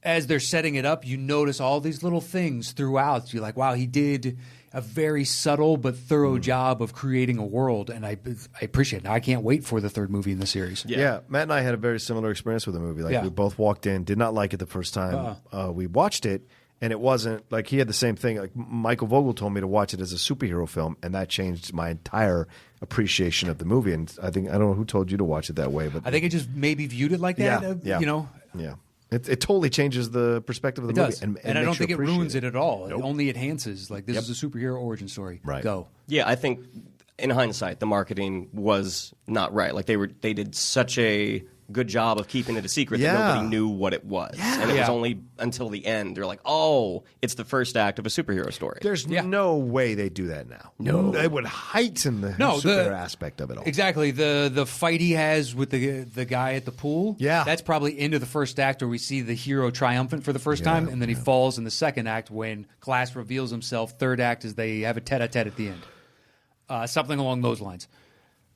[SPEAKER 2] as they're setting it up, you notice all these little things throughout. You're like, wow, he did a very subtle but thorough job of creating a world, and I appreciate it. Now, I can't wait for the third movie in the series.
[SPEAKER 1] Yeah, Matt and I had a very similar experience with the movie. We both walked in, did not like it the first time. We watched it, and it wasn't like he had the same thing. Like Michael Vogel told me to watch it as a superhero film, and that changed my entire appreciation of the movie. And I don't know who told you to watch it that way, but
[SPEAKER 2] I think it just maybe viewed it like that.
[SPEAKER 1] Yeah.
[SPEAKER 2] You know.
[SPEAKER 1] Yeah. It totally changes the perspective of the movie.
[SPEAKER 2] Does.
[SPEAKER 1] And
[SPEAKER 2] I don't think it ruins it at all.
[SPEAKER 1] Nope.
[SPEAKER 2] It only enhances. Like, this is a superhero origin story.
[SPEAKER 1] Right.
[SPEAKER 2] Go.
[SPEAKER 3] Yeah, I think in hindsight, the marketing was not right. Like they did such a good job of keeping it a secret that nobody knew what it was.
[SPEAKER 1] Yeah.
[SPEAKER 3] And it was only until the end they're like, oh, it's the first act of a superhero story.
[SPEAKER 1] There's no way they do that now.
[SPEAKER 3] No.
[SPEAKER 1] It would heighten the superhero aspect of it all.
[SPEAKER 2] Exactly. The fight he has with the guy at the pool.
[SPEAKER 1] Yeah.
[SPEAKER 2] That's probably into the first act, where we see the hero triumphant for the first time, and then he falls in the second act when Glass reveals himself. Third act is they have a tete-a-tete at the end. Something along those lines.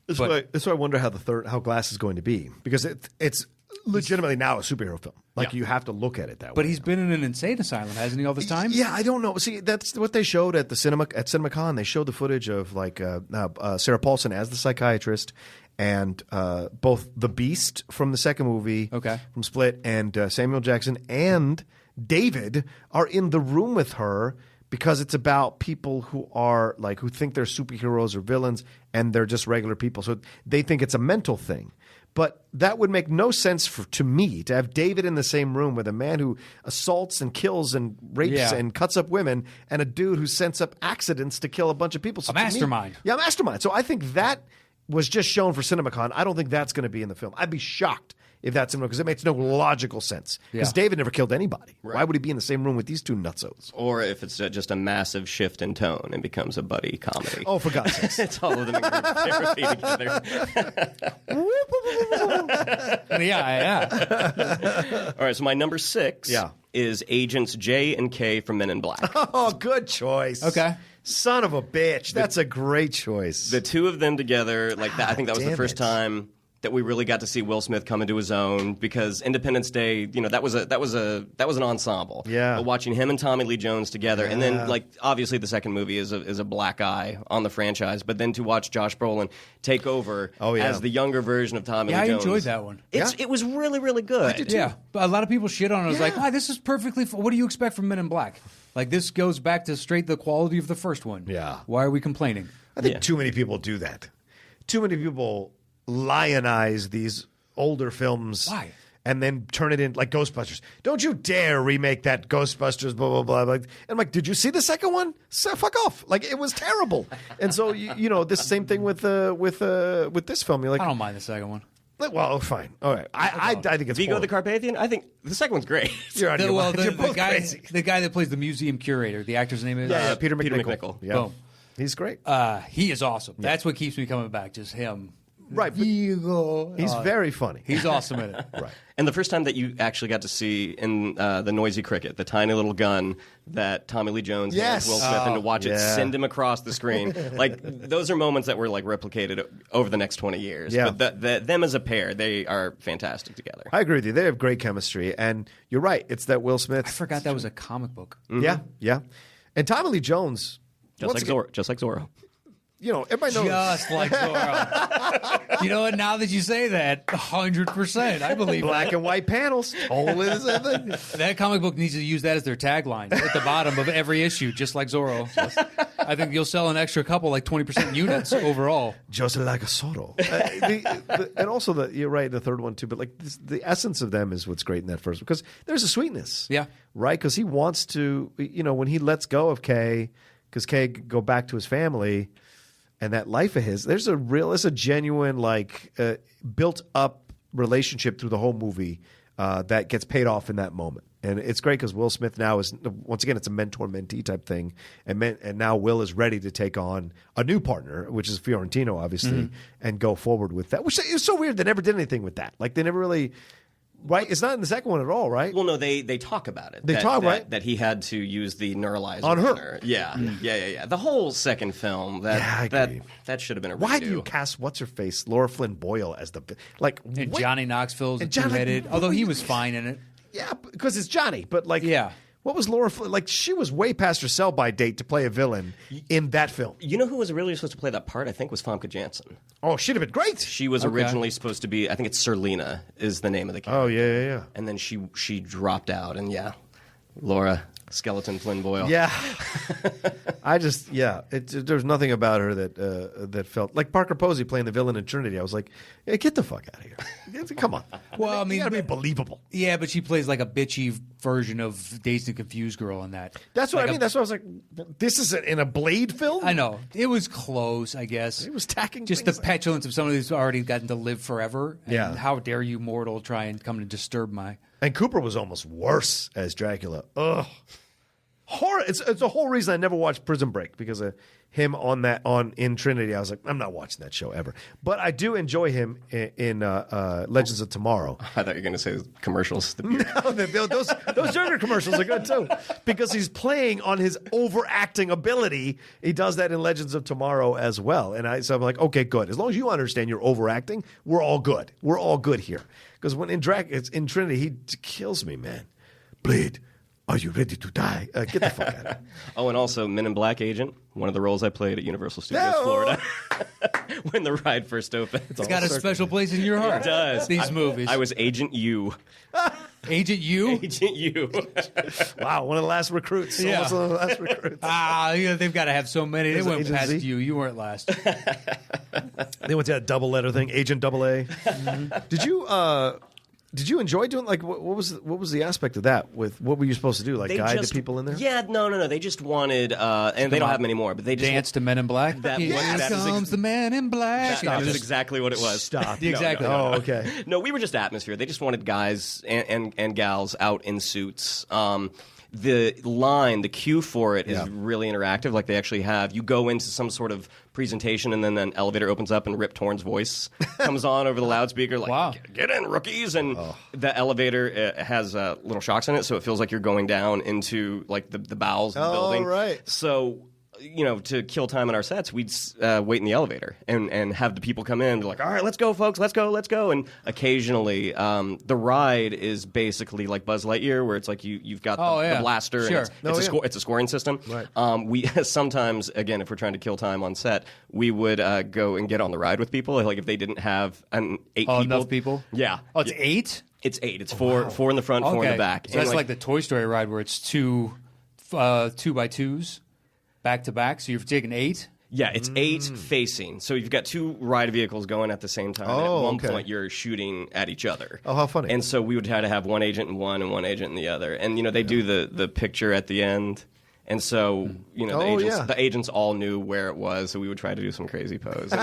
[SPEAKER 1] That's why I wonder how Glass is going to be, because it's legitimately now a superhero film. You have to look at it that way.
[SPEAKER 2] But he's been in an insane asylum, hasn't he, all this time?
[SPEAKER 1] Yeah, I don't know. See, that's what they showed at CinemaCon. They showed the footage of Sarah Paulson as the psychiatrist, and both the Beast from the second movie, from Split, and Samuel Jackson and David are in the room with her, because it's about people who are who think they're superheroes or villains, and they're just regular people. So they think it's a mental thing. But that would make no sense to me to have David in the same room with a man who assaults and kills and rapes and cuts up women, and a dude who sets up accidents to kill a bunch of people. So
[SPEAKER 2] a mastermind.
[SPEAKER 1] A mastermind. So I think that was just shown for CinemaCon. I don't think that's going to be in the film. I'd be shocked if that's in the, because it makes no logical sense. Because David never killed anybody. Right. Why would he be in the same room with these two nutsos?
[SPEAKER 3] Or if it's just a massive shift in tone and becomes a buddy comedy.
[SPEAKER 1] Oh, for God's sake.
[SPEAKER 3] It's all of them in group therapy together.
[SPEAKER 2] Yeah.
[SPEAKER 3] All right, so my number 6 is Agents J and K from Men in Black.
[SPEAKER 1] Oh, good choice.
[SPEAKER 2] Okay.
[SPEAKER 1] Son of a bitch. That's a great choice.
[SPEAKER 3] The two of them together, like that, I think that was the first time that we really got to see Will Smith come into his own, because Independence Day, that was an ensemble.
[SPEAKER 1] Yeah.
[SPEAKER 3] But watching him and Tommy Lee Jones together, and then obviously the second movie is a black eye on the franchise, but then to watch Josh Brolin take over as the younger version of Tommy Lee Jones.
[SPEAKER 2] I enjoyed that one.
[SPEAKER 3] It was really, really good.
[SPEAKER 1] I did too.
[SPEAKER 2] Yeah, but a lot of people shit on it. I was like, wow, this is perfectly. What do you expect from Men in Black? Like, this goes back to straight the quality of the first one.
[SPEAKER 1] Yeah.
[SPEAKER 2] Why are we complaining?
[SPEAKER 1] I think too many people do that. Too many people lionize these older films.
[SPEAKER 2] Why?
[SPEAKER 1] and then turn it in like Ghostbusters. Don't you dare remake that Ghostbusters, blah, blah, blah. Like, and I'm like, did you see the second one? So, fuck off. Like, it was terrible. And so, you know, this same thing with this film. You're like,
[SPEAKER 2] I don't mind the second one.
[SPEAKER 1] well, fine. All right. I think it's
[SPEAKER 3] Vigo
[SPEAKER 1] horrible.
[SPEAKER 3] the Carpathian? I think the second one's great.
[SPEAKER 1] You're out of your mind. You're both crazy.
[SPEAKER 2] The guy that plays the museum curator, the actor's name is
[SPEAKER 1] Yeah, Peter
[SPEAKER 3] Peter
[SPEAKER 1] McNichol.
[SPEAKER 3] McNichol.
[SPEAKER 1] Yeah.
[SPEAKER 2] Boom.
[SPEAKER 1] He's great.
[SPEAKER 2] He is awesome. That's what keeps me coming back. Just him.
[SPEAKER 1] Right. but
[SPEAKER 2] Vigo.
[SPEAKER 1] He's very funny.
[SPEAKER 2] He's awesome in it.
[SPEAKER 1] Right.
[SPEAKER 3] And the first time that you actually got to see in the Noisy Cricket, the tiny little gun that Tommy Lee Jones
[SPEAKER 1] Yes.
[SPEAKER 3] hands Will Smith and to watch it
[SPEAKER 1] Yeah.
[SPEAKER 3] send him across the screen, like those are moments that were like replicated over the next 20 years.
[SPEAKER 1] Yeah.
[SPEAKER 3] But them as a pair, they are fantastic together.
[SPEAKER 1] I agree with you. They have great chemistry. And you're right. It's that Will Smith.
[SPEAKER 2] I forgot that was a comic book.
[SPEAKER 1] Yeah. Yeah. And Tommy Lee Jones.
[SPEAKER 3] Just
[SPEAKER 1] once
[SPEAKER 3] like Zorro.
[SPEAKER 1] You know, everybody knows.
[SPEAKER 2] Just like Zorro. You know what? Now that you say that, 100%. I believe
[SPEAKER 1] Black
[SPEAKER 2] that.
[SPEAKER 1] and white panels. Totally the same thing.
[SPEAKER 2] That comic book needs to use that as their tagline at the bottom of every issue, just like Zorro. I think you'll sell an extra couple, like 20% units overall.
[SPEAKER 1] Just like a Zorro. And also, you're right, the third one too. But like the essence of them is what's great in that first one. Because there's a sweetness.
[SPEAKER 2] Yeah.
[SPEAKER 1] Right? Because he wants to, you know, when he lets go of Kay, because Kay go back to his family and that life of his, there's a genuine, like, built up relationship through the whole movie that gets paid off in that moment. And it's great because Will Smith now is, once again, it's a mentor-mentee type thing. And now Will is ready to take on a new partner, which is Fiorentino, obviously, and go forward with that. Which is so weird. They never did anything with that. Like, they never really... Right? It's not in the second one at all, right?
[SPEAKER 3] Well, no, they talk about it.
[SPEAKER 1] They talk, right?
[SPEAKER 3] That he had to use the neuralizer
[SPEAKER 1] On her.
[SPEAKER 3] her. Yeah. The whole second film,
[SPEAKER 1] I agree.
[SPEAKER 3] that should have been a redo.
[SPEAKER 1] Why do you cast what's-her-face, Laura Flynn Boyle, as the... Like,
[SPEAKER 2] And
[SPEAKER 1] what-
[SPEAKER 2] Johnny Knoxville's
[SPEAKER 1] And Johnny-
[SPEAKER 2] two-headed, although he was fine in it.
[SPEAKER 1] Yeah, because it's Johnny. But, like...
[SPEAKER 2] Yeah.
[SPEAKER 1] What was Laura Flynn? Like, she was way past her sell-by date to play a villain in that film.
[SPEAKER 3] You know who was really supposed to play that part? I think was Famke Janssen.
[SPEAKER 1] Oh, she'd have been great.
[SPEAKER 3] She was originally supposed to be, I think it's Serlina is the name of the character.
[SPEAKER 1] Oh, yeah.
[SPEAKER 3] And then she dropped out, and Laura Skeleton Flynn Boyle.
[SPEAKER 1] Yeah. There's nothing about her that felt... Like Parker Posey playing the villain in Trinity. I was like, hey, get the fuck out of here. Come on.
[SPEAKER 2] Well, I mean,
[SPEAKER 1] you gotta be believable.
[SPEAKER 2] Yeah, but she plays like a bitchy version of Dazed and Confused girl in that.
[SPEAKER 1] That's what
[SPEAKER 2] Like
[SPEAKER 1] I mean. That's what I was like, this is in a Blade film?
[SPEAKER 2] I know. It was close, I guess.
[SPEAKER 1] It was tacking
[SPEAKER 2] Just the
[SPEAKER 1] things
[SPEAKER 2] petulance of somebody who's already gotten to live forever. And
[SPEAKER 1] Yeah.
[SPEAKER 2] how dare you, mortal, try and come to disturb my...
[SPEAKER 1] And Cooper was almost worse as Dracula. Ugh. Horror. It's the whole reason I never watched Prison Break, because of him in Trinity. I was like, I'm not watching that show ever. But I do enjoy him in Legends of Tomorrow.
[SPEAKER 3] I thought you were going to say commercials.
[SPEAKER 1] Those Joker commercials are good too, because he's playing on his overacting ability. He does that in Legends of Tomorrow as well. And so I'm like, okay, good. As long as you understand you're overacting, we're all good. We're all good here. Because when it's in Trinity, he kills me, man. Blade, are you ready to die? Get the fuck out of here.
[SPEAKER 3] Oh, and also Men in Black Agent, one of the roles I played at Universal Studios
[SPEAKER 1] No.
[SPEAKER 3] Florida when the ride first opened.
[SPEAKER 2] It's got a special place in your heart.
[SPEAKER 3] It does.
[SPEAKER 2] These movies.
[SPEAKER 3] I was Agent U.
[SPEAKER 2] Agent U?
[SPEAKER 3] Agent U.
[SPEAKER 1] Wow, one of the last recruits.
[SPEAKER 2] Yeah.
[SPEAKER 1] Almost one of the last recruits.
[SPEAKER 2] They've got to have so many. They
[SPEAKER 1] Is it
[SPEAKER 2] went
[SPEAKER 1] Agent
[SPEAKER 2] past
[SPEAKER 1] Z?
[SPEAKER 2] you. You weren't last.
[SPEAKER 1] They went to that double letter thing, Agent Double A. Did you enjoy doing, like, what was the aspect of that? With what were you supposed to do, like guide the people in there?
[SPEAKER 3] Yeah, no. They just wanted, and they don't have many more, but they just
[SPEAKER 2] Dance to Men in Black.
[SPEAKER 3] That-
[SPEAKER 2] Here
[SPEAKER 3] yes. that is
[SPEAKER 2] comes the Man in Black.
[SPEAKER 3] That is exactly what it was.
[SPEAKER 1] Stop.
[SPEAKER 2] Exactly.
[SPEAKER 1] Oh, okay.
[SPEAKER 3] No, we were just atmosphere. They just wanted guys and gals out in suits. The queue for it is really interactive. Like, they actually have, you go into some sort of presentation, and then an elevator opens up and Rip Torn's voice comes on over the loudspeaker, like,
[SPEAKER 2] Wow.
[SPEAKER 3] get in, rookies. And the elevator has little shocks in it, so it feels like you're going down into, like, the bowels of the building.
[SPEAKER 1] right.
[SPEAKER 3] So, to kill time in our sets, we'd wait in the elevator and have the people come in and be like, all right, let's go, folks, let's go. And occasionally, the ride is basically like Buzz Lightyear, where it's like you've got the blaster,
[SPEAKER 2] Sure.
[SPEAKER 3] and it's a scoring system.
[SPEAKER 1] Right.
[SPEAKER 3] We sometimes, again, if we're trying to kill time on set, we would go and get on the ride with people. Like, if they didn't have eight people.
[SPEAKER 2] Enough people?
[SPEAKER 3] Yeah.
[SPEAKER 2] Oh, it's 8?
[SPEAKER 3] It's 8. It's four in the front, 4 in the back.
[SPEAKER 2] So that's like the Toy Story ride where it's two by twos back to back. So you're taking 8?
[SPEAKER 3] Yeah, it's 8 facing. So you've got 2 ride vehicles going at the same time. And at one point, you're shooting at each other.
[SPEAKER 1] Oh, how funny.
[SPEAKER 3] And so we would try to have one agent in one and one agent in the other. And, they do the picture at the end. And so, the agents all knew where it was, so we would try to do some crazy pose.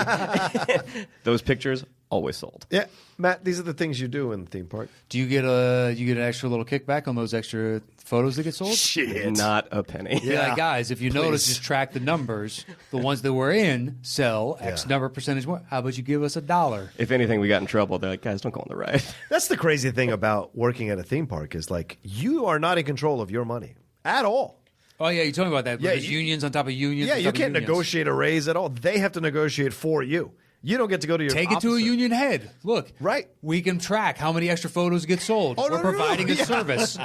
[SPEAKER 3] Those pictures always sold.
[SPEAKER 1] Yeah, Matt, these are the things you do in the theme park.
[SPEAKER 2] Do you get an extra little kickback on those extra photos that get sold?
[SPEAKER 1] Shit.
[SPEAKER 3] Not a penny.
[SPEAKER 2] Yeah, like, guys, if you notice, just track the numbers. The ones that we're in sell X number percentage more. How about you give us $1?
[SPEAKER 3] If anything, we got in trouble. They're like, guys, don't go on the ride.
[SPEAKER 1] That's the crazy thing about working at a theme park is like you are not in control of your money at all.
[SPEAKER 2] Oh, yeah, you told me about that.
[SPEAKER 1] Yeah,
[SPEAKER 2] There's unions on top of unions.
[SPEAKER 1] Yeah,
[SPEAKER 2] on
[SPEAKER 1] you
[SPEAKER 2] top of
[SPEAKER 1] can't
[SPEAKER 2] unions.
[SPEAKER 1] negotiate a raise at all. They have to negotiate for you. You don't get to go to your
[SPEAKER 2] Take it to a
[SPEAKER 1] opposite.
[SPEAKER 2] union head. Look,
[SPEAKER 1] Right.
[SPEAKER 2] We can track how many extra photos get sold.
[SPEAKER 1] Oh,
[SPEAKER 2] We're providing a
[SPEAKER 1] Yeah.
[SPEAKER 2] service.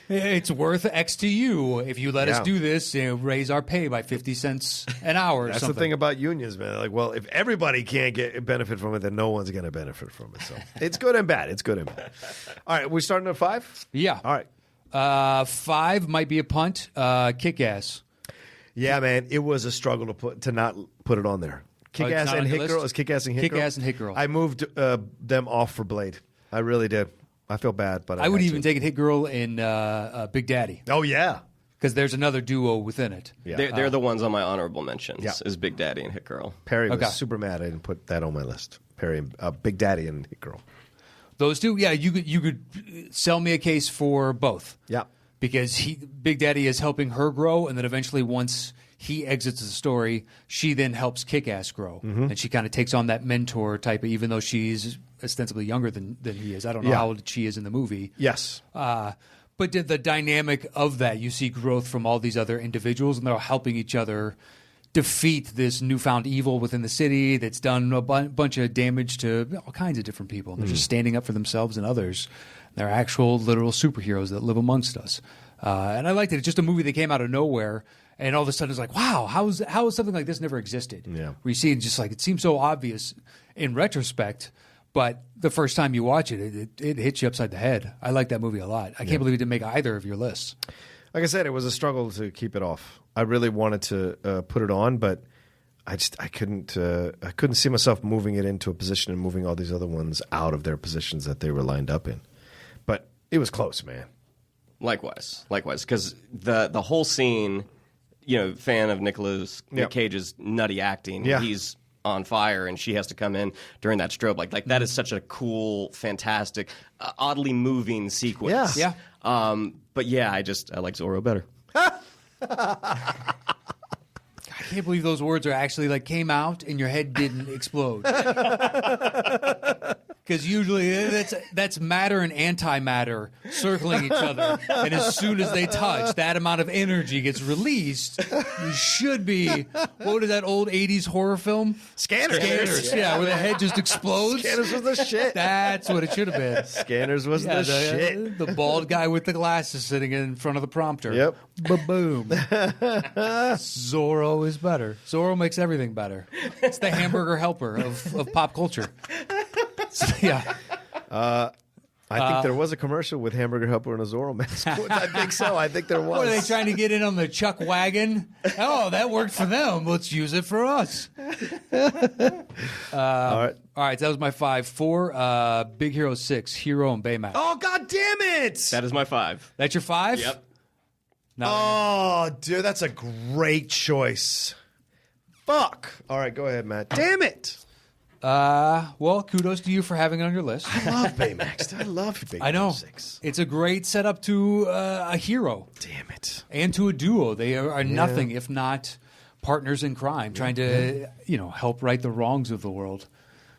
[SPEAKER 2] It's worth X to you if you let us
[SPEAKER 1] Yeah.
[SPEAKER 2] do this. Raise our pay by 50 cents an hour. Or
[SPEAKER 1] That's
[SPEAKER 2] something.
[SPEAKER 1] the thing about unions, man. Like, well, if everybody can't get benefit from it, then no one's going to benefit from it. So it's good and bad. It's good and bad. All right, we're starting at 5?
[SPEAKER 2] Yeah.
[SPEAKER 1] All right.
[SPEAKER 2] 5 might be a punt. Kick-Ass.
[SPEAKER 1] Yeah, man, it was a struggle to not put it on there. Kick-Ass
[SPEAKER 2] not
[SPEAKER 1] and
[SPEAKER 2] on your
[SPEAKER 1] Hit Girl
[SPEAKER 2] list?
[SPEAKER 1] is Kick-Ass and Hit Girl.
[SPEAKER 2] Kick-Ass and Hit Girl.
[SPEAKER 1] I moved them off for Blade. I really did. I feel bad, but
[SPEAKER 2] I would
[SPEAKER 1] had
[SPEAKER 2] even
[SPEAKER 1] to.
[SPEAKER 2] take it Hit Girl and Big Daddy
[SPEAKER 1] Oh yeah,
[SPEAKER 2] because there's another duo within it.
[SPEAKER 1] yeah.
[SPEAKER 3] They're the ones on my honorable mentions,
[SPEAKER 1] Yeah.
[SPEAKER 3] is Big Daddy and Hit Girl.
[SPEAKER 1] Perry was
[SPEAKER 2] Okay.
[SPEAKER 1] super mad I didn't put that on my list. Perry, Big Daddy, and Hit Girl.
[SPEAKER 2] Those two, yeah, you could sell me a case for both.
[SPEAKER 1] Yeah.
[SPEAKER 2] Because Big Daddy is helping her grow, and then eventually once he exits the story, she then helps Kick-Ass grow. And she kind of takes on that mentor type, even though she's ostensibly younger than he is. I don't know
[SPEAKER 1] Yeah.
[SPEAKER 2] how old she is in the movie.
[SPEAKER 1] Yes.
[SPEAKER 2] But the dynamic of that, you see growth from all these other individuals, and they're helping each other defeat this newfound evil within the city that's done a bunch of damage to all kinds of different people. And they're just standing up for themselves and others. They're actual, literal superheroes that live amongst us. And I liked it. It's just a movie that came out of nowhere, and all of a sudden it's like, wow, how is something like this never existed?
[SPEAKER 1] Yeah.
[SPEAKER 2] Where you see it just like, it seems so obvious in retrospect, but the first time you watch it, it hits you upside the head. I like that movie a lot. I can't believe it didn't make either of your lists.
[SPEAKER 1] Like I said, it was a struggle to keep it off. I really wanted to put it on, but I couldn't see myself moving it into a position and moving all these other ones out of their positions that they were lined up in. But it was close, man.
[SPEAKER 3] Likewise, because the whole scene, fan of Nick Cage's nutty acting.
[SPEAKER 1] Yeah.
[SPEAKER 3] He's on fire, and she has to come in during that strobe. Like that is such a cool, fantastic, oddly moving sequence.
[SPEAKER 1] Yeah.
[SPEAKER 3] But yeah, I like Zorro better.
[SPEAKER 2] I can't believe those words are actually came out and your head didn't explode. Because usually that's matter and antimatter circling each other, and as soon as they touch, that amount of energy gets released. You should be. What is that old '80s horror film?
[SPEAKER 1] Scanners.
[SPEAKER 2] Yeah, where the head just explodes.
[SPEAKER 1] Scanners was the shit.
[SPEAKER 2] That's what it should have been.
[SPEAKER 1] Scanners was the shit.
[SPEAKER 2] The bald guy with the glasses sitting in front of the prompter.
[SPEAKER 1] Yep.
[SPEAKER 2] Ba-boom. Zorro is better. Zorro makes everything better. It's the hamburger helper of pop culture. So, yeah.
[SPEAKER 1] I think there was a commercial with Hamburger Helper and a Zorro mask. I think so. I think there was.
[SPEAKER 2] What, are they trying to get in on the Chuck wagon? Oh, that worked for them. Let's use it for us.
[SPEAKER 1] All right.
[SPEAKER 2] All right, that was my 5. 4, Big Hero 6, Hero and Baymax.
[SPEAKER 1] Oh, God damn it!
[SPEAKER 3] That is my 5.
[SPEAKER 2] That's your 5?
[SPEAKER 3] Yep.
[SPEAKER 2] No.
[SPEAKER 1] Oh, dude, that's a great choice. Fuck. All right, go ahead, Matt. Damn it.
[SPEAKER 2] Well, kudos to you for having it on your list.
[SPEAKER 1] I love Baymax. I love Big
[SPEAKER 2] I know.
[SPEAKER 1] 6.
[SPEAKER 2] It's a great setup to a hero
[SPEAKER 1] Damn it.
[SPEAKER 2] and to a duo. They are nothing if not partners in crime, trying to help right the wrongs of the world,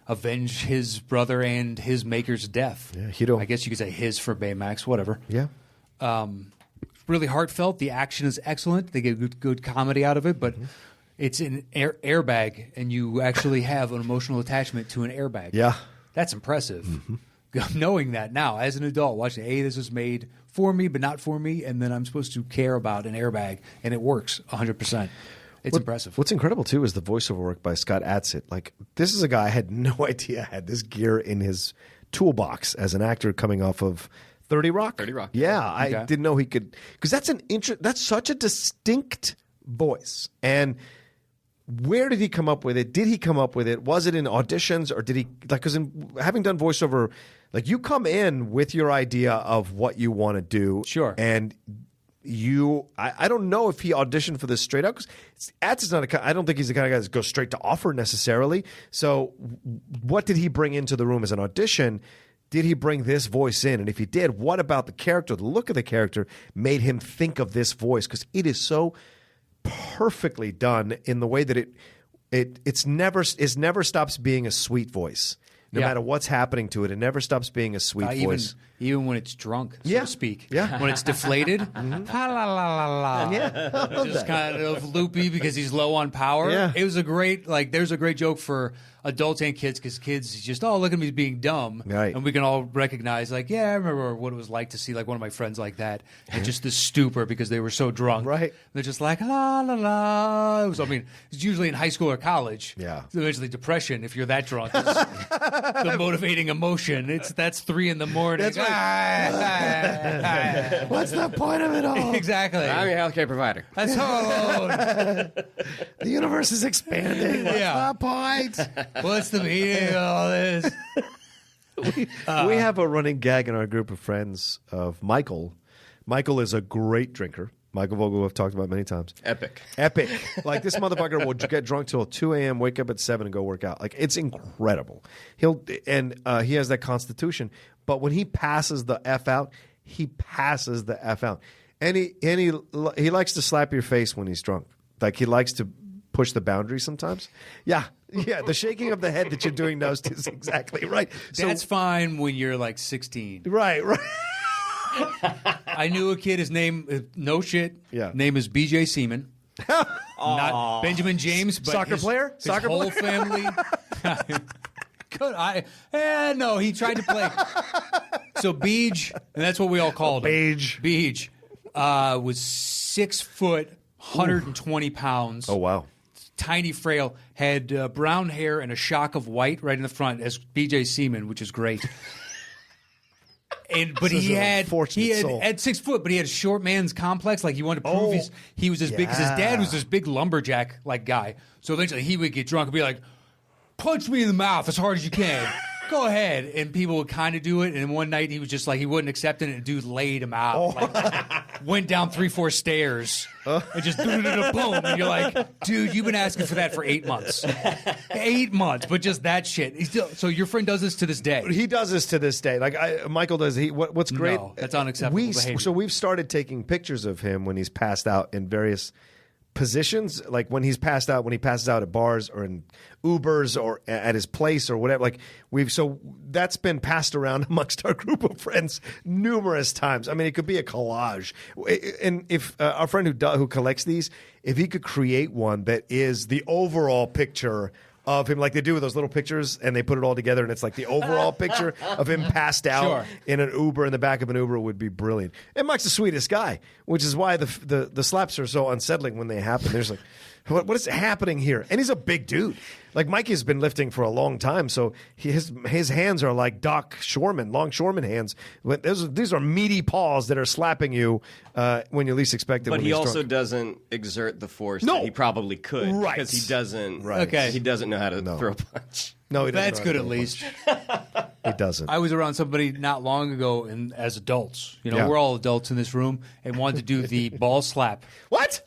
[SPEAKER 2] avenge his brother and his maker's death.
[SPEAKER 1] Yeah, Hiro.
[SPEAKER 2] I guess you could say his for Baymax, whatever.
[SPEAKER 1] Yeah.
[SPEAKER 2] Really heartfelt. The action is excellent. They get good comedy out of it, but it's an airbag, and you actually have an emotional attachment to an airbag.
[SPEAKER 1] Yeah.
[SPEAKER 2] That's impressive. Knowing that now, as an adult, watching, hey, this was made for me, but not for me, and then I'm supposed to care about an airbag, and it works 100%. It's impressive.
[SPEAKER 1] What's incredible, too, is the voiceover work by Scott Adsit. This is a guy I had no idea had this gear in his toolbox as an actor coming off of 30 Rock.
[SPEAKER 3] 30 Rock.
[SPEAKER 1] Yeah, I
[SPEAKER 2] Okay.
[SPEAKER 1] didn't know he could, because that's such a distinct voice, and Where did he come up with it? Did he come up with it? Was it in auditions, or did he because having done voiceover, like you come in with your idea of what you want to do,
[SPEAKER 2] Sure,
[SPEAKER 1] and I don't know if he auditioned for this straight out because Atz is not I don't think he's the kind of guy that goes straight to offer necessarily. So what did he bring into the room as an audition? Did he bring this voice in? And if he did, what about the character, the look of the character made him think of this voice? Because it is so perfectly done in the way that it never stops being a sweet voice. No matter what's happening to it, it never stops being a sweet voice.
[SPEAKER 2] Even when it's drunk, so to speak.
[SPEAKER 1] Yeah.
[SPEAKER 2] When it's deflated, la la la la.
[SPEAKER 1] Yeah.
[SPEAKER 2] It's just kind of loopy because he's low on power.
[SPEAKER 1] Yeah.
[SPEAKER 2] It was a great, there's a great joke for adults and kids because kids just, look at me being dumb.
[SPEAKER 1] Right.
[SPEAKER 2] And we can all recognize, I remember what it was like to see one of my friends like that and just this stupor because they were so drunk.
[SPEAKER 1] Right.
[SPEAKER 2] They're just like, la la la. It's usually in high school or college.
[SPEAKER 1] Yeah.
[SPEAKER 2] It's eventually depression if you're that drunk. The motivating emotion. That's 3 a.m.
[SPEAKER 1] That's right. What's the point of it all?
[SPEAKER 2] Exactly.
[SPEAKER 4] I'm your healthcare provider.
[SPEAKER 2] That's all.
[SPEAKER 1] The universe is expanding. What's the point?
[SPEAKER 2] What's the meaning of all this?
[SPEAKER 1] We have a running gag in our group of friends of Michael. Michael is a great drinker. Michael Vogel, I've talked about many times.
[SPEAKER 4] Epic.
[SPEAKER 1] Like this motherfucker will get drunk till 2 a.m., wake up at 7 and go work out. Like it's incredible. He has that constitution. But when he passes the F out, he passes the F out. And he likes to slap your face when he's drunk. Like he likes to push the boundary sometimes. Yeah. The shaking of the head that you're doing now is exactly right.
[SPEAKER 2] That's fine when you're 16.
[SPEAKER 1] Right.
[SPEAKER 2] I knew a kid, his name, no shit,
[SPEAKER 1] Yeah.
[SPEAKER 2] name is B.J. Seaman. Not Benjamin James, but
[SPEAKER 1] Soccer player?
[SPEAKER 2] His
[SPEAKER 1] Soccer
[SPEAKER 2] whole
[SPEAKER 1] player?
[SPEAKER 2] family. No, he tried to play. So Beej, and that's what we all called him. Beej was 6 foot, 120 pounds.
[SPEAKER 1] Oh, wow.
[SPEAKER 2] Tiny, frail, had brown hair and a shock of white right in the front as B.J. Seaman, which is great. But he had 6 foot, but he had a short man's complex. Like he wanted to prove he was as big because his dad was this big lumberjack guy. So eventually he would get drunk and be like, "Punch me in the mouth as hard as you can." Go ahead. And people would kind of do it. And one night he was just he wouldn't accept it. And a dude laid him out. Went down 3-4 stairs. And just boom. And you're like, dude, you've been asking for that for 8 months. 8 months. But just that shit. So your friend does this to this day.
[SPEAKER 1] He does this to this day. Michael does. What's great?
[SPEAKER 2] No, that's unacceptable behavior.
[SPEAKER 1] So we've started taking pictures of him when he's passed out in various positions, like when he passes out at bars or in Ubers or at his place or whatever. So that's been passed around amongst our group of friends numerous times. I mean, it could be a collage. And if our friend who collects these, if he could create one that is the overall picture of him, like they do with those little pictures, and they put it all together, and it's like the overall picture of him passed out in an Uber, in the back of an Uber, would be brilliant. And Mike's the sweetest guy, which is why the slaps are so unsettling when they happen. There's what is happening here? And he's a big dude. Like Mikey's been lifting for a long time, so his hands are like longshoreman hands. These are meaty paws that are slapping you when you least expect it.
[SPEAKER 3] But he also doesn't exert the force that he probably could, because he doesn't.
[SPEAKER 1] Right.
[SPEAKER 2] Okay.
[SPEAKER 3] He doesn't know how to throw a punch.
[SPEAKER 1] No, he doesn't.
[SPEAKER 2] That's good at least.
[SPEAKER 1] He doesn't.
[SPEAKER 2] I was around somebody not long ago, and as adults, we're all adults in this room, and wanted to do the ball slap.
[SPEAKER 1] What?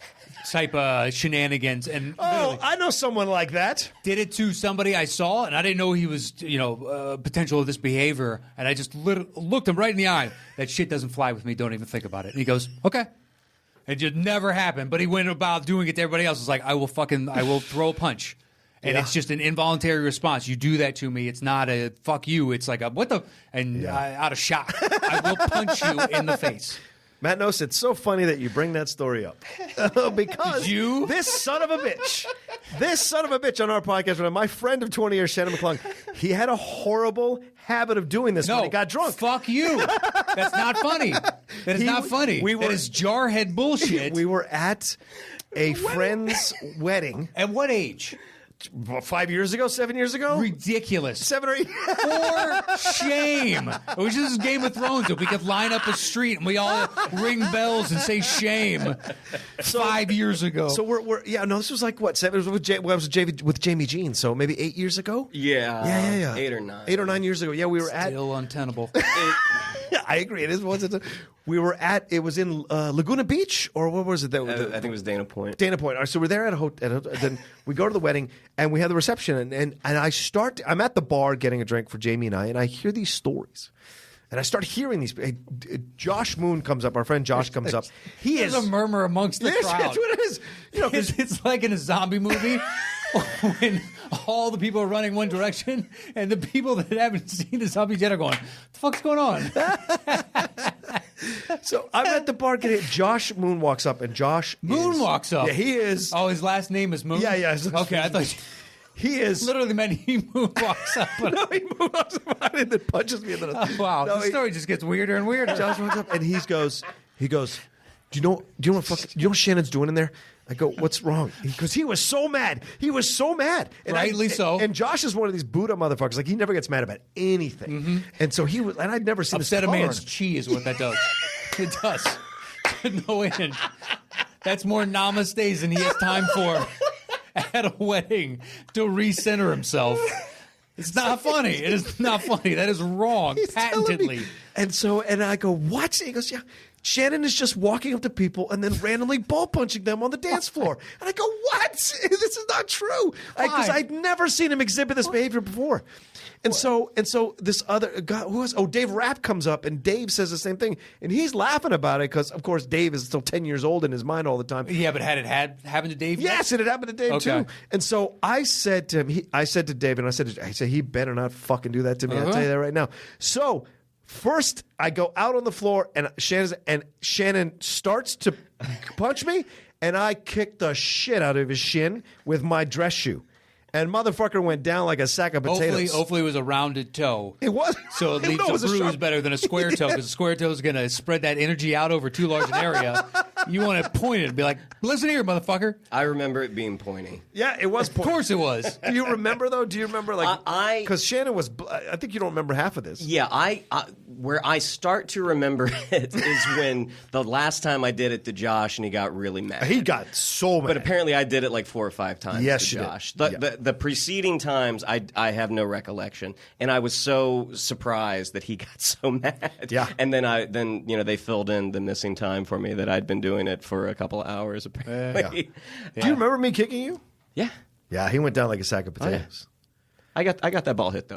[SPEAKER 2] Type shenanigans, and
[SPEAKER 1] I know someone like that.
[SPEAKER 2] did it to somebody I saw, and I didn't know he was, potential of this behavior, and I just looked him right in the eye. That shit doesn't fly with me. Don't even think about it. And he goes, okay. It just never happened. But he went about doing it to everybody else. It's like, I will throw a punch. And it's just an involuntary response. You do that to me. It's not a fuck you. It's like a what the, and out of shock. I will punch you in the face.
[SPEAKER 1] Matt Knost, it's so funny that you bring that story up. Because this son of a bitch on our podcast, my friend of 20 years, Shannon McClung, he had a horrible habit of doing this when he got drunk.
[SPEAKER 2] Fuck you. That's not funny. That is not funny. That is jarhead bullshit.
[SPEAKER 1] We were at a friend's wedding.
[SPEAKER 2] At what age?
[SPEAKER 1] 5 years ago, 7 years ago?
[SPEAKER 2] Ridiculous.
[SPEAKER 1] 7 or 8.
[SPEAKER 2] For shame. It was just Game of Thrones. If we could line up a street and we all ring bells and say shame. 5 years ago.
[SPEAKER 1] So we're this was like what? 7? It was with Jamie Jean. So maybe 8 years ago.
[SPEAKER 3] Yeah. 8 or 9.
[SPEAKER 1] 8 or 9 years ago. Yeah, we were
[SPEAKER 2] Still untenable.
[SPEAKER 1] I agree. It wasn't. We were at. It was in Laguna Beach, or what was it?
[SPEAKER 3] I think it was Dana Point.
[SPEAKER 1] Dana Point. All right, so we're there at a hotel. Then we go to the wedding, and we have the reception, and I'm at the bar getting a drink for Jamie and I hear these stories. And I start hearing these. Josh Moon comes up. Our friend Josh comes up.
[SPEAKER 2] There's a murmur amongst the crowd.
[SPEAKER 1] That's what it is.
[SPEAKER 2] It's like in a zombie movie when all the people are running one direction, and the people that haven't seen the zombies yet are going, "What the fuck's going on?"
[SPEAKER 1] So I'm at the bar getting. Josh Moon walks up, and
[SPEAKER 2] walks up.
[SPEAKER 1] Yeah, he is.
[SPEAKER 2] Oh, his last name is Moon.
[SPEAKER 1] Yeah.
[SPEAKER 2] Okay, I thought.
[SPEAKER 1] He is
[SPEAKER 2] literally meant he walks up.
[SPEAKER 1] No, he walks up and then punches me in the nose.
[SPEAKER 2] Oh, wow, the story just gets weirder and weirder.
[SPEAKER 1] Josh walks up and he goes, do you know what Shannon's doing in there? I go, what's wrong? Because he was so mad. And
[SPEAKER 2] Rightly so.
[SPEAKER 1] And Josh is one of these Buddha motherfuckers. Like, he never gets mad about anything. Mm-hmm. And so he was, and I'd never seen
[SPEAKER 2] upset
[SPEAKER 1] this
[SPEAKER 2] a man's chi is what that does. It does. No end. That's more namastes than he has time for at a wedding to recenter himself. It's not funny. It is not funny. That is wrong, patently.
[SPEAKER 1] And I go, what? He goes, yeah. Shannon is just walking up to people and then randomly ball punching them on the dance floor. And I go, what? This is not true. Because I'd never seen him exhibit this behavior before. And so this other guy, Dave Rapp comes up, and Dave says the same thing. And he's laughing about it because, of course, Dave is still 10 years old in his mind all the time.
[SPEAKER 2] Yeah, but had it happened to Dave yet?
[SPEAKER 1] Yes, it had happened to Dave too. And so I said to him, I said to Dave, and I said, he better not fucking do that to me. I'll tell you that right now. So first, I go out on the floor, and Shannon starts to punch me, and I kick the shit out of his shin with my dress shoe. And motherfucker went down like a sack of potatoes.
[SPEAKER 2] Hopefully it was a rounded toe.
[SPEAKER 1] It was.
[SPEAKER 2] So it leaves a bruise better than a square toe, because a square toe is going to spread that energy out over too large an area. You want to point it and be like, listen here, motherfucker.
[SPEAKER 3] I remember it being pointy.
[SPEAKER 1] Yeah, it was pointy.
[SPEAKER 2] Of course it was.
[SPEAKER 1] Do you remember, though? Do you remember, like, because Shannon was, I think you don't remember half of this.
[SPEAKER 3] Yeah, where I start to remember it is when the last time I did it to Josh, and he got really mad.
[SPEAKER 1] He got so mad.
[SPEAKER 3] But apparently I did it like 4 or 5 times to Josh. The preceding times, I have no recollection. And I was so surprised that he got so mad.
[SPEAKER 1] Yeah.
[SPEAKER 3] And then they filled in the missing time for me that I'd been doing it for a couple of hours, apparently.
[SPEAKER 1] Do you remember me kicking you?
[SPEAKER 3] Yeah.
[SPEAKER 1] Yeah, he went down like a sack of potatoes.
[SPEAKER 3] I got that ball hit, though.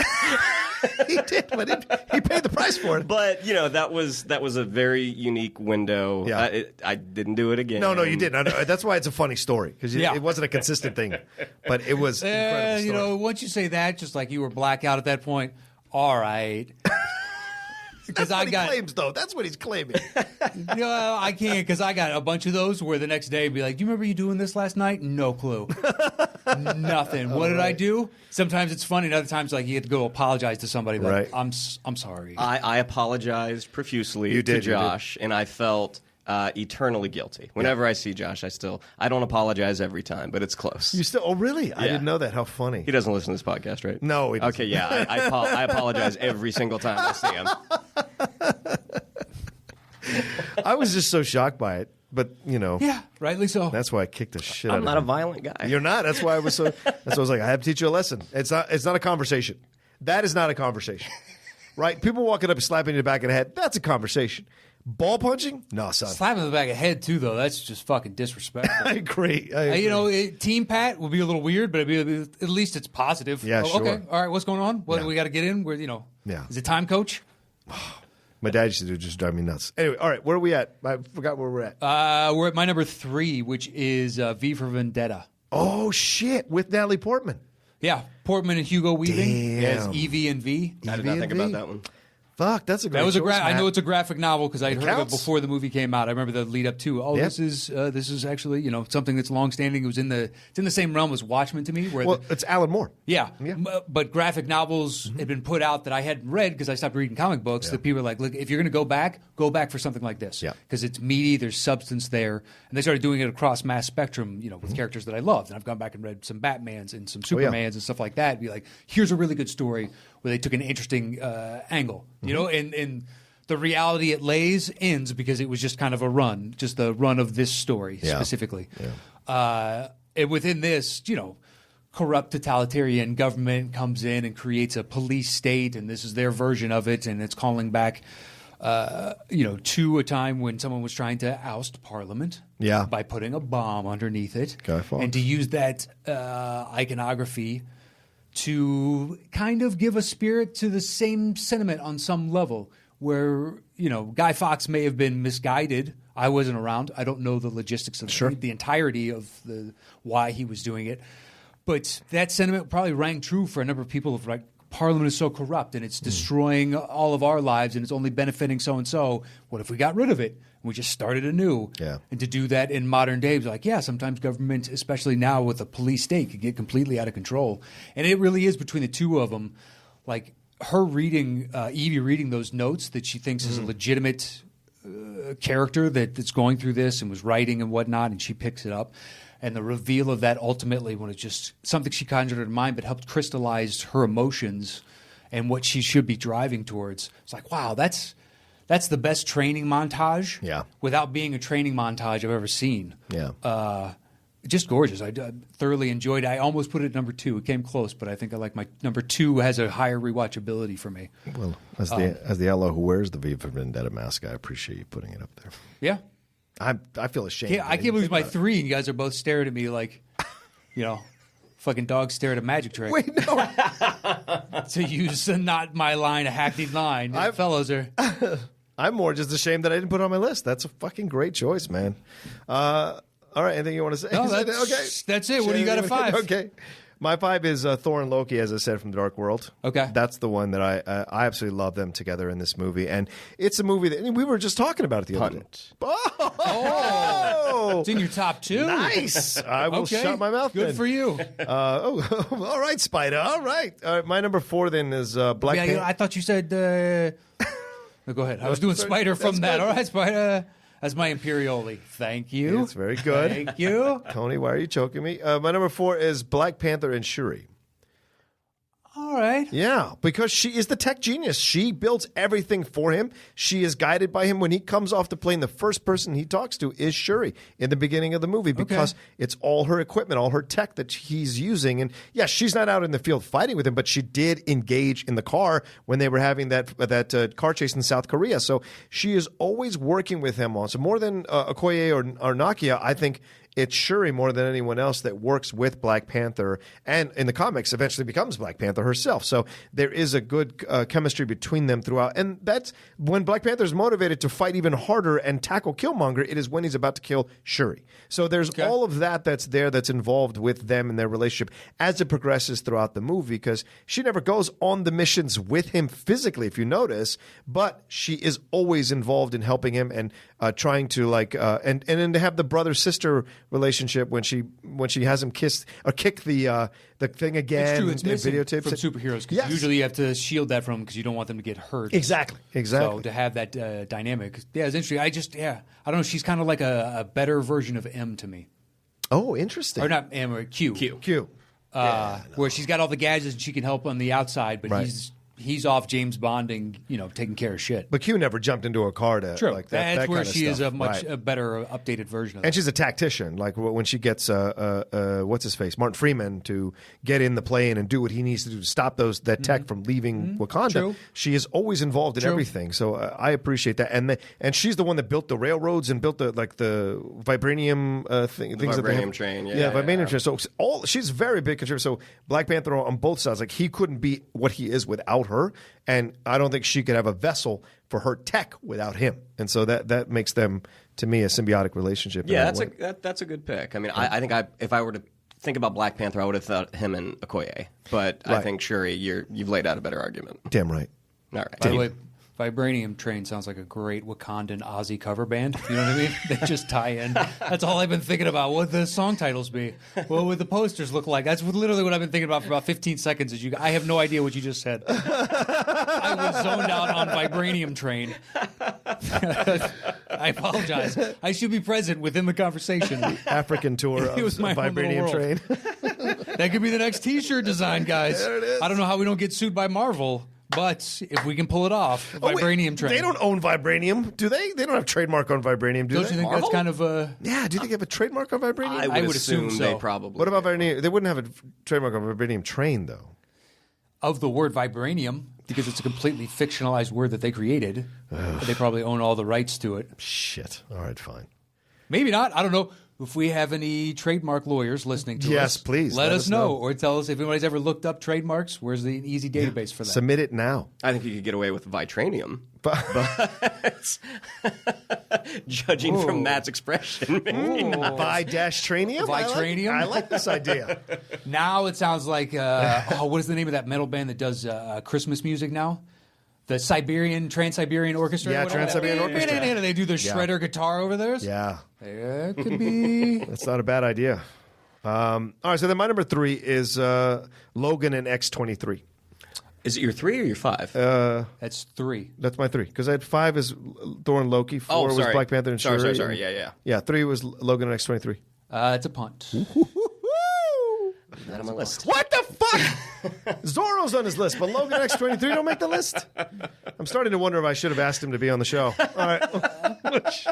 [SPEAKER 1] He did, but he paid the price for it.
[SPEAKER 3] But that was a very unique window.
[SPEAKER 1] Yeah.
[SPEAKER 3] I didn't do it again.
[SPEAKER 1] No, you didn't. That's why it's a funny story, because it wasn't a consistent thing. But it was incredible story.
[SPEAKER 2] Once you say that, just like you were blackout at that point, all right.
[SPEAKER 1] That's what he claims, though. That's what he's claiming.
[SPEAKER 2] No, I can't, because I got a bunch of those where the next day I'd be like, do you remember you doing this last night? No clue. Nothing. What did I do? Sometimes it's funny, and other times like you have to go apologize to somebody. Like, I'm sorry.
[SPEAKER 3] I apologized profusely to Josh, and I felt eternally guilty. Whenever I see Josh, I don't apologize every time, but it's close.
[SPEAKER 1] You still? Oh, really? Yeah. I didn't know that. How funny.
[SPEAKER 3] He doesn't listen to this podcast, right?
[SPEAKER 1] No, he doesn't.
[SPEAKER 3] Okay, yeah. I apologize every single time I see him.
[SPEAKER 1] I was just so shocked by it, but
[SPEAKER 2] yeah, rightly so.
[SPEAKER 1] That's why I kicked the shit out of him.
[SPEAKER 3] I'm not a violent guy.
[SPEAKER 1] You're not. That's why I was like, I have to teach you a lesson. It's not a conversation. That is not a conversation, right? People walking up and slapping you in the back of the head. That's a conversation. Ball punching? No, son.
[SPEAKER 2] Slapping in the back of the head too, though. That's just fucking disrespectful.
[SPEAKER 1] I agree.
[SPEAKER 2] Team pat would be a little weird, but at least it's positive.
[SPEAKER 1] Yeah, sure.
[SPEAKER 2] Okay, all right. What's going on? What do we got to get in? Where
[SPEAKER 1] Yeah.
[SPEAKER 2] Is it time, coach?
[SPEAKER 1] My dad used to do just drive me nuts. Anyway, all right, where are we at? I forgot where we're at.
[SPEAKER 2] We're at my number 3, which is V for Vendetta.
[SPEAKER 1] Oh, shit, with Natalie Portman.
[SPEAKER 2] Yeah, Portman and Hugo Weaving
[SPEAKER 1] Damn.
[SPEAKER 2] as Evie and V.
[SPEAKER 3] I did not think about that one.
[SPEAKER 1] Fuck, that's a great
[SPEAKER 2] That was
[SPEAKER 1] choice,
[SPEAKER 2] I know
[SPEAKER 1] Matt.
[SPEAKER 2] it's a graphic novel because I heard of it
[SPEAKER 1] counts.
[SPEAKER 2] before the movie came out. I remember the lead up to. Oh,
[SPEAKER 1] Yeah.
[SPEAKER 2] this is actually something that's longstanding. It was it's in the same realm as Watchmen to me. Where
[SPEAKER 1] Well, it's Alan Moore.
[SPEAKER 2] yeah.
[SPEAKER 1] Yeah.
[SPEAKER 2] But graphic novels had been put out that I hadn't read because I stopped reading comic books. That people were like, look, if you're going to go back for something like this.
[SPEAKER 1] Yeah.
[SPEAKER 2] Because it's meaty, there's substance there, and they started doing it across mass spectrum. With characters that I loved, and I've gone back and read some Batmans and some Supermans and stuff like that. And be like, here's a really good story where they took an interesting angle, and the reality it lays ends because it was just kind of a run, just the run of this story specifically. Yeah. And within this, corrupt totalitarian government comes in and creates a police state, and this is their version of it, and it's calling back, to a time when someone was trying to oust Parliament by putting a bomb underneath it,
[SPEAKER 1] Guy Fawkes.
[SPEAKER 2] and to use that iconography to kind of give a spirit to the same sentiment on some level where, Guy Fawkes may have been misguided. I wasn't around. I don't know the logistics of the entirety of why he was doing it. But that sentiment probably rang true for a number of people of like, Parliament is so corrupt and it's destroying all of our lives and it's only benefiting so-and-so. What if we got rid of it? We just started anew.
[SPEAKER 1] Yeah.
[SPEAKER 2] And to do that in modern days, sometimes government, especially now with a police state, can get completely out of control. And it really is between the two of them. Like her reading, Evie reading those notes that she thinks is a legitimate character that's going through this and was writing and whatnot, and she picks it up. And the reveal of that ultimately when it's just something she conjured in her mind but helped crystallize her emotions and what she should be driving towards. It's like, wow, that's the best training montage without being a training montage I've ever seen.
[SPEAKER 1] Yeah.
[SPEAKER 2] Just gorgeous. I thoroughly enjoyed it. I almost put it at number 2. It came close, but I think I like my number 2 has a higher rewatchability for me.
[SPEAKER 1] Well, as the outlaw who wears the V for Vendetta mask, I appreciate you putting it up there.
[SPEAKER 2] Yeah.
[SPEAKER 1] I feel ashamed.
[SPEAKER 2] I can't believe my 3 and you guys are both staring at me like, fucking dogs stare at a magic trick.
[SPEAKER 1] Wait, no.
[SPEAKER 2] To use not my line, a hackneyed line. Fellows are...
[SPEAKER 1] I'm more just ashamed that I didn't put it on my list. That's a fucking great choice, man. All right, anything you want to say?
[SPEAKER 2] No, that's it. What do you got at 5?
[SPEAKER 1] Okay. My 5 is Thor and Loki, as I said, from the Dark World. Okay. That's the one that I absolutely love them together in this movie. And it's a movie that we were just talking about it the other day. Oh!
[SPEAKER 2] It's in your top 2.
[SPEAKER 1] Nice. I will shut my mouth
[SPEAKER 2] Good
[SPEAKER 1] then.
[SPEAKER 2] for you.
[SPEAKER 1] All right, Spider. All right. My number 4 then is Black Panther.
[SPEAKER 2] I thought you said... No, go ahead. I was doing Spider from that. All right, Spider. That's my Imperioli. Thank you.
[SPEAKER 1] It's very good.
[SPEAKER 2] Thank you.
[SPEAKER 1] Tony, why are you choking me? My number 4 is Black Panther and Shuri.
[SPEAKER 2] All right.
[SPEAKER 1] Yeah, because she is the tech genius. She builds everything for him. She is guided by him. When he comes off the plane, the first person he talks to is Shuri in the beginning of the movie because it's all her equipment, all her tech that he's using. And yeah, she's not out in the field fighting with him, but she did engage in the car when they were having that car chase in South Korea. So she is always working with him on. So more than Okoye or Nakia, I think it's Shuri more than anyone else that works with Black Panther and in the comics eventually becomes Black Panther herself. So there is a good chemistry between them throughout. And that's when Black Panther is motivated to fight even harder and tackle Killmonger, it is when he's about to kill Shuri. So there's all of that's there that's involved with them and their relationship as it progresses throughout the movie because she never goes on the missions with him physically, if you notice, but she is always involved in helping him and trying to and then to have the brother-sister relationship when she has him kiss or kick the thing again.
[SPEAKER 2] It's true. It's missing
[SPEAKER 1] videotapes
[SPEAKER 2] from superheroes because usually you have to shield that from them because you don't want them to get hurt.
[SPEAKER 1] Exactly.
[SPEAKER 2] So to have that dynamic, it's interesting. I don't know. She's kind of like a better version of M to me.
[SPEAKER 1] Oh, interesting.
[SPEAKER 2] Or not M or Q.
[SPEAKER 1] Q.
[SPEAKER 2] Where she's got all the gadgets and she can help on the outside, but he's off James Bonding, taking care of shit.
[SPEAKER 1] But Q never jumped into a car to like that.
[SPEAKER 2] That's
[SPEAKER 1] that
[SPEAKER 2] where
[SPEAKER 1] kind of
[SPEAKER 2] she
[SPEAKER 1] stuff.
[SPEAKER 2] is a much better updated version of
[SPEAKER 1] And
[SPEAKER 2] that.
[SPEAKER 1] she's a tactician. Like when she gets what's his face, Martin Freeman, to get in the plane and do what he needs to do to stop that tech from leaving Wakanda.
[SPEAKER 2] True.
[SPEAKER 1] She is always involved in everything. So I appreciate that. And she's the one that built the railroads and built the vibranium things.
[SPEAKER 3] The vibranium train.
[SPEAKER 1] Vibranium train. So she's a very big contributor. So Black Panther on both sides, like he couldn't be what he is without her. And I don't think she could have a vessel for her tech without him. And so that makes them, to me, a symbiotic relationship.
[SPEAKER 3] Yeah, that's a good pick. I mean, I think if I were to think about Black Panther, I would have thought him and Okoye. But I think Shuri, you've laid out a better argument.
[SPEAKER 1] Damn right.
[SPEAKER 3] All right.
[SPEAKER 2] By the way, Vibranium Train sounds like a great Wakandan Aussie cover band. You know what I mean? They just tie in. That's all I've been thinking about. What would the song titles be? What would the posters look like? That's literally what I've been thinking about for about 15 seconds. I have no idea what you just said. I was zoned out on Vibranium Train. I apologize. I should be present within the conversation.
[SPEAKER 1] African tour of
[SPEAKER 2] It was my own little
[SPEAKER 1] Vibranium
[SPEAKER 2] world.
[SPEAKER 1] Train.
[SPEAKER 2] That could be the next T-shirt design, guys.
[SPEAKER 1] There it is.
[SPEAKER 2] I don't know how we don't get sued by Marvel, but if we can pull it off,
[SPEAKER 1] Oh, wait,
[SPEAKER 2] Vibranium Train.
[SPEAKER 1] They don't own Vibranium, do they? They don't have trademark on Vibranium, do
[SPEAKER 2] Don't
[SPEAKER 1] they?
[SPEAKER 2] you think
[SPEAKER 3] Marvel?
[SPEAKER 2] that's kind of a...
[SPEAKER 1] Yeah, do you think they have a trademark on Vibranium?
[SPEAKER 3] I would
[SPEAKER 2] assume
[SPEAKER 3] assume
[SPEAKER 2] so.
[SPEAKER 3] they probably.
[SPEAKER 1] What about Vibranium? They wouldn't have a trademark on Vibranium Train, though.
[SPEAKER 2] of the word vibranium, because it's a completely fictionalized word that they created. They probably own all the rights to it.
[SPEAKER 1] Shit. All right, fine.
[SPEAKER 2] Maybe not. I don't know. If we have any trademark lawyers listening to us,
[SPEAKER 1] Yes, please,
[SPEAKER 2] let
[SPEAKER 1] let
[SPEAKER 2] us
[SPEAKER 1] us
[SPEAKER 2] know.
[SPEAKER 1] know.
[SPEAKER 2] Or tell us if anybody's ever looked up trademarks. Where's the easy database for that?
[SPEAKER 1] Submit it now.
[SPEAKER 3] I think you could get away with Vitranium.
[SPEAKER 1] But
[SPEAKER 3] Judging from Matt's expression.
[SPEAKER 1] Bi-Tranium?
[SPEAKER 2] Vitranium?
[SPEAKER 1] I like this idea.
[SPEAKER 2] Now it sounds like, what is the name of that metal band that does Christmas music now? The Trans-Siberian Orchestra?
[SPEAKER 1] Yeah,
[SPEAKER 2] Whatever.
[SPEAKER 1] Trans-Siberian Orchestra.
[SPEAKER 2] They do their shredder guitar over there.
[SPEAKER 1] Yeah.
[SPEAKER 2] It could be.
[SPEAKER 1] That's not a bad idea. All right, so then my number 3 is Logan and X-23.
[SPEAKER 3] Is it your 3 or your 5?
[SPEAKER 2] That's 3.
[SPEAKER 1] That's my 3. Because I had 5 is Thor and Loki, 4 was
[SPEAKER 3] sorry.
[SPEAKER 1] Black Panther and Shuri.
[SPEAKER 3] Sorry. Yeah.
[SPEAKER 1] Yeah, 3 was Logan and X-23.
[SPEAKER 2] It's a punt.
[SPEAKER 3] Not on my list.
[SPEAKER 1] What the fuck? Zorro's on his list, but Logan X-23 don't make the list? I'm starting to wonder if I should have asked him to be on the show. All right. What's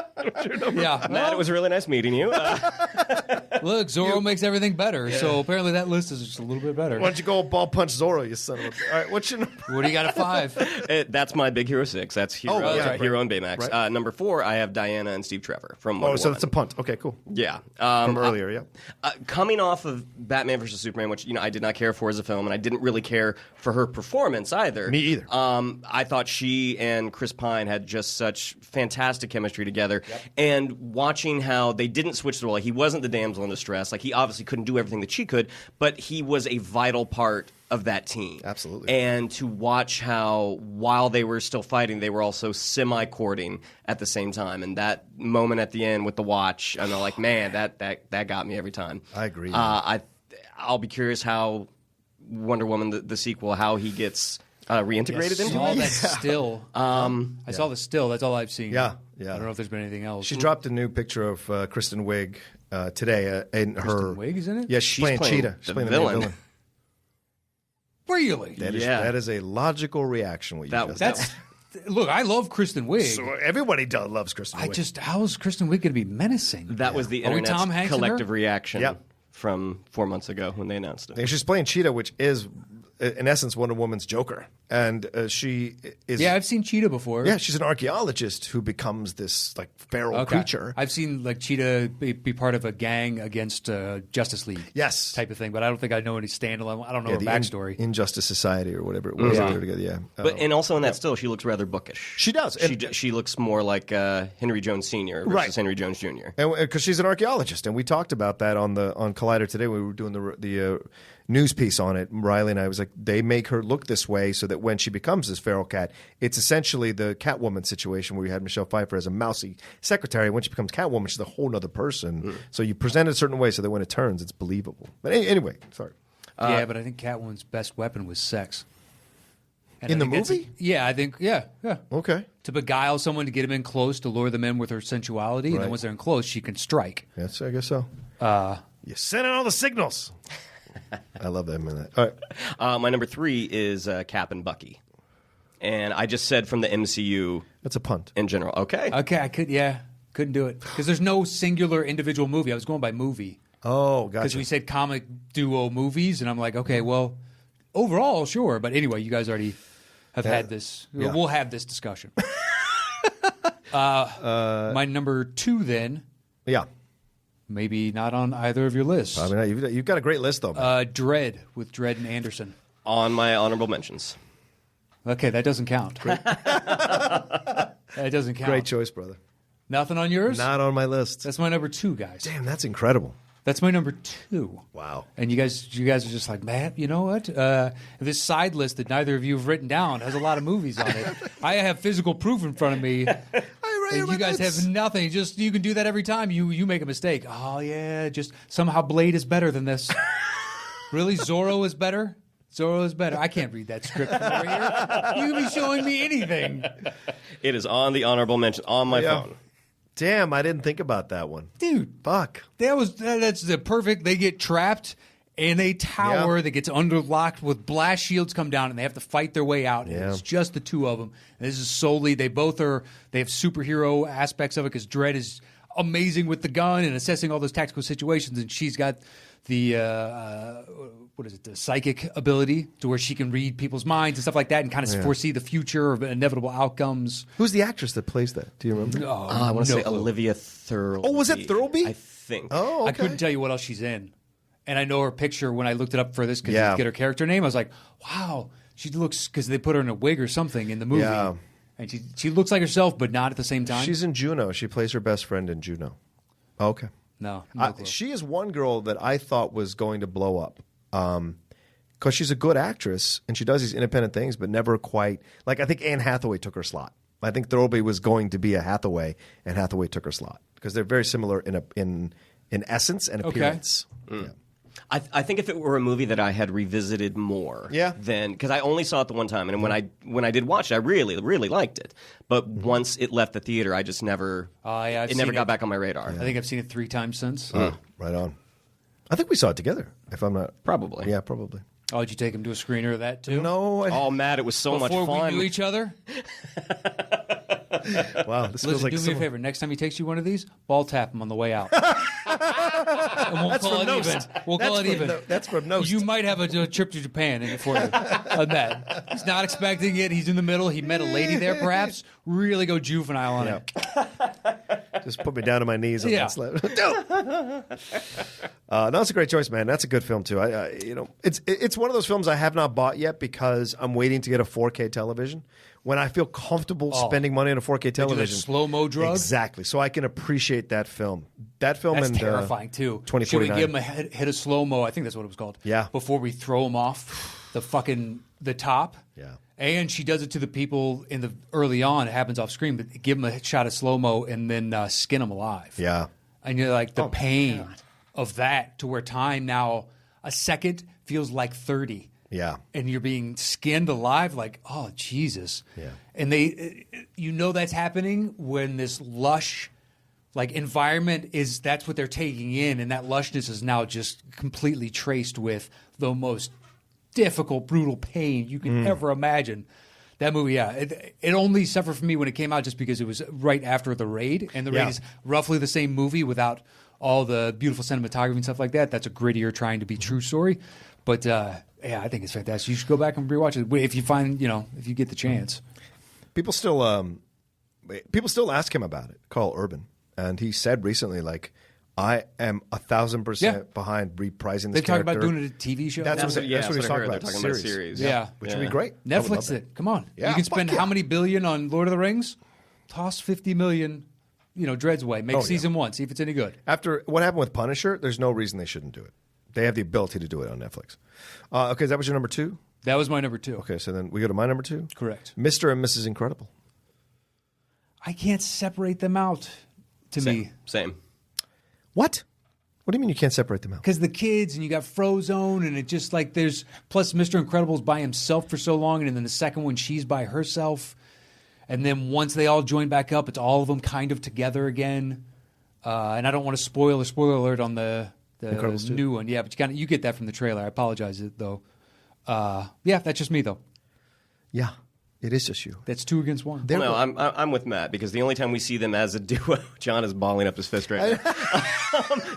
[SPEAKER 1] your number?
[SPEAKER 2] Yeah.
[SPEAKER 3] Matt, it was really nice meeting you.
[SPEAKER 2] Look, Zorro makes everything better. So apparently that list is just a little bit better.
[SPEAKER 1] Why don't you go ball punch Zorro, you son of a... All right, what's your number?
[SPEAKER 2] What do you got at 5?
[SPEAKER 3] That's my Big Hero 6. That's Hero,
[SPEAKER 1] Oh, yeah,
[SPEAKER 3] Hero
[SPEAKER 1] right.
[SPEAKER 3] and Baymax.
[SPEAKER 1] Right.
[SPEAKER 3] Number 4, I have Diana and Steve Trevor from Wonder
[SPEAKER 1] Oh, so
[SPEAKER 3] Woman.
[SPEAKER 1] it's a punt. Okay, cool.
[SPEAKER 3] Yeah.
[SPEAKER 1] From earlier, yeah.
[SPEAKER 3] Coming off of Batman vs. Superman, which I did not care for as a film, and I didn't really care for her performance either.
[SPEAKER 1] Me either.
[SPEAKER 3] I thought she and Chris Pine had just such fantastic chemistry together. Yep. And watching how they didn't switch the role, he wasn't the damsel in distress. Like, he obviously couldn't do everything that she could, but he was a vital part of that team.
[SPEAKER 1] Absolutely.
[SPEAKER 3] And to watch how, while they were still fighting, they were also semi-courting at the same time. And that moment at the end with the watch, I'm like, man, that got me every time.
[SPEAKER 1] I agree.
[SPEAKER 3] I'll be curious how Wonder Woman, the sequel, how he gets reintegrated into
[SPEAKER 2] Saw
[SPEAKER 3] it.
[SPEAKER 2] that still. I saw the still. That's all I've seen.
[SPEAKER 1] Yeah.
[SPEAKER 2] I don't know if there's been anything else.
[SPEAKER 1] She dropped a new picture of Kristen Wiig today. In her
[SPEAKER 2] Kristen Wiig is in it?
[SPEAKER 1] Yeah, she's playing Cheetah. She's
[SPEAKER 3] the
[SPEAKER 1] playing
[SPEAKER 3] villain.
[SPEAKER 1] the main villain.
[SPEAKER 2] Really?
[SPEAKER 1] That is a logical reaction. What you just said.
[SPEAKER 2] That's look. I love Kristen Wiig.
[SPEAKER 1] So everybody loves Kristen Wiig.
[SPEAKER 2] How's Kristen Wiig going to be menacing?
[SPEAKER 3] That was the
[SPEAKER 2] Are we
[SPEAKER 3] internet's
[SPEAKER 2] Tom Hanks in
[SPEAKER 3] collective
[SPEAKER 2] her?
[SPEAKER 3] reaction
[SPEAKER 1] Yep.
[SPEAKER 3] from 4 months ago when they announced it.
[SPEAKER 1] And she's playing Cheetah, which is, in essence, Wonder Woman's Joker. And she is...
[SPEAKER 2] Yeah, I've seen Cheetah before.
[SPEAKER 1] Yeah, she's an archaeologist who becomes this like feral creature.
[SPEAKER 2] I've seen like Cheetah be part of a gang against Justice League.
[SPEAKER 1] Yes.
[SPEAKER 2] Type of thing, but I don't think I know any standalone. I don't know her
[SPEAKER 1] the
[SPEAKER 2] backstory.
[SPEAKER 1] Injustice Society or whatever it was.
[SPEAKER 2] Yeah.
[SPEAKER 1] They were together, yeah.
[SPEAKER 3] But and also in that still, she looks rather bookish.
[SPEAKER 1] She does.
[SPEAKER 3] She looks more like Henry Jones Sr. versus
[SPEAKER 1] Right.
[SPEAKER 3] Henry Jones Jr.
[SPEAKER 1] And because she's an archaeologist, and we talked about that on Collider today when we were doing the news piece on it. Riley and I was like, they make her look this way so that when she becomes this feral cat, it's essentially the Catwoman situation where you had Michelle Pfeiffer as a mousy secretary. When she becomes Catwoman, she's a whole other person. So you present it a certain way so that when it turns, it's believable. But anyway, sorry.
[SPEAKER 2] Yeah, but I think Catwoman's best weapon was sex. And
[SPEAKER 1] In
[SPEAKER 2] I
[SPEAKER 1] the
[SPEAKER 2] think that's-
[SPEAKER 1] movie?
[SPEAKER 2] Yeah, I think. Yeah.
[SPEAKER 1] Okay.
[SPEAKER 2] To beguile someone to get them in close, to lure them in with her sensuality, and then
[SPEAKER 1] Right.
[SPEAKER 2] once they're in close, she can strike.
[SPEAKER 1] Yes, I guess so. You sent in all the signals. I love that minute. All right.
[SPEAKER 3] My number 3 is Cap and Bucky. And I just said from the MCU
[SPEAKER 1] That's a punt.
[SPEAKER 3] in general. Okay.
[SPEAKER 2] Okay, couldn't do it because there's no singular individual movie. I was going by movie
[SPEAKER 1] Oh,
[SPEAKER 2] because
[SPEAKER 1] gotcha.
[SPEAKER 2] we said comic duo movies, and I'm like, okay, well, overall, sure, but anyway, you guys already have had this.
[SPEAKER 1] yeah.
[SPEAKER 2] We'll have this discussion. My number 2, then,
[SPEAKER 1] Yeah.
[SPEAKER 2] maybe not on either of your lists.
[SPEAKER 1] I mean, you've got a great list, though. Man.
[SPEAKER 2] Dread with Dredd and Anderson.
[SPEAKER 3] On my honorable mentions.
[SPEAKER 2] Okay, that doesn't count. That doesn't count.
[SPEAKER 1] Great choice, brother.
[SPEAKER 2] Nothing on yours?
[SPEAKER 1] Not on my list.
[SPEAKER 2] That's my number 2, guys.
[SPEAKER 1] Damn, that's incredible.
[SPEAKER 2] That's my number 2.
[SPEAKER 1] Wow.
[SPEAKER 2] And you guys are just like, Matt, you know what? This side list that neither of you have written down has a lot of movies on it. I have physical proof in front of me. And you guys have nothing. Just you can do that every time you make a mistake. Oh yeah, just somehow Blade is better than this. Really, Zorro is better. Zorro is better. I can't read that script from over here. You can be showing me anything.
[SPEAKER 3] It is on the honorable mention on my phone.
[SPEAKER 1] Damn, I didn't think about that one.
[SPEAKER 2] Dude,
[SPEAKER 1] Fuck.
[SPEAKER 2] That's the perfect. They get trapped in a tower that gets underlocked with blast shields come down, and they have to fight their way out. And it's just the two of them. And this is solely they have superhero aspects of it because Dredd is amazing with the gun and assessing all those tactical situations, and she's got the the psychic ability to where she can read people's minds and stuff like that and kind of foresee the future of inevitable outcomes.
[SPEAKER 1] Who's the actress that plays that? Do you remember?
[SPEAKER 3] I want to say Olivia Thirlby.
[SPEAKER 1] Oh, was it Thirlby?
[SPEAKER 3] I think.
[SPEAKER 1] Oh, okay.
[SPEAKER 2] I couldn't tell you what else she's in. And I know her picture when I looked it up for this because you get her character name. I was like, wow, she looks, because they put her in a wig or something in the movie. Yeah. And she looks like herself, but not at the same time.
[SPEAKER 1] She's in Juno. She plays her best friend in Juno. Oh, okay.
[SPEAKER 2] No clue.
[SPEAKER 1] She is one girl that I thought was going to blow up. Because she's a good actress and she does these independent things, but never quite. Like, I think Anne Hathaway took her slot. I think Thirlby was going to be a Hathaway, and Hathaway took her slot because they're very similar in essence and appearance. Okay. Yeah.
[SPEAKER 3] I think if it were a movie that I had revisited more, then because I only saw it the one time, and when I did watch it, I really really liked it. But once it left the theater, I just never it never got back on my radar.
[SPEAKER 2] I think I've seen it 3 times since.
[SPEAKER 1] Right on. I think we saw it together. If I'm not
[SPEAKER 3] probably,
[SPEAKER 1] yeah, probably.
[SPEAKER 2] Oh, did you take him to a screener of that too?
[SPEAKER 1] No.
[SPEAKER 3] Oh, Matt, it was so much fun.
[SPEAKER 2] Before we knew each other.
[SPEAKER 1] Wow, this feels like
[SPEAKER 2] do me a favor. Next time he takes you one of these, ball tap him on the way out. And we'll call it even. We'll call it even.
[SPEAKER 1] That's from Knost.
[SPEAKER 2] You might have a trip to Japan in it for you on that. He's not expecting it. He's in the middle. He met a lady there, perhaps. Really go juvenile on it.
[SPEAKER 1] Just put me down to my knees on that slab. No, that's a great choice, man. That's a good film too. It's one of those films I have not bought yet because I'm waiting to get a 4K television. When I feel comfortable spending money on a 4K television,
[SPEAKER 2] slow-mo drug,
[SPEAKER 1] exactly, so I can appreciate that film. That film
[SPEAKER 2] that's
[SPEAKER 1] and
[SPEAKER 2] terrifying too.
[SPEAKER 1] 2049.
[SPEAKER 2] Should we give him a hit of slow-mo? I think that's what it was called.
[SPEAKER 1] Yeah.
[SPEAKER 2] Before we throw him off the top.
[SPEAKER 1] Yeah.
[SPEAKER 2] And she does it to the people in the early on. It happens off screen, but give them a shot of slow-mo and then skin them alive.
[SPEAKER 1] Yeah.
[SPEAKER 2] And you're like the pain of that to where time now a second feels like 30.
[SPEAKER 1] Yeah.
[SPEAKER 2] And you're being skinned alive like, oh, Jesus.
[SPEAKER 1] Yeah.
[SPEAKER 2] And that's happening when this lush environment that's what they're taking in. And that lushness is now just completely traced with the most difficult, brutal pain you can ever imagine. That movie, it only suffered for me when it came out just because it was right after The Raid. And The Raid is roughly the same movie without all the beautiful cinematography and stuff like that. That's a grittier, trying to be true story. But, I think it's fantastic. You should go back and rewatch it if you find, if you get the chance.
[SPEAKER 1] People still ask him about it, Carl Urban. And he said recently, I am 1,000% behind reprising this
[SPEAKER 2] They've talked about
[SPEAKER 1] character.
[SPEAKER 2] doing it a TV show.
[SPEAKER 1] That's what he's talking about.
[SPEAKER 3] They're talking about a series.
[SPEAKER 2] Yeah.
[SPEAKER 1] Which would be great.
[SPEAKER 2] Netflix it. Come on.
[SPEAKER 1] Yeah,
[SPEAKER 2] you can spend how many billion on Lord of the Rings? Toss 50 million, Dread's away. Make season 1. See if it's any good.
[SPEAKER 1] After what happened with Punisher, there's no reason they shouldn't do it. They have the ability to do it on Netflix. Okay, that was your number 2?
[SPEAKER 2] That was my number 2.
[SPEAKER 1] Okay, so then we go to my number 2?
[SPEAKER 2] Correct.
[SPEAKER 1] Mr. and Mrs. Incredible.
[SPEAKER 2] I can't separate them out me.
[SPEAKER 3] Same.
[SPEAKER 1] What? What do you mean you can't separate them out?
[SPEAKER 2] Because the kids and you got Frozone and it just there's plus Mr. Incredible's by himself for so long and then the second one she's by herself. And then once they all join back up, it's all of them kind of together again. And I don't want to spoiler alert on the new one. Yeah, but you get that from the trailer. I apologize though. That's just me though.
[SPEAKER 1] Yeah. It is just you.
[SPEAKER 2] That's 2 against 1.
[SPEAKER 3] Well, no, I'm with Matt because the only time we see them as a duo, John is balling up his fist right now.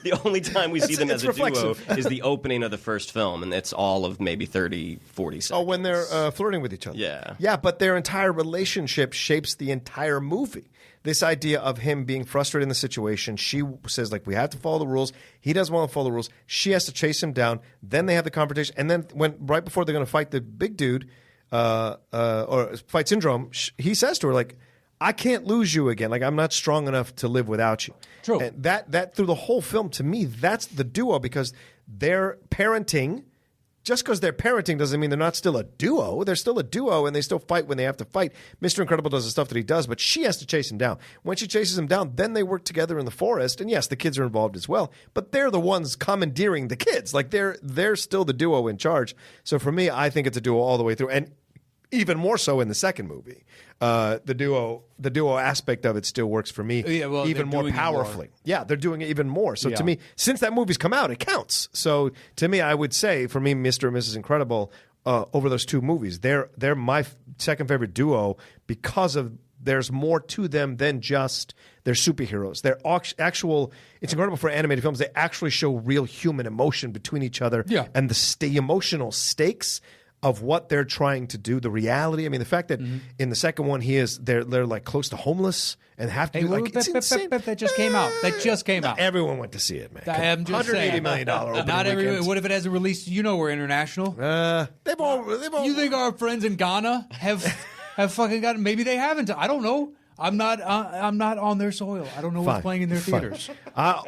[SPEAKER 3] The only time we see them as a duo is the opening of the first film, and it's all of maybe 30, 40 seconds.
[SPEAKER 1] Oh, when they're flirting with each other.
[SPEAKER 3] Yeah.
[SPEAKER 1] Yeah, but their entire relationship shapes the entire movie. This idea of him being frustrated in the situation, she says, we have to follow the rules. He doesn't want to follow the rules. She has to chase him down. Then they have the confrontation. And then right before they're going to fight the big dude, or Fight Syndrome, he says to her, I can't lose you again. Like, I'm not strong enough to live without you.
[SPEAKER 2] True.
[SPEAKER 1] And that through the whole film, to me, that's the duo, because they're parenting. Just because they're parenting doesn't mean they're not still a duo. They're still a duo, and they still fight when they have to fight. Mr. Incredible does the stuff that he does, but she has to chase him down. When she chases him down, then they work together in the forest. And yes, the kids are involved as well, but they're the ones commandeering the kids. Like, they're still the duo in charge. So for me, I think it's a duo all the way through, and even more so in the second movie. The duo aspect of it still works for me, even more powerfully. Yeah, they're doing it even more. So to me, since that movie's come out, it counts. So to me, I would say, for me, Mr. and Mrs. Incredible, over those two movies, they're my second favorite duo, because of there's more to them than just they're superheroes. They're actual. It's incredible for animated films. They actually show real human emotion between each other, and the emotional stakes of what they're trying to do, the reality. I mean, the fact that in the second one they're like close to homeless and have to do it's insane.
[SPEAKER 2] That just came out. That just came out.
[SPEAKER 1] Everyone went to see it, man.
[SPEAKER 2] I'm just
[SPEAKER 1] $180 million opening
[SPEAKER 2] Not everyone.
[SPEAKER 1] weekends.
[SPEAKER 2] What if it hasn't released? You know, we're international.
[SPEAKER 1] They've all.
[SPEAKER 2] You think our friends in Ghana have fucking gotten? Maybe they haven't. I don't know. I'm not on their soil. I don't know what's playing in their theaters.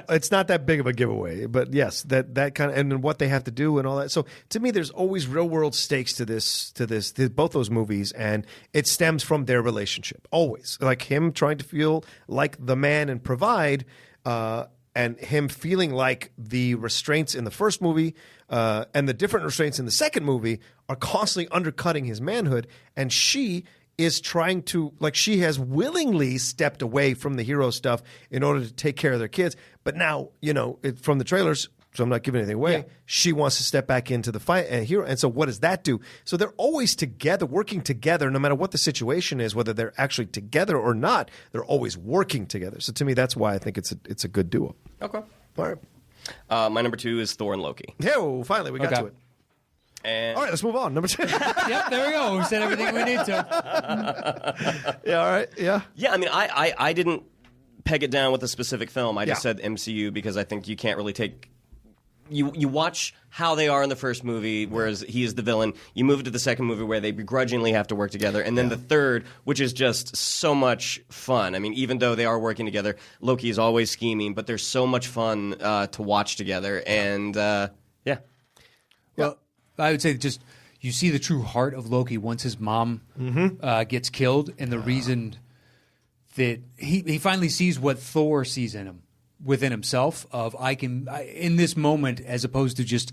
[SPEAKER 1] It's not that big of a giveaway, but yes, that kind of, and then what they have to do and all that. So to me, there's always real world stakes to both those movies, and it stems from their relationship. Always, like him trying to feel like the man and provide, and him feeling like the restraints in the first movie and the different restraints in the second movie are constantly undercutting his manhood, and she is trying to, like, she has willingly stepped away from the hero stuff in order to take care of their kids. But now, from the trailers, so I'm not giving anything away, she wants to step back into the fight and hero. And so what does that do? So they're always together, working together, no matter what the situation is, whether they're actually together or not, they're always working together. So to me, that's why I think it's a good duo.
[SPEAKER 3] Okay.
[SPEAKER 1] All right.
[SPEAKER 3] My number 2 is Thor and Loki.
[SPEAKER 1] Yeah, finally, we got to it.
[SPEAKER 3] And
[SPEAKER 1] all right, let's move on. Number 2.
[SPEAKER 2] Yep, there we go. We said everything we need to.
[SPEAKER 1] Yeah, all right. Yeah.
[SPEAKER 3] Yeah, I mean, I didn't peg it down with a specific film. I just said MCU because I think you can't really take... You watch how they are in the first movie, whereas he is the villain. You move to the second movie where they begrudgingly have to work together. And then the third, which is just so much fun. I mean, even though they are working together, Loki is always scheming, but there's so much fun to watch together. And,
[SPEAKER 2] Well, I would say just you see the true heart of Loki once his mom gets killed, and the reason that he finally sees what Thor sees in him, within himself, of in this moment, as opposed to just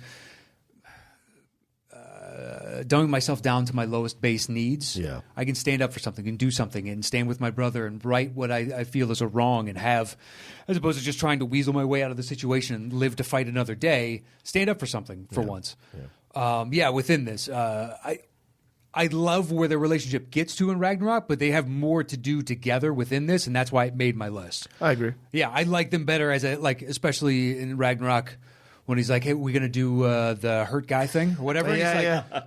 [SPEAKER 2] dumbing myself down to my lowest base needs.
[SPEAKER 1] Yeah.
[SPEAKER 2] I can stand up for something and do something and stand with my brother and right what I feel is a wrong and have, as opposed to just trying to weasel my way out of the situation and live to fight another day, stand up for something for once. Within this, I love where their relationship gets to in Ragnarok, but they have more to do together within this, and that's why it made my list.
[SPEAKER 1] I agree.
[SPEAKER 2] Yeah, I like them better especially in Ragnarok when he's like, "Hey, we're gonna do the hurt guy thing or whatever."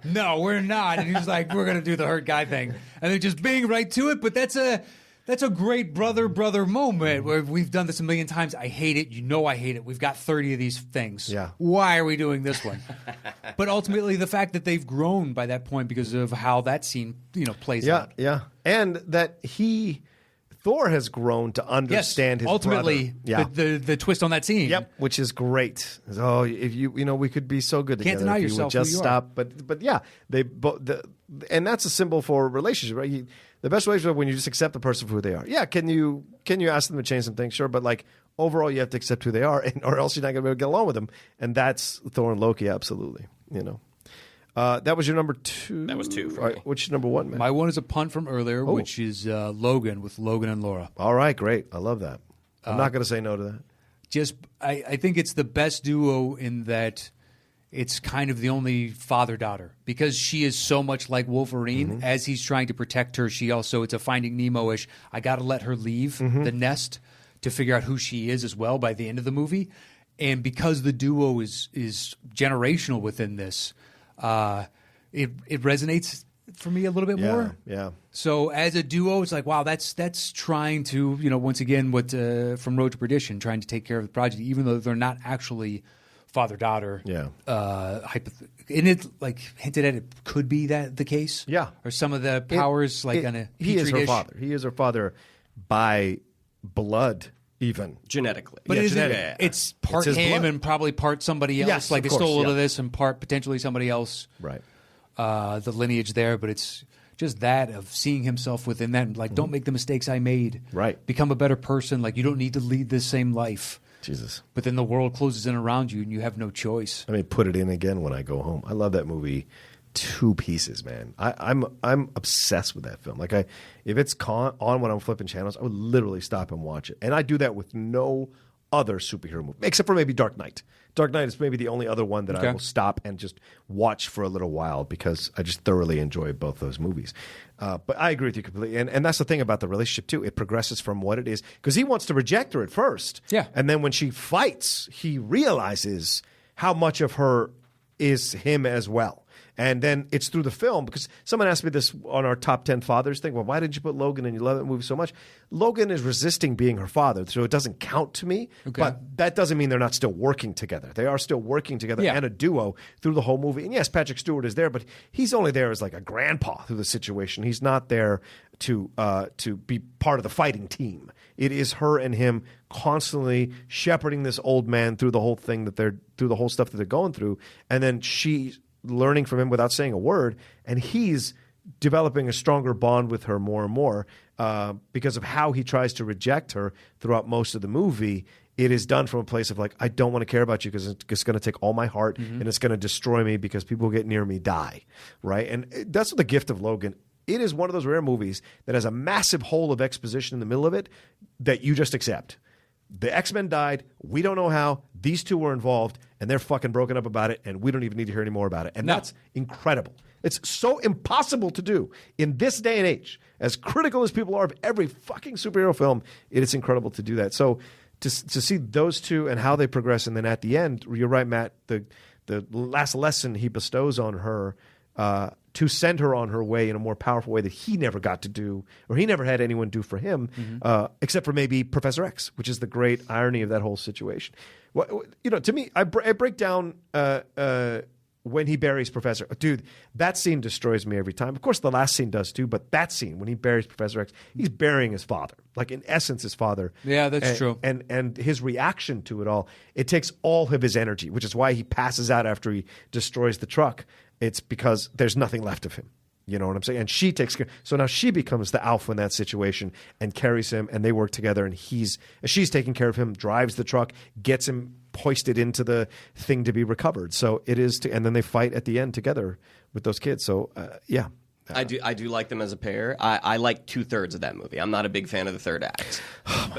[SPEAKER 2] No, we're not. And he's like, "We're gonna do the hurt guy thing," and they're just being right to it. But that's a great brother moment where we've done this a million times. I hate it. You know I hate it. We've got 30 of these things.
[SPEAKER 1] Yeah.
[SPEAKER 2] Why are we doing this one? But ultimately, the fact that they've grown by that point because of how that scene, plays out.
[SPEAKER 1] Yeah. And that Thor has grown to understand his
[SPEAKER 2] ultimately,
[SPEAKER 1] brother. Yeah.
[SPEAKER 2] The twist on that scene.
[SPEAKER 1] Yep, which is great. Oh, if we could be so good
[SPEAKER 2] Can't
[SPEAKER 1] together.
[SPEAKER 2] deny
[SPEAKER 1] if
[SPEAKER 2] yourself
[SPEAKER 1] you would just
[SPEAKER 2] who you
[SPEAKER 1] stop. But yeah, they and that's a symbol for a relationship, right? The best relationship when you just accept the person for who they are. Yeah, can you ask them to change some things? Sure, but like overall, you have to accept who they are, or else you're not going to be able to get along with them. And that's Thor and Loki, absolutely. That was your number 2.
[SPEAKER 3] That was 2 for
[SPEAKER 1] All
[SPEAKER 3] me.
[SPEAKER 1] right, what's your number 1, man?
[SPEAKER 2] My one is a punt from earlier, which is Logan with Logan and Laura.
[SPEAKER 1] All right, great. I love that. I'm not going to say no to that.
[SPEAKER 2] I think it's the best duo in that it's kind of the only father-daughter because she is so much like Wolverine. As he's trying to protect her, it's a Finding Nemo-ish. I got to let her leave the nest to figure out who she is as well by the end of the movie. And because the duo is generational within this, it resonates for me a little bit more.
[SPEAKER 1] Yeah.
[SPEAKER 2] So as a duo, it's like, wow, that's trying to, once again, what from Road to Perdition, trying to take care of the project, even though they're not actually father-daughter.
[SPEAKER 1] Yeah.
[SPEAKER 2] And it like hinted at it could be that the case.
[SPEAKER 1] Yeah.
[SPEAKER 2] Or some of the powers on a
[SPEAKER 1] he is
[SPEAKER 2] petri
[SPEAKER 1] her
[SPEAKER 2] dish.
[SPEAKER 1] father. He is her father by blood, even.
[SPEAKER 3] Genetically.
[SPEAKER 2] But
[SPEAKER 1] Yeah,
[SPEAKER 2] isn't
[SPEAKER 1] genetic.
[SPEAKER 2] it, it's part
[SPEAKER 1] It's his
[SPEAKER 2] him
[SPEAKER 1] blood.
[SPEAKER 2] and probably part somebody else.
[SPEAKER 1] Yes,
[SPEAKER 2] like
[SPEAKER 1] of
[SPEAKER 2] they
[SPEAKER 1] course,
[SPEAKER 2] stole a little of
[SPEAKER 1] yeah.
[SPEAKER 2] this and part potentially somebody else.
[SPEAKER 1] Right.
[SPEAKER 2] The lineage there, but it's just that of seeing himself within that. And like, don't make the mistakes I made.
[SPEAKER 1] Right.
[SPEAKER 2] Become a better person. Like, you don't need to lead the same life.
[SPEAKER 1] Jesus.
[SPEAKER 2] But then the world closes in around you and you have no choice.
[SPEAKER 1] I mean, put it in again when I go home. I love that movie. 2 pieces, man. I'm obsessed with that film. Like, if it's on when I'm flipping channels, I would literally stop and watch it. And I do that with no other superhero movie, except for maybe Dark Knight. Dark Knight is maybe the only other one that I will stop and just watch for a little while because I just thoroughly enjoy both those movies. But I agree with you completely. And that's the thing about the relationship, too. It progresses from what it is. Because he wants to reject her at first.
[SPEAKER 2] Yeah.
[SPEAKER 1] And then when she fights, he realizes how much of her is him as well. And then it's through the film, because someone asked me this on our top 10 fathers thing. Well, why did you put Logan and you love that movie so much? Logan is resisting being her father, so it doesn't count to me.
[SPEAKER 2] Okay.
[SPEAKER 1] But that doesn't mean they're not still working together. They are still working together and a duo through the whole movie. And yes, Patrick Stewart is there, but he's only there as like a grandpa through the situation. He's not there to be part of the fighting team. It is her and him constantly shepherding this old man through the whole thing through the whole stuff that they're going through, and then she's learning from him without saying a word, and he's developing a stronger bond with her more and more because of how he tries to reject her throughout most of the movie. It is done from a place of like, I don't want to care about you because it's going to take all my heart and it's going to destroy me because people who get near me die, right? And that's what the gift of Logan. It is one of those rare movies that has a massive hole of exposition in the middle of it that you just accept. The X-Men died. We don't know how. These two were involved, and they're fucking broken up about it, and we don't even need to hear any more about it. And that's incredible. It's so impossible to do in this day and age. As critical as people are of every fucking superhero film, it is incredible to do that. So to see those two and how they progress, and then at the end, you're right, Matt, the last lesson he bestows on her to send her on her way in a more powerful way that he never got to do, or he never had anyone do for him, except for maybe Professor X, which is the great irony of that whole situation. Well, to me, I break down when he buries Professor. Dude, that scene destroys me every time. Of course, the last scene does too, but that scene when he buries Professor X, he's burying his father, like in essence, his father.
[SPEAKER 2] Yeah, that's true.
[SPEAKER 1] And his reaction to it all, it takes all of his energy, which is why he passes out after he destroys the truck. It's because there's nothing left of him. You know what I'm saying? And she takes care. So now she becomes the alpha in that situation and carries him, and they work together. And she's taking care of him, drives the truck, gets him hoisted into the thing to be recovered. So it is, and then they fight at the end together with those kids. So yeah.
[SPEAKER 3] I do like them as a pair. I like 2/3 of that movie. I'm not a big fan of the third act,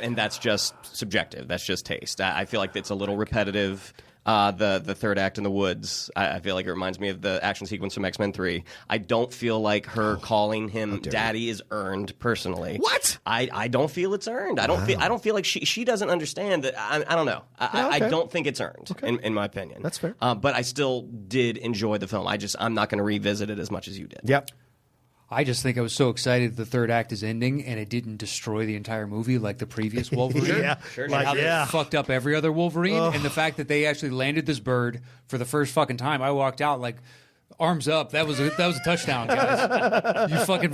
[SPEAKER 3] and that's just subjective. That's just taste. I feel like it's a little repetitive. The third act in the woods, I feel like it reminds me of the action sequence from X-Men 3. I don't feel like her calling him daddy is earned personally.
[SPEAKER 1] What?
[SPEAKER 3] I don't feel it's earned. I don't feel like she doesn't understand that. I don't know. I don't think it's earned in my opinion.
[SPEAKER 1] That's fair.
[SPEAKER 3] But I still did enjoy the film. I'm not going to revisit it as much as you did.
[SPEAKER 1] Yep.
[SPEAKER 2] I just think I was so excited the third act is ending and it didn't destroy the entire movie like the previous Wolverine.
[SPEAKER 3] Sure.
[SPEAKER 2] How they fucked up every other Wolverine. And the fact that they actually landed this bird for the first fucking time, I walked out like arms up. That was a touchdown, guys.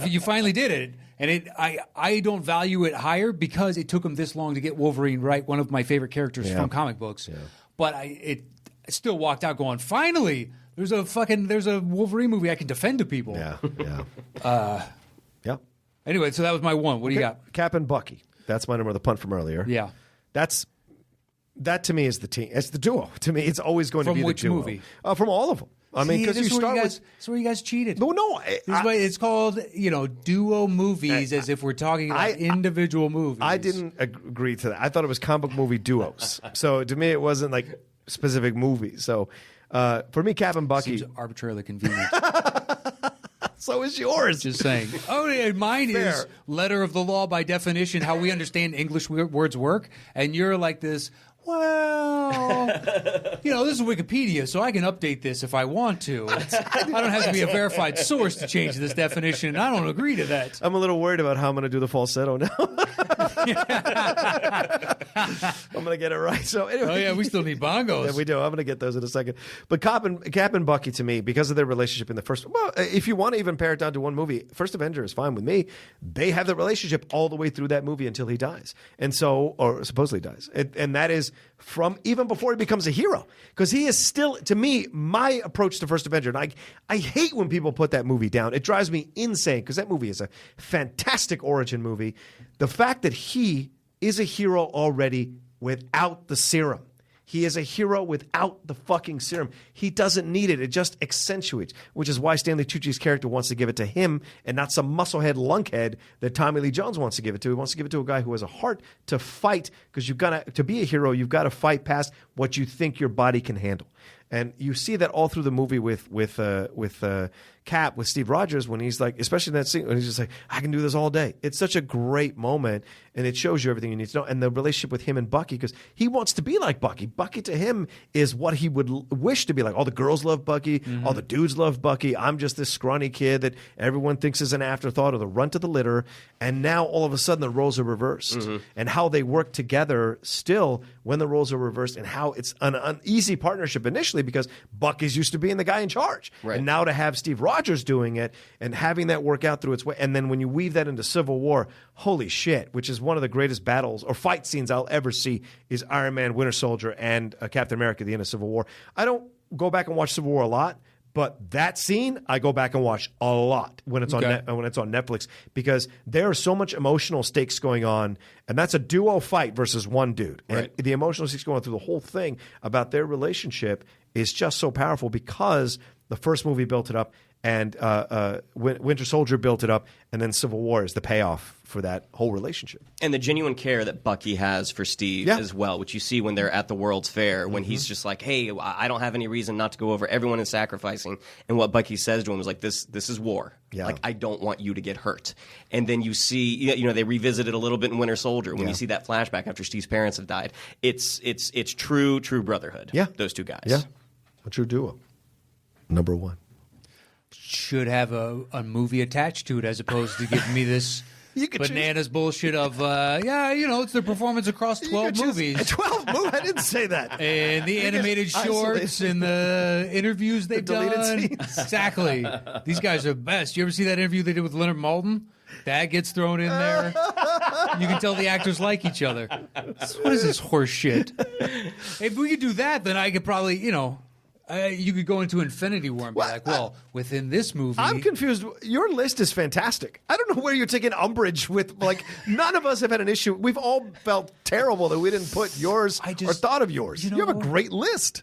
[SPEAKER 2] You finally did it. And I don't value it higher because it took them this long to get Wolverine right, one of my favorite characters from comic books. Yeah. But I still walked out going, finally. There's a Wolverine movie I can defend to people.
[SPEAKER 1] Yeah. Yeah.
[SPEAKER 2] Anyway, so that was my one. What do you got?
[SPEAKER 1] Cap and Bucky. That's my number, the punt from earlier.
[SPEAKER 2] Yeah.
[SPEAKER 1] That to me is the team. It's the duo. To me, it's always going to be the duo.
[SPEAKER 2] From which movie?
[SPEAKER 1] From all of them. I mean, because you start with...
[SPEAKER 2] This is where you guys cheated.
[SPEAKER 1] No.
[SPEAKER 2] It's called, duo movies as if we're talking about individual movies.
[SPEAKER 1] I didn't agree to that. I thought it was comic book movie duos. So to me, it wasn't like specific movies. So... for me, Cap and Bucky...
[SPEAKER 2] Seems arbitrarily convenient.
[SPEAKER 1] So is yours.
[SPEAKER 2] Just saying. Oh, yeah, mine is letter of the law by definition, how we understand English words work. And you're like this, Well, this is Wikipedia, so I can update this if I want to. I don't have to be a verified source to change this definition, and I don't agree to that.
[SPEAKER 1] I'm a little worried about how I'm going to do the falsetto now. I'm going to get it right. So anyway.
[SPEAKER 2] Oh, yeah, we still need bongos.
[SPEAKER 1] Yeah, we do. I'm going to get those in a second. But Cap and Bucky, to me, because of their relationship in the first... Well, if you want to even pare it down to one movie, First Avenger is fine with me. They have the relationship all the way through that movie until he dies. And so... Or supposedly dies. And that is from even before he becomes a hero. Because he is still, to me, my approach to First Avenger, and I hate when people put that movie down. It drives me insane because that movie is a fantastic origin movie. The fact that he is a hero already without the serum. He is a hero without the fucking serum. He doesn't need it. It just accentuates, which is why Stanley Tucci's character wants to give it to him and not some musclehead lunkhead that Tommy Lee Jones wants to give it to. He wants to give it to a guy who has a heart to fight, because to be a hero, you've got to fight past what you think your body can handle. And you see that all through the movie with Cap, with Steve Rogers, when he's like, especially in that scene, when he's just like, I can do this all day. It's such a great moment, and it shows you everything you need to know. And the relationship with him and Bucky, because he wants to be like Bucky. Bucky to him is what he would wish to be like. All the girls love Bucky. Mm-hmm. All the dudes love Bucky. I'm just this scrawny kid that everyone thinks is an afterthought or the runt of the litter. And now all of a sudden the roles are reversed. Mm-hmm. And how they work together still when the roles are reversed, and how it's an uneasy partnership initially because Bucky's used to being the guy in charge. Right. And now to have Steve Rogers doing it and having that work out through its way. And then when you weave that into Civil War, holy shit, which is one of the greatest battles or fight scenes I'll ever see, is Iron Man, Winter Soldier, and Captain America at the end of Civil War. I don't go back and watch Civil War a lot, but that scene I go back and watch a lot when it's on Netflix, because there are so much emotional stakes going on, and that's a duo fight versus one dude. And the emotional stakes going through the whole thing about their relationship is just so powerful because the first movie built it up, and Winter Soldier built it up, and then Civil War is the payoff for that whole relationship.
[SPEAKER 3] And the genuine care that Bucky has for Steve as well, which you see when they're at the World's Fair, when he's just like, hey, I don't have any reason not to go over. Everyone is sacrificing. And what Bucky says to him is like, this is war. Yeah. Like, I don't want you to get hurt. And then you see, they revisit it a little bit in Winter Soldier when you see that flashback after Steve's parents have died. It's true brotherhood. Yeah. Those two guys.
[SPEAKER 1] Yeah. A true duo. Number one.
[SPEAKER 2] Should have a movie attached to it as opposed to giving me this bananas bullshit of, it's their performance across 12 movies.
[SPEAKER 1] 12 movies? I didn't say that.
[SPEAKER 2] And the animated shorts and the interviews they've done. Scenes. Exactly. These guys are the best. You ever see that interview they did with Leonard Maltin? That gets thrown in there. You can tell the actors like each other. What is this horse shit? If we could do that, then I could probably, you could go into Infinity War and be within this movie...
[SPEAKER 1] I'm confused. Your list is fantastic. I don't know where you're taking umbrage with, none of us have had an issue. We've all felt terrible that we didn't put yours or thought of yours. You have a great list.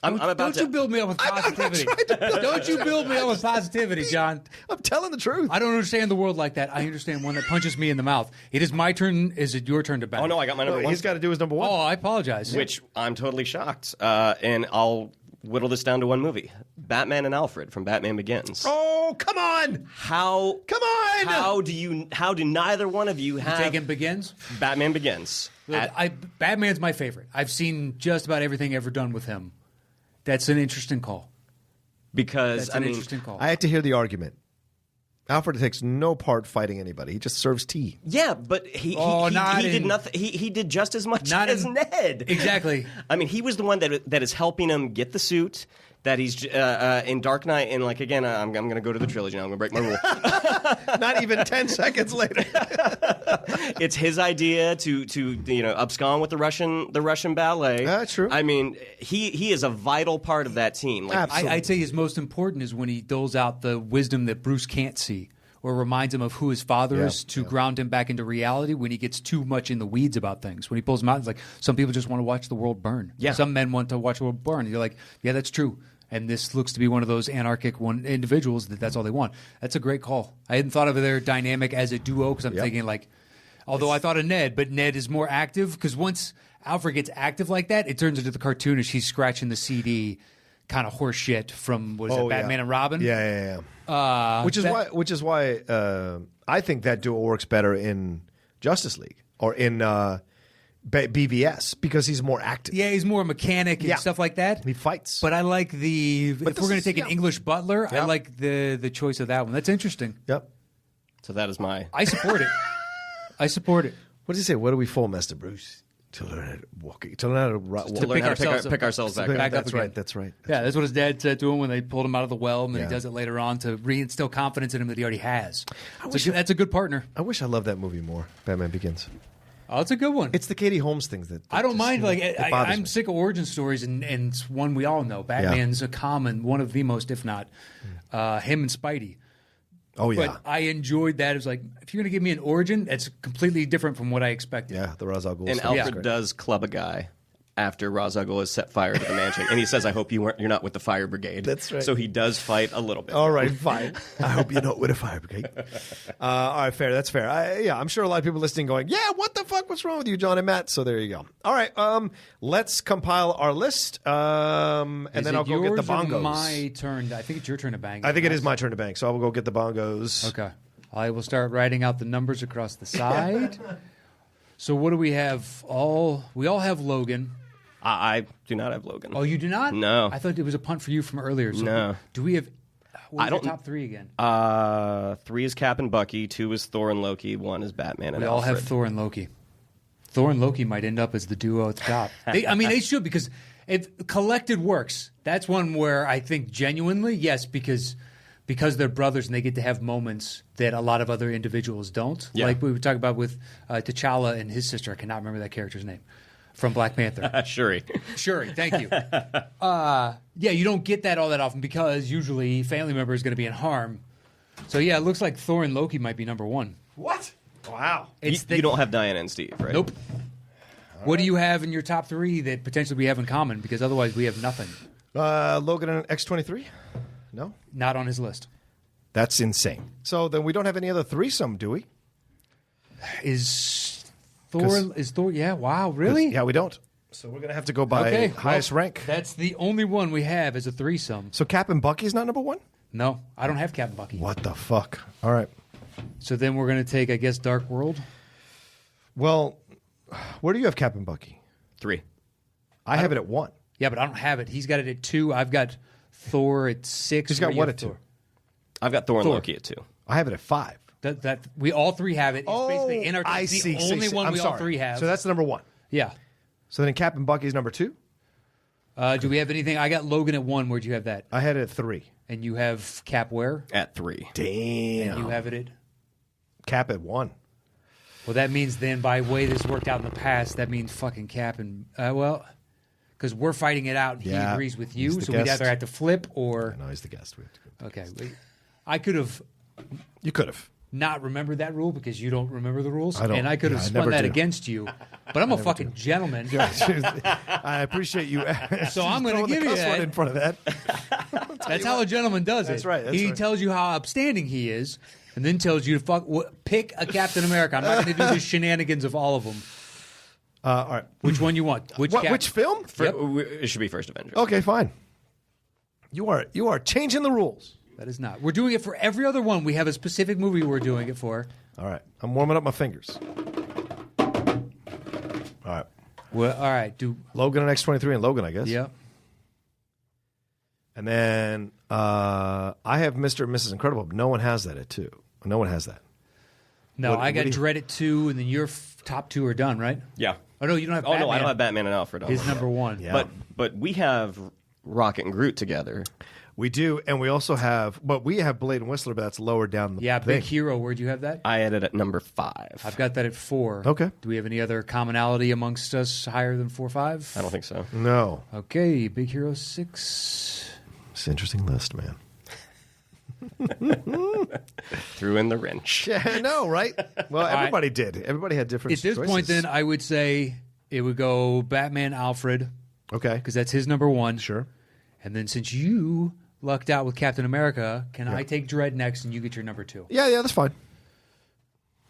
[SPEAKER 2] Don't you build me up with positivity. Don't you build me up with positivity, John.
[SPEAKER 1] I'm telling the truth.
[SPEAKER 2] I don't understand the world like that. I understand one that punches me in the mouth. It is my turn. Is it your turn to bat?
[SPEAKER 3] Oh, no, I got my number one.
[SPEAKER 1] He's got to do his number one.
[SPEAKER 2] Oh, I apologize.
[SPEAKER 3] Which I'm totally shocked. And I'll whittle this down to one movie. Batman and Alfred from Batman Begins.
[SPEAKER 1] Oh, come on!
[SPEAKER 3] Come on! How do neither one of you have...
[SPEAKER 2] Taken Begins?
[SPEAKER 3] Batman Begins.
[SPEAKER 2] Batman's my favorite. I've seen just about everything ever done with him. That's an interesting call.
[SPEAKER 3] Because,
[SPEAKER 2] interesting call.
[SPEAKER 1] I had to hear the argument. Alfred takes no part fighting anybody. He just serves tea.
[SPEAKER 3] Yeah, but he did nothing. He did just as much as Ned.
[SPEAKER 2] Exactly.
[SPEAKER 3] I mean, he was the one that is helping him get the suit. That he's in Dark Knight, and again, I'm going to go to the trilogy now. I'm going to break my rule.
[SPEAKER 1] Not even 10 seconds later.
[SPEAKER 3] It's his idea to abscond with the Russian ballet.
[SPEAKER 1] That's true.
[SPEAKER 3] I mean, he is a vital part of that team.
[SPEAKER 2] I'd say his most important is when he doles out the wisdom that Bruce can't see, or reminds him of who his father is to ground him back into reality when he gets too much in the weeds about things. When he pulls him out, it's like, some people just want to watch the world burn. Yeah. Some men want to watch the world burn. You're like, yeah, that's true. And this looks to be one of those anarchic individuals that's all they want. That's a great call. I hadn't thought of their dynamic as a duo because I'm thinking although I thought of Ned, but Ned is more active because once Alfred gets active like that, it turns into the cartoonish. He's scratching the CD kind of horse shit from Batman and Robin?
[SPEAKER 1] Yeah. Which is why I think that duo works better in Justice League or in BVS because he's more active.
[SPEAKER 2] Yeah, he's more mechanic and stuff like that.
[SPEAKER 1] He fights.
[SPEAKER 2] But I like if we're going to take an English butler, I like the choice of that one. That's interesting.
[SPEAKER 1] Yep.
[SPEAKER 3] So that is my.
[SPEAKER 2] I support it. I support it.
[SPEAKER 1] What does he say? What do we fall, Master Bruce? To learn how to walk. To learn how to walk.
[SPEAKER 3] To learn how to pick ourselves back up.
[SPEAKER 2] That's
[SPEAKER 1] That's right. That's right.
[SPEAKER 2] Yeah, that's what his dad said to him when they pulled him out of the well, and then he does it later on to reinstill confidence in him that he already has. That's a good partner.
[SPEAKER 1] I wish I loved that movie more. Batman Begins.
[SPEAKER 2] Oh, it's a good one.
[SPEAKER 1] It's the Katie Holmes things that
[SPEAKER 2] I don't
[SPEAKER 1] just,
[SPEAKER 2] mind. Like I'm
[SPEAKER 1] me.
[SPEAKER 2] sick of origin stories, and it's one we all know. Batman's a common, one of the most, if not him and Spidey.
[SPEAKER 1] Oh yeah.
[SPEAKER 2] But I enjoyed that. It was like, if you're going to give me an origin, that's completely different from what I expected.
[SPEAKER 1] Yeah, the Ra's al Ghul.
[SPEAKER 3] And
[SPEAKER 1] stuff is
[SPEAKER 3] Alfred
[SPEAKER 1] great.
[SPEAKER 3] does club a guy after Ra's al Ghul has set fire to the mansion, and he says, "I hope you're not with the fire brigade."
[SPEAKER 1] That's right.
[SPEAKER 3] So he does fight a little bit.
[SPEAKER 1] All right, fine. I hope you're not with a fire brigade. All right, fair. That's fair. I'm sure a lot of people listening going, yeah, what the fuck? What's wrong with you, John and Matt? So there you go. All right, let's compile our list, and then I'll go get the bongos.
[SPEAKER 2] My turn. I think it's your turn to bang.
[SPEAKER 1] I think it is my turn to bang, so I will go get the bongos.
[SPEAKER 2] Okay. I will start writing out the numbers across the side. So what do we have? We all have Logan.
[SPEAKER 3] I do not have Logan.
[SPEAKER 2] Oh, you do not?
[SPEAKER 3] No.
[SPEAKER 2] I thought it was a punt for you from earlier. So
[SPEAKER 3] No.
[SPEAKER 2] Do we have? What
[SPEAKER 3] I
[SPEAKER 2] was your
[SPEAKER 3] don't-
[SPEAKER 2] top three again?
[SPEAKER 3] 3 is Cap and Bucky. 2 is Thor and Loki. 1 is Batman and
[SPEAKER 2] We all
[SPEAKER 3] Alfred.
[SPEAKER 2] have Thor and Loki. Thor and Loki might end up as the duo at the top. They should, because if collected works, that's one where I think genuinely, yes, because they're brothers and they get to have moments that a lot of other individuals don't.
[SPEAKER 3] Yeah.
[SPEAKER 2] Like we were talking about with T'Challa and his sister. I cannot remember that character's name. From Black Panther.
[SPEAKER 3] Shuri.
[SPEAKER 2] Shuri, thank you. You don't get that all that often because usually family member is going to be in harm. So yeah, it looks like Thor and Loki might be number one.
[SPEAKER 1] What? Wow.
[SPEAKER 3] You don't have Diana and Steve, right?
[SPEAKER 2] Nope. What do you have in your top three that potentially we have in common? Because otherwise we have nothing.
[SPEAKER 1] Logan and X-23? No?
[SPEAKER 2] Not on his list.
[SPEAKER 1] That's insane. So then we don't have any other threesome, do we?
[SPEAKER 2] Is Thor? Yeah. Wow. Really?
[SPEAKER 1] Yeah, we don't. So we're going to have to go by highest rank.
[SPEAKER 2] That's the only one we have as a threesome.
[SPEAKER 1] So Cap and Bucky's not number one?
[SPEAKER 2] No, I don't have Captain Bucky.
[SPEAKER 1] What the fuck? All right.
[SPEAKER 2] So then we're going to take, I guess, Dark World.
[SPEAKER 1] Well, where do you have Cap and Bucky?
[SPEAKER 3] 3.
[SPEAKER 1] I have it at 1.
[SPEAKER 2] Yeah, but I don't have it. He's got it at 2. I've got Thor at 6.
[SPEAKER 1] He's got
[SPEAKER 2] Where do you
[SPEAKER 1] what
[SPEAKER 2] have
[SPEAKER 1] at 2?
[SPEAKER 2] Thor?
[SPEAKER 3] I've got Thor and
[SPEAKER 2] Thor.
[SPEAKER 3] Loki at 2.
[SPEAKER 1] I have it at 5.
[SPEAKER 2] That we all three have it. It's basically in our.
[SPEAKER 1] I
[SPEAKER 2] it's
[SPEAKER 1] see.
[SPEAKER 2] the only one
[SPEAKER 1] I'm
[SPEAKER 2] we
[SPEAKER 1] sorry.
[SPEAKER 2] all three have.
[SPEAKER 1] So that's number 1.
[SPEAKER 2] Yeah.
[SPEAKER 1] So then Cap and Bucky's number 2?
[SPEAKER 2] Do we have anything? I got Logan at 1. Where'd you have that?
[SPEAKER 1] I had it at 3.
[SPEAKER 2] And you have Cap where?
[SPEAKER 3] At 3.
[SPEAKER 1] Damn.
[SPEAKER 2] You have it at.
[SPEAKER 1] Cap at 1.
[SPEAKER 2] Well, that means then, by the way this worked out in the past, that means fucking Cap and because we're fighting it out. And
[SPEAKER 1] Yeah,
[SPEAKER 2] he agrees with
[SPEAKER 1] he's
[SPEAKER 2] you,
[SPEAKER 1] the
[SPEAKER 2] so we'd
[SPEAKER 1] guest.
[SPEAKER 2] either have to flip or.
[SPEAKER 1] No, he's the guest. We have to go.
[SPEAKER 2] Okay, I could have
[SPEAKER 1] You could have.
[SPEAKER 2] not remembered that rule because you don't remember the rules,
[SPEAKER 1] I don't.
[SPEAKER 2] and I could have
[SPEAKER 1] Yeah, I
[SPEAKER 2] spun
[SPEAKER 1] never
[SPEAKER 2] that
[SPEAKER 1] do.
[SPEAKER 2] against you. But I'm a fucking gentleman,
[SPEAKER 1] I appreciate you.
[SPEAKER 2] so I'm going to
[SPEAKER 1] throwing the
[SPEAKER 2] give you
[SPEAKER 1] cuss word
[SPEAKER 2] that.
[SPEAKER 1] in front of that.
[SPEAKER 2] That's how a gentleman does
[SPEAKER 1] That's
[SPEAKER 2] it.
[SPEAKER 1] right, that's
[SPEAKER 2] he
[SPEAKER 1] right.
[SPEAKER 2] tells you how upstanding he is, and then tells you to pick a Captain America. I'm not going to do the shenanigans of all of them.
[SPEAKER 1] All right.
[SPEAKER 2] Which one you want? Which
[SPEAKER 1] film?
[SPEAKER 2] Yep.
[SPEAKER 3] It should be First Avengers.
[SPEAKER 1] Okay, fine. You are changing the rules.
[SPEAKER 2] That is not. We're doing it for every other one. We have a specific movie we're doing it for.
[SPEAKER 1] All right. I'm warming up my fingers. All right.
[SPEAKER 2] Well, all right.
[SPEAKER 1] Logan and X-23 and Logan, I guess.
[SPEAKER 2] Yep.
[SPEAKER 1] And then I have Mr. and Mrs. Incredible. But no one has that at 2. No one has that.
[SPEAKER 2] No,
[SPEAKER 1] What-
[SPEAKER 2] I got
[SPEAKER 1] what do you-
[SPEAKER 2] Dread at 2, and then your top 2 are done, right?
[SPEAKER 3] Yeah.
[SPEAKER 2] Oh no, you don't have.
[SPEAKER 3] Oh
[SPEAKER 2] Batman.
[SPEAKER 3] no, I don't have Batman and Alfred on.
[SPEAKER 2] His number 1.
[SPEAKER 1] Yeah.
[SPEAKER 3] But we have Rocket and Groot together.
[SPEAKER 1] We do, and we also have, but we have Blade and Whistler, but that's lower down the
[SPEAKER 2] Yeah,
[SPEAKER 1] thing.
[SPEAKER 2] Big Hero. Where'd you have that?
[SPEAKER 3] I had it at number 5.
[SPEAKER 2] I've got that at 4.
[SPEAKER 1] Okay.
[SPEAKER 2] Do we have any other commonality amongst us higher than 4 or 5?
[SPEAKER 3] I don't think so.
[SPEAKER 1] No.
[SPEAKER 2] Okay, Big Hero 6.
[SPEAKER 1] It's an interesting list, man.
[SPEAKER 3] Threw in the wrench.
[SPEAKER 1] Yeah, I know, right? Well,
[SPEAKER 2] right.
[SPEAKER 1] everybody did. Everybody had different
[SPEAKER 2] At this
[SPEAKER 1] choices.
[SPEAKER 2] point, then, I would say it would go Batman, Alfred,
[SPEAKER 1] Okay.
[SPEAKER 2] because that's his number 1.
[SPEAKER 1] Sure.
[SPEAKER 2] And then since you lucked out with Captain America, can I take Dread next and you get your number 2?
[SPEAKER 1] Yeah, that's fine.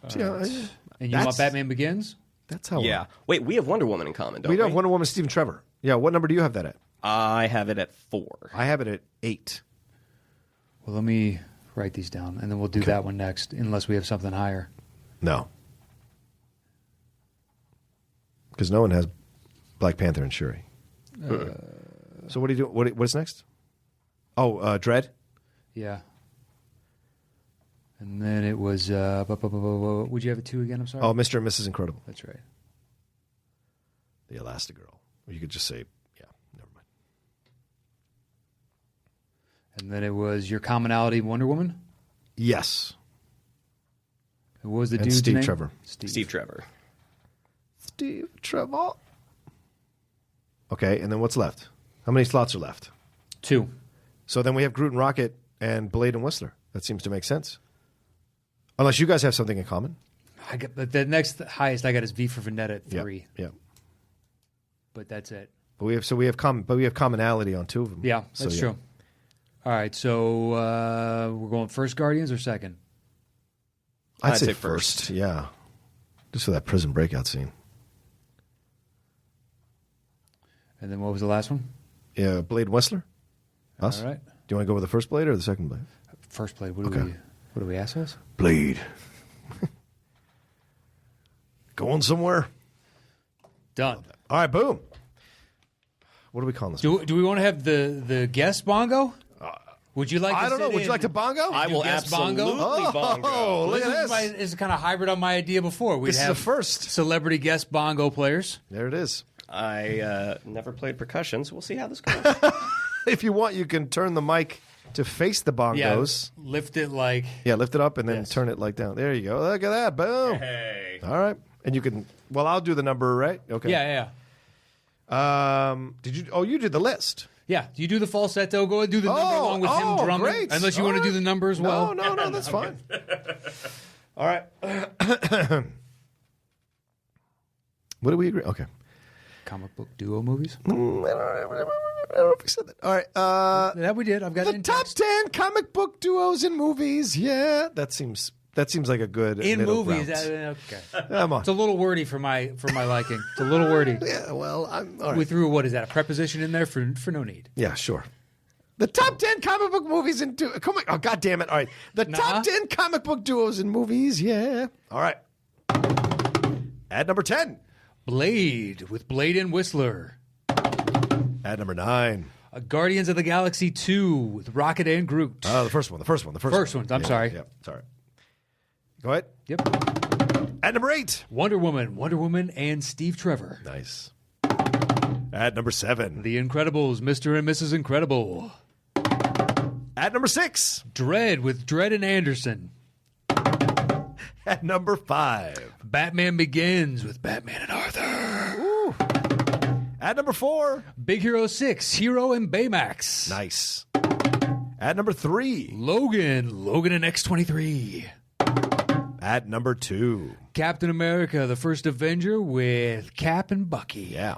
[SPEAKER 1] So, yeah,
[SPEAKER 2] And you want Batman Begins?
[SPEAKER 1] That's how
[SPEAKER 3] Yeah. Wait, we have Wonder Woman in common, don't
[SPEAKER 1] We
[SPEAKER 3] we?
[SPEAKER 1] don't have Wonder Woman, Stephen Trevor. Yeah, what number do you have that at?
[SPEAKER 3] I have it at 4.
[SPEAKER 1] I have it at 8.
[SPEAKER 2] Well, let me write these down, and then we'll do that one next, unless we have something higher.
[SPEAKER 1] No. Because no one has Black Panther and Shuri. So what do you do? What's next? Oh, Dread?
[SPEAKER 2] Yeah. And then it was, would you have it 2 again? I'm sorry.
[SPEAKER 1] Oh, Mr. and Mrs. Incredible.
[SPEAKER 2] That's right.
[SPEAKER 1] The Elastigirl. Or you could just say, yeah, never mind.
[SPEAKER 2] And then it was Your Commonality, Wonder Woman.
[SPEAKER 1] Yes.
[SPEAKER 2] And what was the
[SPEAKER 1] And
[SPEAKER 2] dude's
[SPEAKER 1] Steve
[SPEAKER 2] name?
[SPEAKER 1] Trevor.
[SPEAKER 3] Steve Trevor.
[SPEAKER 1] Steve Trevor. Okay, and then what's left? How many slots are left?
[SPEAKER 2] 2.
[SPEAKER 1] So then we have Groot and Rocket and Blade and Whistler. That seems to make sense. Unless you guys have something in common.
[SPEAKER 2] I got the next highest I got is V for Vendetta at 3.
[SPEAKER 1] Yeah.
[SPEAKER 2] But that's it.
[SPEAKER 1] But we have commonality on 2 of them.
[SPEAKER 2] Yeah,
[SPEAKER 1] So,
[SPEAKER 2] that's true. All right, so we're going first Guardians or second?
[SPEAKER 1] I'd say
[SPEAKER 3] say
[SPEAKER 1] first. Yeah. Just for that prison breakout scene.
[SPEAKER 2] And then what was the last one?
[SPEAKER 1] Yeah, Blade and Whistler. Us?
[SPEAKER 2] All right.
[SPEAKER 1] Do you want to go with the first Blade or the second Blade?
[SPEAKER 2] First Blade. What do we assholes?
[SPEAKER 1] Blade. Going somewhere?
[SPEAKER 2] Done.
[SPEAKER 1] All right, boom. What do we call this?
[SPEAKER 2] Do we want to have the guest bongo? Would you like?
[SPEAKER 1] I
[SPEAKER 2] to
[SPEAKER 1] don't know.
[SPEAKER 2] sit
[SPEAKER 1] Would you
[SPEAKER 2] in-
[SPEAKER 1] like to bongo?
[SPEAKER 3] I will
[SPEAKER 2] guest
[SPEAKER 3] absolutely
[SPEAKER 2] bongo?
[SPEAKER 3] bongo.
[SPEAKER 1] Oh, look at
[SPEAKER 2] This
[SPEAKER 1] this.
[SPEAKER 2] is kind of hybrid on my idea before. We'd
[SPEAKER 1] This is
[SPEAKER 2] have
[SPEAKER 1] the first.
[SPEAKER 2] celebrity guest bongo players.
[SPEAKER 1] There it is.
[SPEAKER 3] I never played percussion, so we'll see how this goes.
[SPEAKER 1] If you want, you can turn the mic to face the bongos.
[SPEAKER 2] Yeah, lift it like.
[SPEAKER 1] Yeah, lift it up and then
[SPEAKER 3] Yes.
[SPEAKER 1] turn it like down. There you go. Look at that. Boom.
[SPEAKER 3] Hey.
[SPEAKER 1] All right. And you can, well, I'll do the number, right? Okay.
[SPEAKER 2] Yeah.
[SPEAKER 1] Did you, oh, you did the list.
[SPEAKER 2] Yeah, do you do the falsetto? Go and do the number along with him drumming.
[SPEAKER 1] Great.
[SPEAKER 2] Unless you
[SPEAKER 1] All
[SPEAKER 2] want to do
[SPEAKER 1] right.
[SPEAKER 2] the number as well.
[SPEAKER 1] No, that's fine. All right. What do we agree? Okay.
[SPEAKER 2] Comic book duo movies?
[SPEAKER 1] I don't know if we said that. All right.
[SPEAKER 2] That we did. I've got it
[SPEAKER 1] The
[SPEAKER 2] in
[SPEAKER 1] top
[SPEAKER 2] text.
[SPEAKER 1] 10 comic book duos in movies. Yeah, that seems like a good
[SPEAKER 2] In
[SPEAKER 1] middle
[SPEAKER 2] movies.
[SPEAKER 1] ground.
[SPEAKER 2] Okay.
[SPEAKER 1] Come on.
[SPEAKER 2] It's a little wordy for my liking. It's a little wordy.
[SPEAKER 1] Yeah, well, I'm all right.
[SPEAKER 2] We threw, what is that, a preposition in there for no need.
[SPEAKER 1] Yeah, sure. The top 10 comic book movies in come on. Oh, God damn it. All right. The top 10 comic book duos in movies. Yeah. All right. At number 10.
[SPEAKER 2] Blade with Blade and Whistler.
[SPEAKER 1] At number 9.
[SPEAKER 2] Guardians of the Galaxy 2 with Rocket and Groot.
[SPEAKER 1] The first one.
[SPEAKER 2] First one. I'm sorry.
[SPEAKER 1] Yeah, sorry. Go ahead.
[SPEAKER 2] Yep.
[SPEAKER 1] At number 8.
[SPEAKER 2] Wonder Woman and Steve Trevor.
[SPEAKER 1] Nice. At number 7.
[SPEAKER 2] The Incredibles, Mr. and Mrs. Incredible.
[SPEAKER 1] At number 6.
[SPEAKER 2] Dread with Dread and Anderson.
[SPEAKER 1] At number 5.
[SPEAKER 2] Batman Begins with Batman and Arthur.
[SPEAKER 1] Ooh. At number 4.
[SPEAKER 2] Big Hero 6, Hero and Baymax.
[SPEAKER 1] Nice. At number 3.
[SPEAKER 2] Logan and X-23.
[SPEAKER 1] At number 2.
[SPEAKER 2] Captain America, the First Avenger with Cap and Bucky.
[SPEAKER 1] Yeah.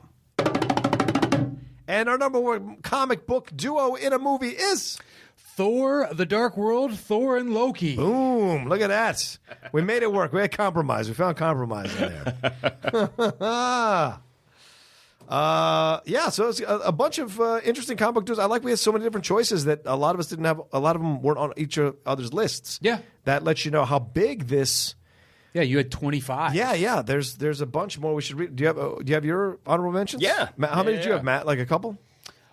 [SPEAKER 1] And our number 1 comic book duo in a movie is
[SPEAKER 2] Thor, The Dark World, Thor and Loki.
[SPEAKER 1] boom. Look at that. We made it work. We had compromise. We found compromise in there. Yeah, so it's a bunch of interesting comic book duos. I like we had so many different choices that a lot of us didn't have. A lot of them weren't on each other's lists.
[SPEAKER 2] Yeah.
[SPEAKER 1] That lets you know how big this.
[SPEAKER 2] Yeah, you had 25.
[SPEAKER 1] Yeah. There's a bunch more we should read. Do you have your honorable mentions?
[SPEAKER 3] Yeah.
[SPEAKER 1] Matt, how many
[SPEAKER 3] Yeah,
[SPEAKER 1] did you have,
[SPEAKER 3] yeah.
[SPEAKER 1] Matt? Like a couple?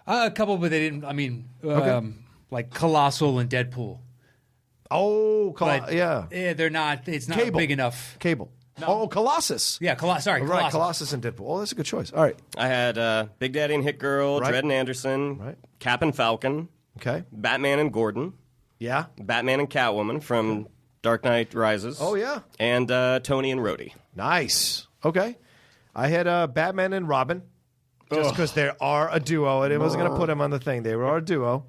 [SPEAKER 2] A couple, but they didn't. I mean,
[SPEAKER 1] Okay.
[SPEAKER 2] like Colossal and Deadpool.
[SPEAKER 1] Oh,
[SPEAKER 2] But
[SPEAKER 1] yeah.
[SPEAKER 2] they're not. It's not
[SPEAKER 1] Cable.
[SPEAKER 2] big enough.
[SPEAKER 1] Cable. Oh, Colossus.
[SPEAKER 2] Yeah, Sorry,
[SPEAKER 1] Right,
[SPEAKER 2] Colossus.
[SPEAKER 1] Colossus and Deadpool. Oh, that's a good choice. All right.
[SPEAKER 3] I had Big Daddy and Hit Girl,
[SPEAKER 1] Right.
[SPEAKER 3] Dredd and Anderson,
[SPEAKER 1] Right.
[SPEAKER 3] Cap and Falcon,
[SPEAKER 1] Okay.
[SPEAKER 3] Batman and Gordon,
[SPEAKER 1] Yeah.
[SPEAKER 3] Batman and Catwoman from Dark Knight Rises.
[SPEAKER 1] Oh, yeah.
[SPEAKER 3] And Tony and Rhodey.
[SPEAKER 1] Nice. Okay. I had Batman and Robin, just because they are a duo, and I wasn't going to put them on the thing. They were a duo.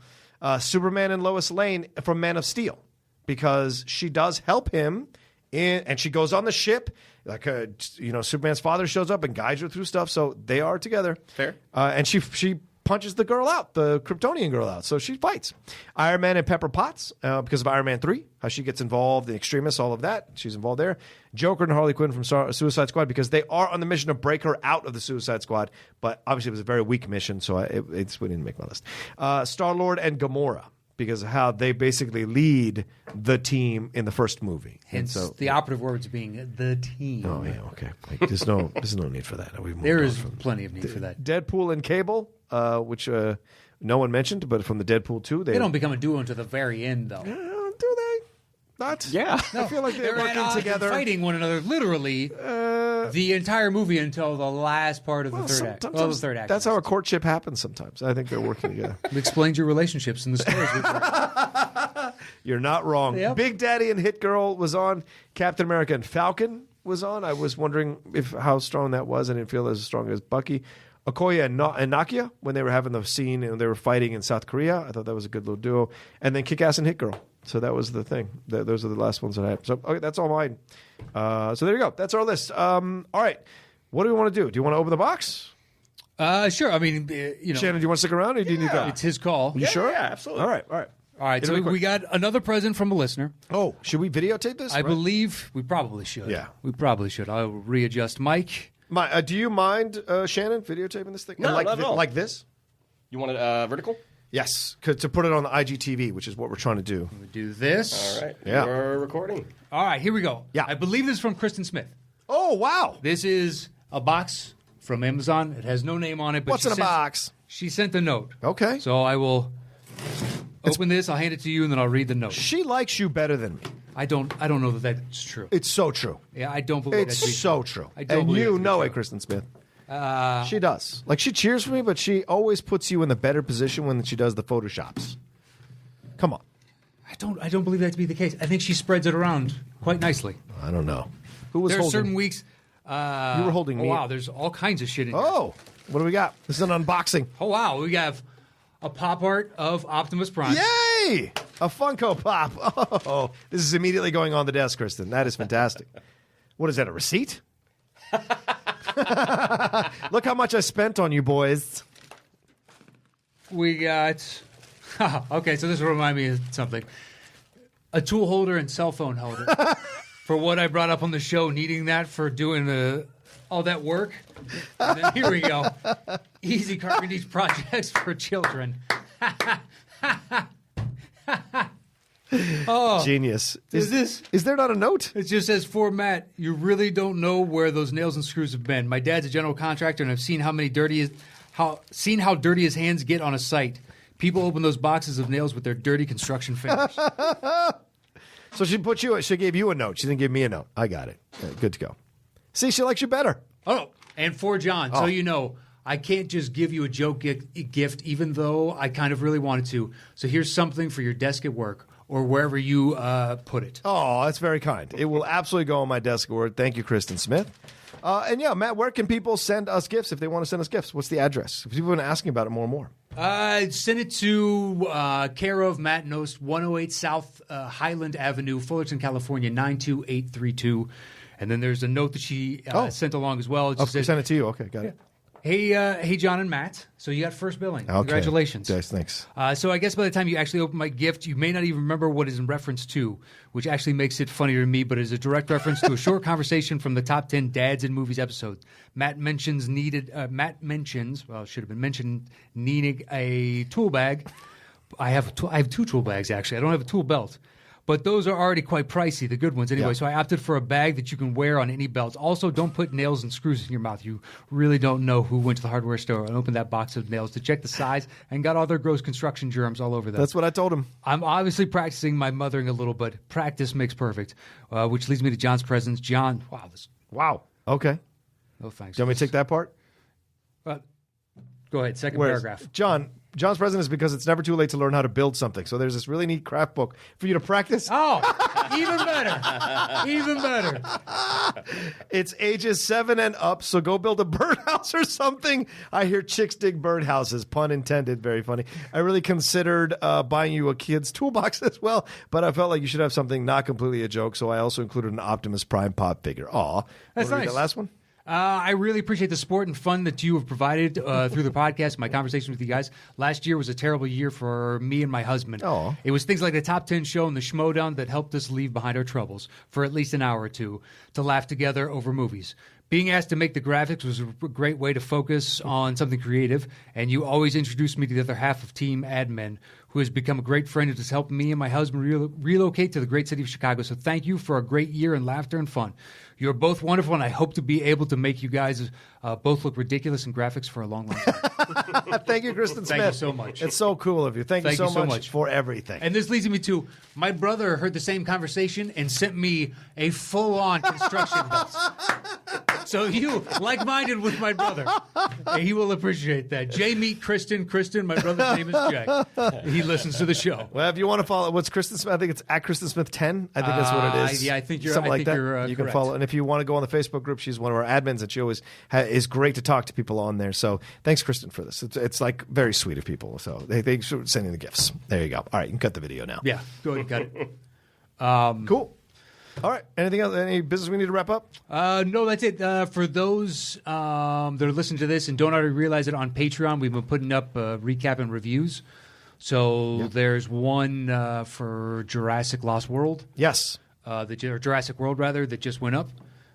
[SPEAKER 1] Superman and Lois Lane from Man of Steel, because she does help him, and she goes on the ship. Like, Superman's father shows up and guides her through stuff, so they are together.
[SPEAKER 3] Fair.
[SPEAKER 1] And she punches the girl out, the Kryptonian girl out, so she fights. Iron Man and Pepper Potts, because of Iron Man 3, how she gets involved, the extremists, all of that. She's involved there. Joker and Harley Quinn from Suicide Squad, because they are on the mission to break her out of the Suicide Squad, but obviously it was a very weak mission, so we didn't make my list. Star-Lord and Gamora, because of how they basically lead the team in the first movie.
[SPEAKER 2] Hence
[SPEAKER 1] And so,
[SPEAKER 2] the operative words being the team.
[SPEAKER 1] Oh, yeah, okay. Like, there's no need for that.
[SPEAKER 2] There is plenty of need for that.
[SPEAKER 1] Deadpool and Cable, which no one mentioned, but from the Deadpool 2.
[SPEAKER 2] They don't become a duo until the very end, though.
[SPEAKER 1] Do they? Not?
[SPEAKER 3] Yeah.
[SPEAKER 1] I feel like they're
[SPEAKER 2] at
[SPEAKER 1] working
[SPEAKER 2] odds and
[SPEAKER 1] together.
[SPEAKER 2] fighting one another literally the entire movie until the last part of the third act. Well, the third act.
[SPEAKER 1] That's how a courtship happens sometimes. I think they're working together.
[SPEAKER 2] It explains your relationships in the stories we've read.
[SPEAKER 1] You're not wrong.
[SPEAKER 2] Yep.
[SPEAKER 1] Big Daddy and Hit Girl was on. Captain America and Falcon was on. I was wondering how strong that was. I didn't feel as strong as Bucky. Okoye and Nakia, when they were having the scene and they were fighting in South Korea. I thought that was a good little duo. And then Kick-Ass and Hit Girl. So that was the thing. Those are the last ones that I had. So okay, that's all mine. So there you go. That's our list. All right. What do we want to do? Do you want to open the box?
[SPEAKER 2] Sure. I mean,
[SPEAKER 1] Shannon, do you want to stick around or do you need to go?
[SPEAKER 2] it's his call.
[SPEAKER 1] You sure?
[SPEAKER 3] Yeah, absolutely.
[SPEAKER 1] All right.
[SPEAKER 2] All right.
[SPEAKER 1] It'll
[SPEAKER 2] So
[SPEAKER 1] be quick.
[SPEAKER 2] we got another present from a listener.
[SPEAKER 1] Oh, should we videotape this?
[SPEAKER 2] I believe we probably should.
[SPEAKER 1] Yeah.
[SPEAKER 2] We probably should. I'll readjust Mike.
[SPEAKER 1] Do you mind, Shannon, videotaping this thing?
[SPEAKER 3] No,
[SPEAKER 1] And
[SPEAKER 3] not at all.
[SPEAKER 1] Like this?
[SPEAKER 3] You want it vertical?
[SPEAKER 1] Yes, to put it on the IGTV, which is what we're trying to do.
[SPEAKER 2] We do this.
[SPEAKER 3] All right.
[SPEAKER 1] Yeah.
[SPEAKER 3] We're recording.
[SPEAKER 2] All right. Here we go.
[SPEAKER 1] Yeah.
[SPEAKER 2] I believe this is from Kristen Smith.
[SPEAKER 1] Oh, wow.
[SPEAKER 2] This is a box from Amazon. It has no name on it. But
[SPEAKER 1] What's in a box?
[SPEAKER 2] She sent a note.
[SPEAKER 1] Okay.
[SPEAKER 2] So I will open this. I'll hand it to you, and then I'll read the note.
[SPEAKER 1] She likes you better than me.
[SPEAKER 2] I don't know that that's true.
[SPEAKER 1] It's so true.
[SPEAKER 2] Yeah, I don't believe
[SPEAKER 1] It's
[SPEAKER 2] that to be
[SPEAKER 1] so
[SPEAKER 2] true.
[SPEAKER 1] true.
[SPEAKER 2] I don't
[SPEAKER 1] And
[SPEAKER 2] believe that
[SPEAKER 1] you
[SPEAKER 2] to be
[SPEAKER 1] know
[SPEAKER 2] true.
[SPEAKER 1] it, Kristen Smith. She does. Like, she cheers for me, but she always puts you in the better position when she does the Photoshops. Come on.
[SPEAKER 2] I don't believe that to be the case. I think she spreads it around quite nicely.
[SPEAKER 1] I don't know. Who was
[SPEAKER 2] There are
[SPEAKER 1] holding?
[SPEAKER 2] certain weeks.
[SPEAKER 1] You were holding me.
[SPEAKER 2] Wow, there's all kinds of shit in here.
[SPEAKER 1] Oh, what do we got? This is an unboxing.
[SPEAKER 2] Oh, wow. We have a pop art of Optimus Prime.
[SPEAKER 1] Yay! A Funko Pop. Oh, this is immediately going on the desk, Kristen. That is fantastic. What is that, a receipt? Look how much I spent on you boys.
[SPEAKER 2] We got. Okay, so this will remind me of something. A tool holder and cell phone holder. For what I brought up on the show, needing that for doing all that work. And then here we go. Easy carpentry projects for children.
[SPEAKER 1] Genius.
[SPEAKER 2] Is
[SPEAKER 1] there not a note?
[SPEAKER 2] It just says, for Matt, you really don't know where those nails and screws have been. My dad's a general contractor, and I've seen how dirty his hands get on a site. People open those boxes of nails with their dirty construction fingers.
[SPEAKER 1] So she gave you a note. She didn't give me a note. I got it. Good to go. See, she likes you better.
[SPEAKER 2] Oh, and for John, so you know, I can't just give you a joke gift, even though I kind of really wanted to. So here's something for your desk at work or wherever you put it.
[SPEAKER 1] Oh, that's very kind. It will absolutely go on my desk at work. Thank you, Kristen Smith. And yeah, Matt, where can people send us gifts if they want to send us gifts? What's the address? People have been asking about it more and more.
[SPEAKER 2] Send it to care of Matt Knost, 108 South Highland Avenue, Fullerton, California, 92832. And then there's a note that she sent along as well. It just says,
[SPEAKER 1] send it to you. Okay, got it.
[SPEAKER 2] Hey, John and Matt. So you got first billing.
[SPEAKER 1] Okay.
[SPEAKER 2] Congratulations.
[SPEAKER 1] Yes, thanks.
[SPEAKER 2] So I guess by the time you actually open my gift, you may not even remember what it's in reference to, which actually makes it funnier to me, but is a direct reference to a short conversation from the top 10 Dads in Movies episode. Matt mentions, should have been mentioned needing a tool bag. I have 2 tool bags, actually. I don't have a tool belt. But those are already quite pricey, the good ones anyway.
[SPEAKER 1] Yeah.
[SPEAKER 2] So I opted for a bag that you can wear on any belt. Also, don't put nails and screws in your mouth. You really don't know who went to the hardware store and opened that box of nails to check the size and got all their gross construction germs all over them.
[SPEAKER 1] That's what I told him.
[SPEAKER 2] I'm obviously practicing my mothering a little, but practice makes perfect, which leads me to John's presence. John,
[SPEAKER 1] Wow. Okay.
[SPEAKER 2] oh, thanks.
[SPEAKER 1] Do you want me to take that part?
[SPEAKER 2] Go ahead, second paragraph.
[SPEAKER 1] John's present is because it's never too late to learn how to build something. So there's this really neat craft book for you to practice.
[SPEAKER 2] Oh, even better. Even better.
[SPEAKER 1] It's ages 7 and up, so go build a birdhouse or something. I hear chicks dig birdhouses, pun intended, very funny. I really considered buying you a kid's toolbox as well, but I felt like you should have something not completely a joke, so I also included an Optimus Prime pop figure. Aw.
[SPEAKER 2] That's
[SPEAKER 1] Wanna read
[SPEAKER 2] nice.
[SPEAKER 1] that last one?
[SPEAKER 2] I really appreciate the support and fun that you have provided through the podcast, my conversation with you guys. Last year was a terrible year for me and my husband.
[SPEAKER 1] Aw.
[SPEAKER 2] It was things like the Top 10 show and the Schmodown that helped us leave behind our troubles for at least an hour or two to laugh together over movies. Being asked to make the graphics was a great way to focus on something creative, and you always introduced me to the other half of Team Admin, who has become a great friend and has helped me and my husband relocate to the great city of Chicago. So thank you for a great year and laughter and fun. You're both wonderful, and I hope to be able to make you guys both look ridiculous in graphics for a long, long time.
[SPEAKER 1] Thank you, Kristen Smith.
[SPEAKER 2] Thank you so much.
[SPEAKER 1] It's so cool of you. Thank you so much for everything.
[SPEAKER 2] And this leads me to, my brother heard the same conversation and sent me a full-on construction bus. So you, like-minded with my brother. He will appreciate that. Jay, meet Kristen. Kristen, my brother's name is Jay. He listens to the show.
[SPEAKER 1] Well, if you want to follow, what's Kristen Smith? I think it's at Kristen Smith 10. I think that's what it is.
[SPEAKER 2] Yeah, I think you're
[SPEAKER 1] something like that. You can
[SPEAKER 2] correct.
[SPEAKER 1] follow. And if you want to go on the Facebook group, she's one of our admins, and she always is great to talk to people on there. So thanks, Kristen, for this. It's like very sweet of people. So thanks for sending the gifts. There you go. All right, you can cut the video now.
[SPEAKER 2] Yeah, go ahead and cut it.
[SPEAKER 1] Cool. All right. Anything else? Any business we need to wrap up?
[SPEAKER 2] No, that's it. For those that are listening to this and don't already realize it, on Patreon, we've been putting up recap and reviews. So there's one for Jurassic Lost World.
[SPEAKER 1] Yes.
[SPEAKER 2] Or Jurassic World, rather, that just went up.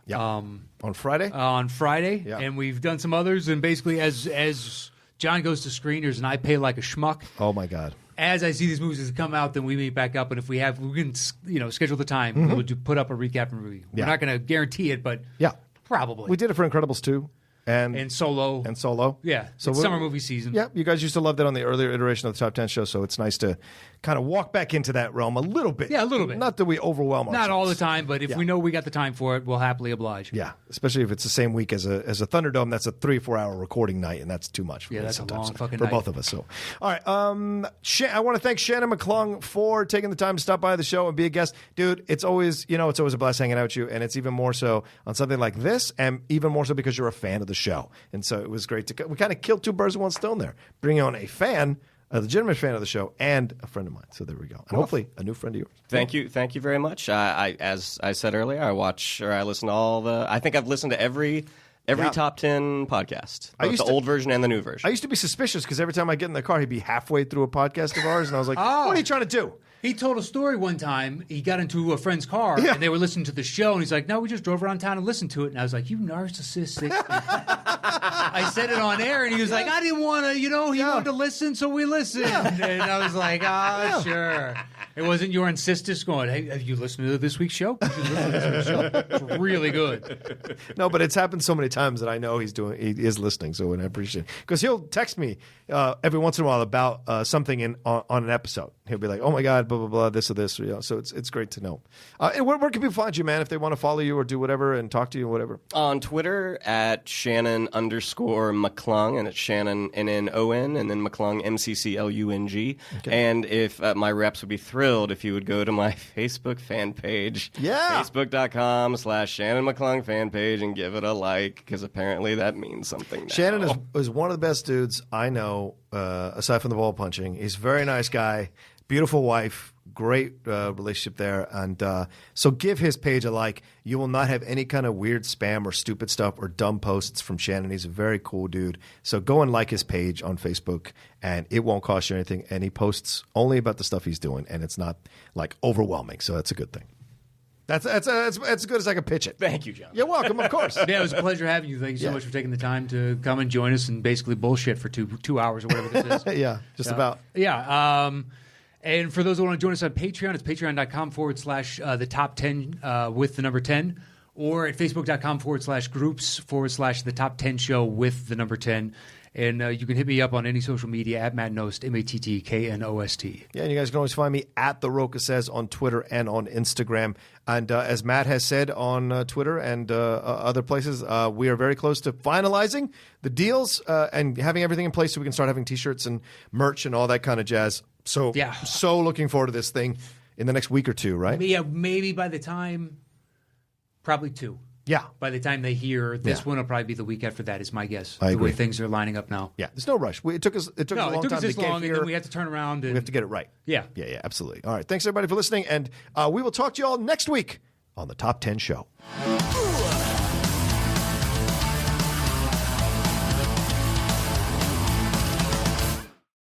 [SPEAKER 1] Yeah. On Friday?
[SPEAKER 2] On Friday.
[SPEAKER 1] Yeah.
[SPEAKER 2] And we've done some others. And basically, as John goes to screeners and I pay like a schmuck.
[SPEAKER 1] Oh, my God.
[SPEAKER 2] As I see these movies as they come out, then we meet back up. And if we can schedule the time, we'll put up a recap and review.
[SPEAKER 1] Yeah.
[SPEAKER 2] We're not going to guarantee it, but probably.
[SPEAKER 1] We did it for Incredibles 2.
[SPEAKER 2] And Solo.
[SPEAKER 1] And Solo.
[SPEAKER 2] Yeah.
[SPEAKER 1] So
[SPEAKER 2] it's summer movie season.
[SPEAKER 1] Yeah. You guys used to love that on the earlier iteration of the Top 10 show, so it's nice to kind of walk back into that realm a little bit.
[SPEAKER 2] Yeah, a little bit.
[SPEAKER 1] Not that we overwhelm ourselves.
[SPEAKER 2] Not all the time, but if we know we got the time for it, we'll happily oblige.
[SPEAKER 1] Yeah. Especially if it's the same week as a Thunderdome. That's a 3 or 4 hour recording night, and that's too much for me
[SPEAKER 2] that's
[SPEAKER 1] sometimes.
[SPEAKER 2] a long fucking
[SPEAKER 1] for
[SPEAKER 2] night.
[SPEAKER 1] both of us. So, all right. I want to thank Shannon McClung for taking the time to stop by the show and be a guest. Dude, it's always a blast hanging out with you, and it's even more so on something like this, and even more so because you're a fan of the show. And so it was great we kind of killed two birds with one stone there, bringing on a legitimate fan of the show, and a friend of mine. So there we go, and hopefully a new friend of yours.
[SPEAKER 3] Thank you very much. As I said earlier, I listen to all the. I think I've listened to every top 10 podcast, both the old version and the new version.
[SPEAKER 1] I used to be suspicious because every time I get in the car, he'd be halfway through a podcast of ours, and I was like, "What are you trying to do?"
[SPEAKER 2] He told a story one time. He got into a friend's car, and they were listening to the show, and he's like, "No, we just drove around town and listened to it." And I was like, "You narcissistic." I said it on air, and he was like, "I didn't want to, he wanted to listen, so we listened." And I was like, sure. It wasn't your insistence going, "Hey, have you listened to this week's show? You should listen to this week's show. It's really good."
[SPEAKER 1] No, but it's happened so many times that I know he is listening, so I appreciate it. Because he'll text me every once in a while about something on an episode. He'll be like, "Oh my God, blah, blah, blah, this or this." So it's great to know. And where can people find you, man, if they want to follow you or do whatever and talk to you or whatever?
[SPEAKER 3] On Twitter at Shannon_McClung, and it's Shannon NNON, and then McClung MCCLUNG. Okay. And if my reps would be thrilled if you would go to my Facebook fan page, Facebook.com/Shannon McClung fan page, and give it a like, because apparently that means something now.
[SPEAKER 1] Shannon is one of the best dudes I know, aside from the ball punching. He's a very nice guy. Beautiful wife, great relationship there. And so give his page a like. You will not have any kind of weird spam or stupid stuff or dumb posts from Shannon. He's a very cool dude. So go and like his page on Facebook, and it won't cost you anything. And he posts only about the stuff he's doing, and it's not like overwhelming. So that's a good thing. That's as good as I can pitch it.
[SPEAKER 3] Thank you, John.
[SPEAKER 1] You're welcome, of course.
[SPEAKER 2] Yeah, it was a pleasure having you. Thank you so much for taking the time to come and join us and basically bullshit for two hours or whatever this is.
[SPEAKER 1] Yeah, just about.
[SPEAKER 2] Yeah. And for those who want to join us on Patreon, it's patreon.com/the top 10 with the number 10, or at facebook.com/groups/the top 10 show with the number 10. And you can hit me up on any social media at Matt Knost, MATTKNOST.
[SPEAKER 1] Yeah, and you guys can always find me at The Rocha Says on Twitter and on Instagram. And as Matt has said on Twitter and other places, we are very close to finalizing the deals and having everything in place so we can start having T-shirts and merch and all that kind of jazz. So, so looking forward to this thing in the next week or two, right?
[SPEAKER 2] Yeah, maybe by the time, probably 2.
[SPEAKER 1] Yeah.
[SPEAKER 2] By the time they hear this one, will probably be the week after that, is my guess.
[SPEAKER 1] I agree.
[SPEAKER 2] The way things are lining up now.
[SPEAKER 1] Yeah, there's no rush. It took us a long time to get here.
[SPEAKER 2] And then we have to turn around. And
[SPEAKER 1] we have to get it right.
[SPEAKER 2] Yeah.
[SPEAKER 1] Yeah, absolutely. All right. Thanks, everybody, for listening. And we will talk to you all next week on the Top 10 Show.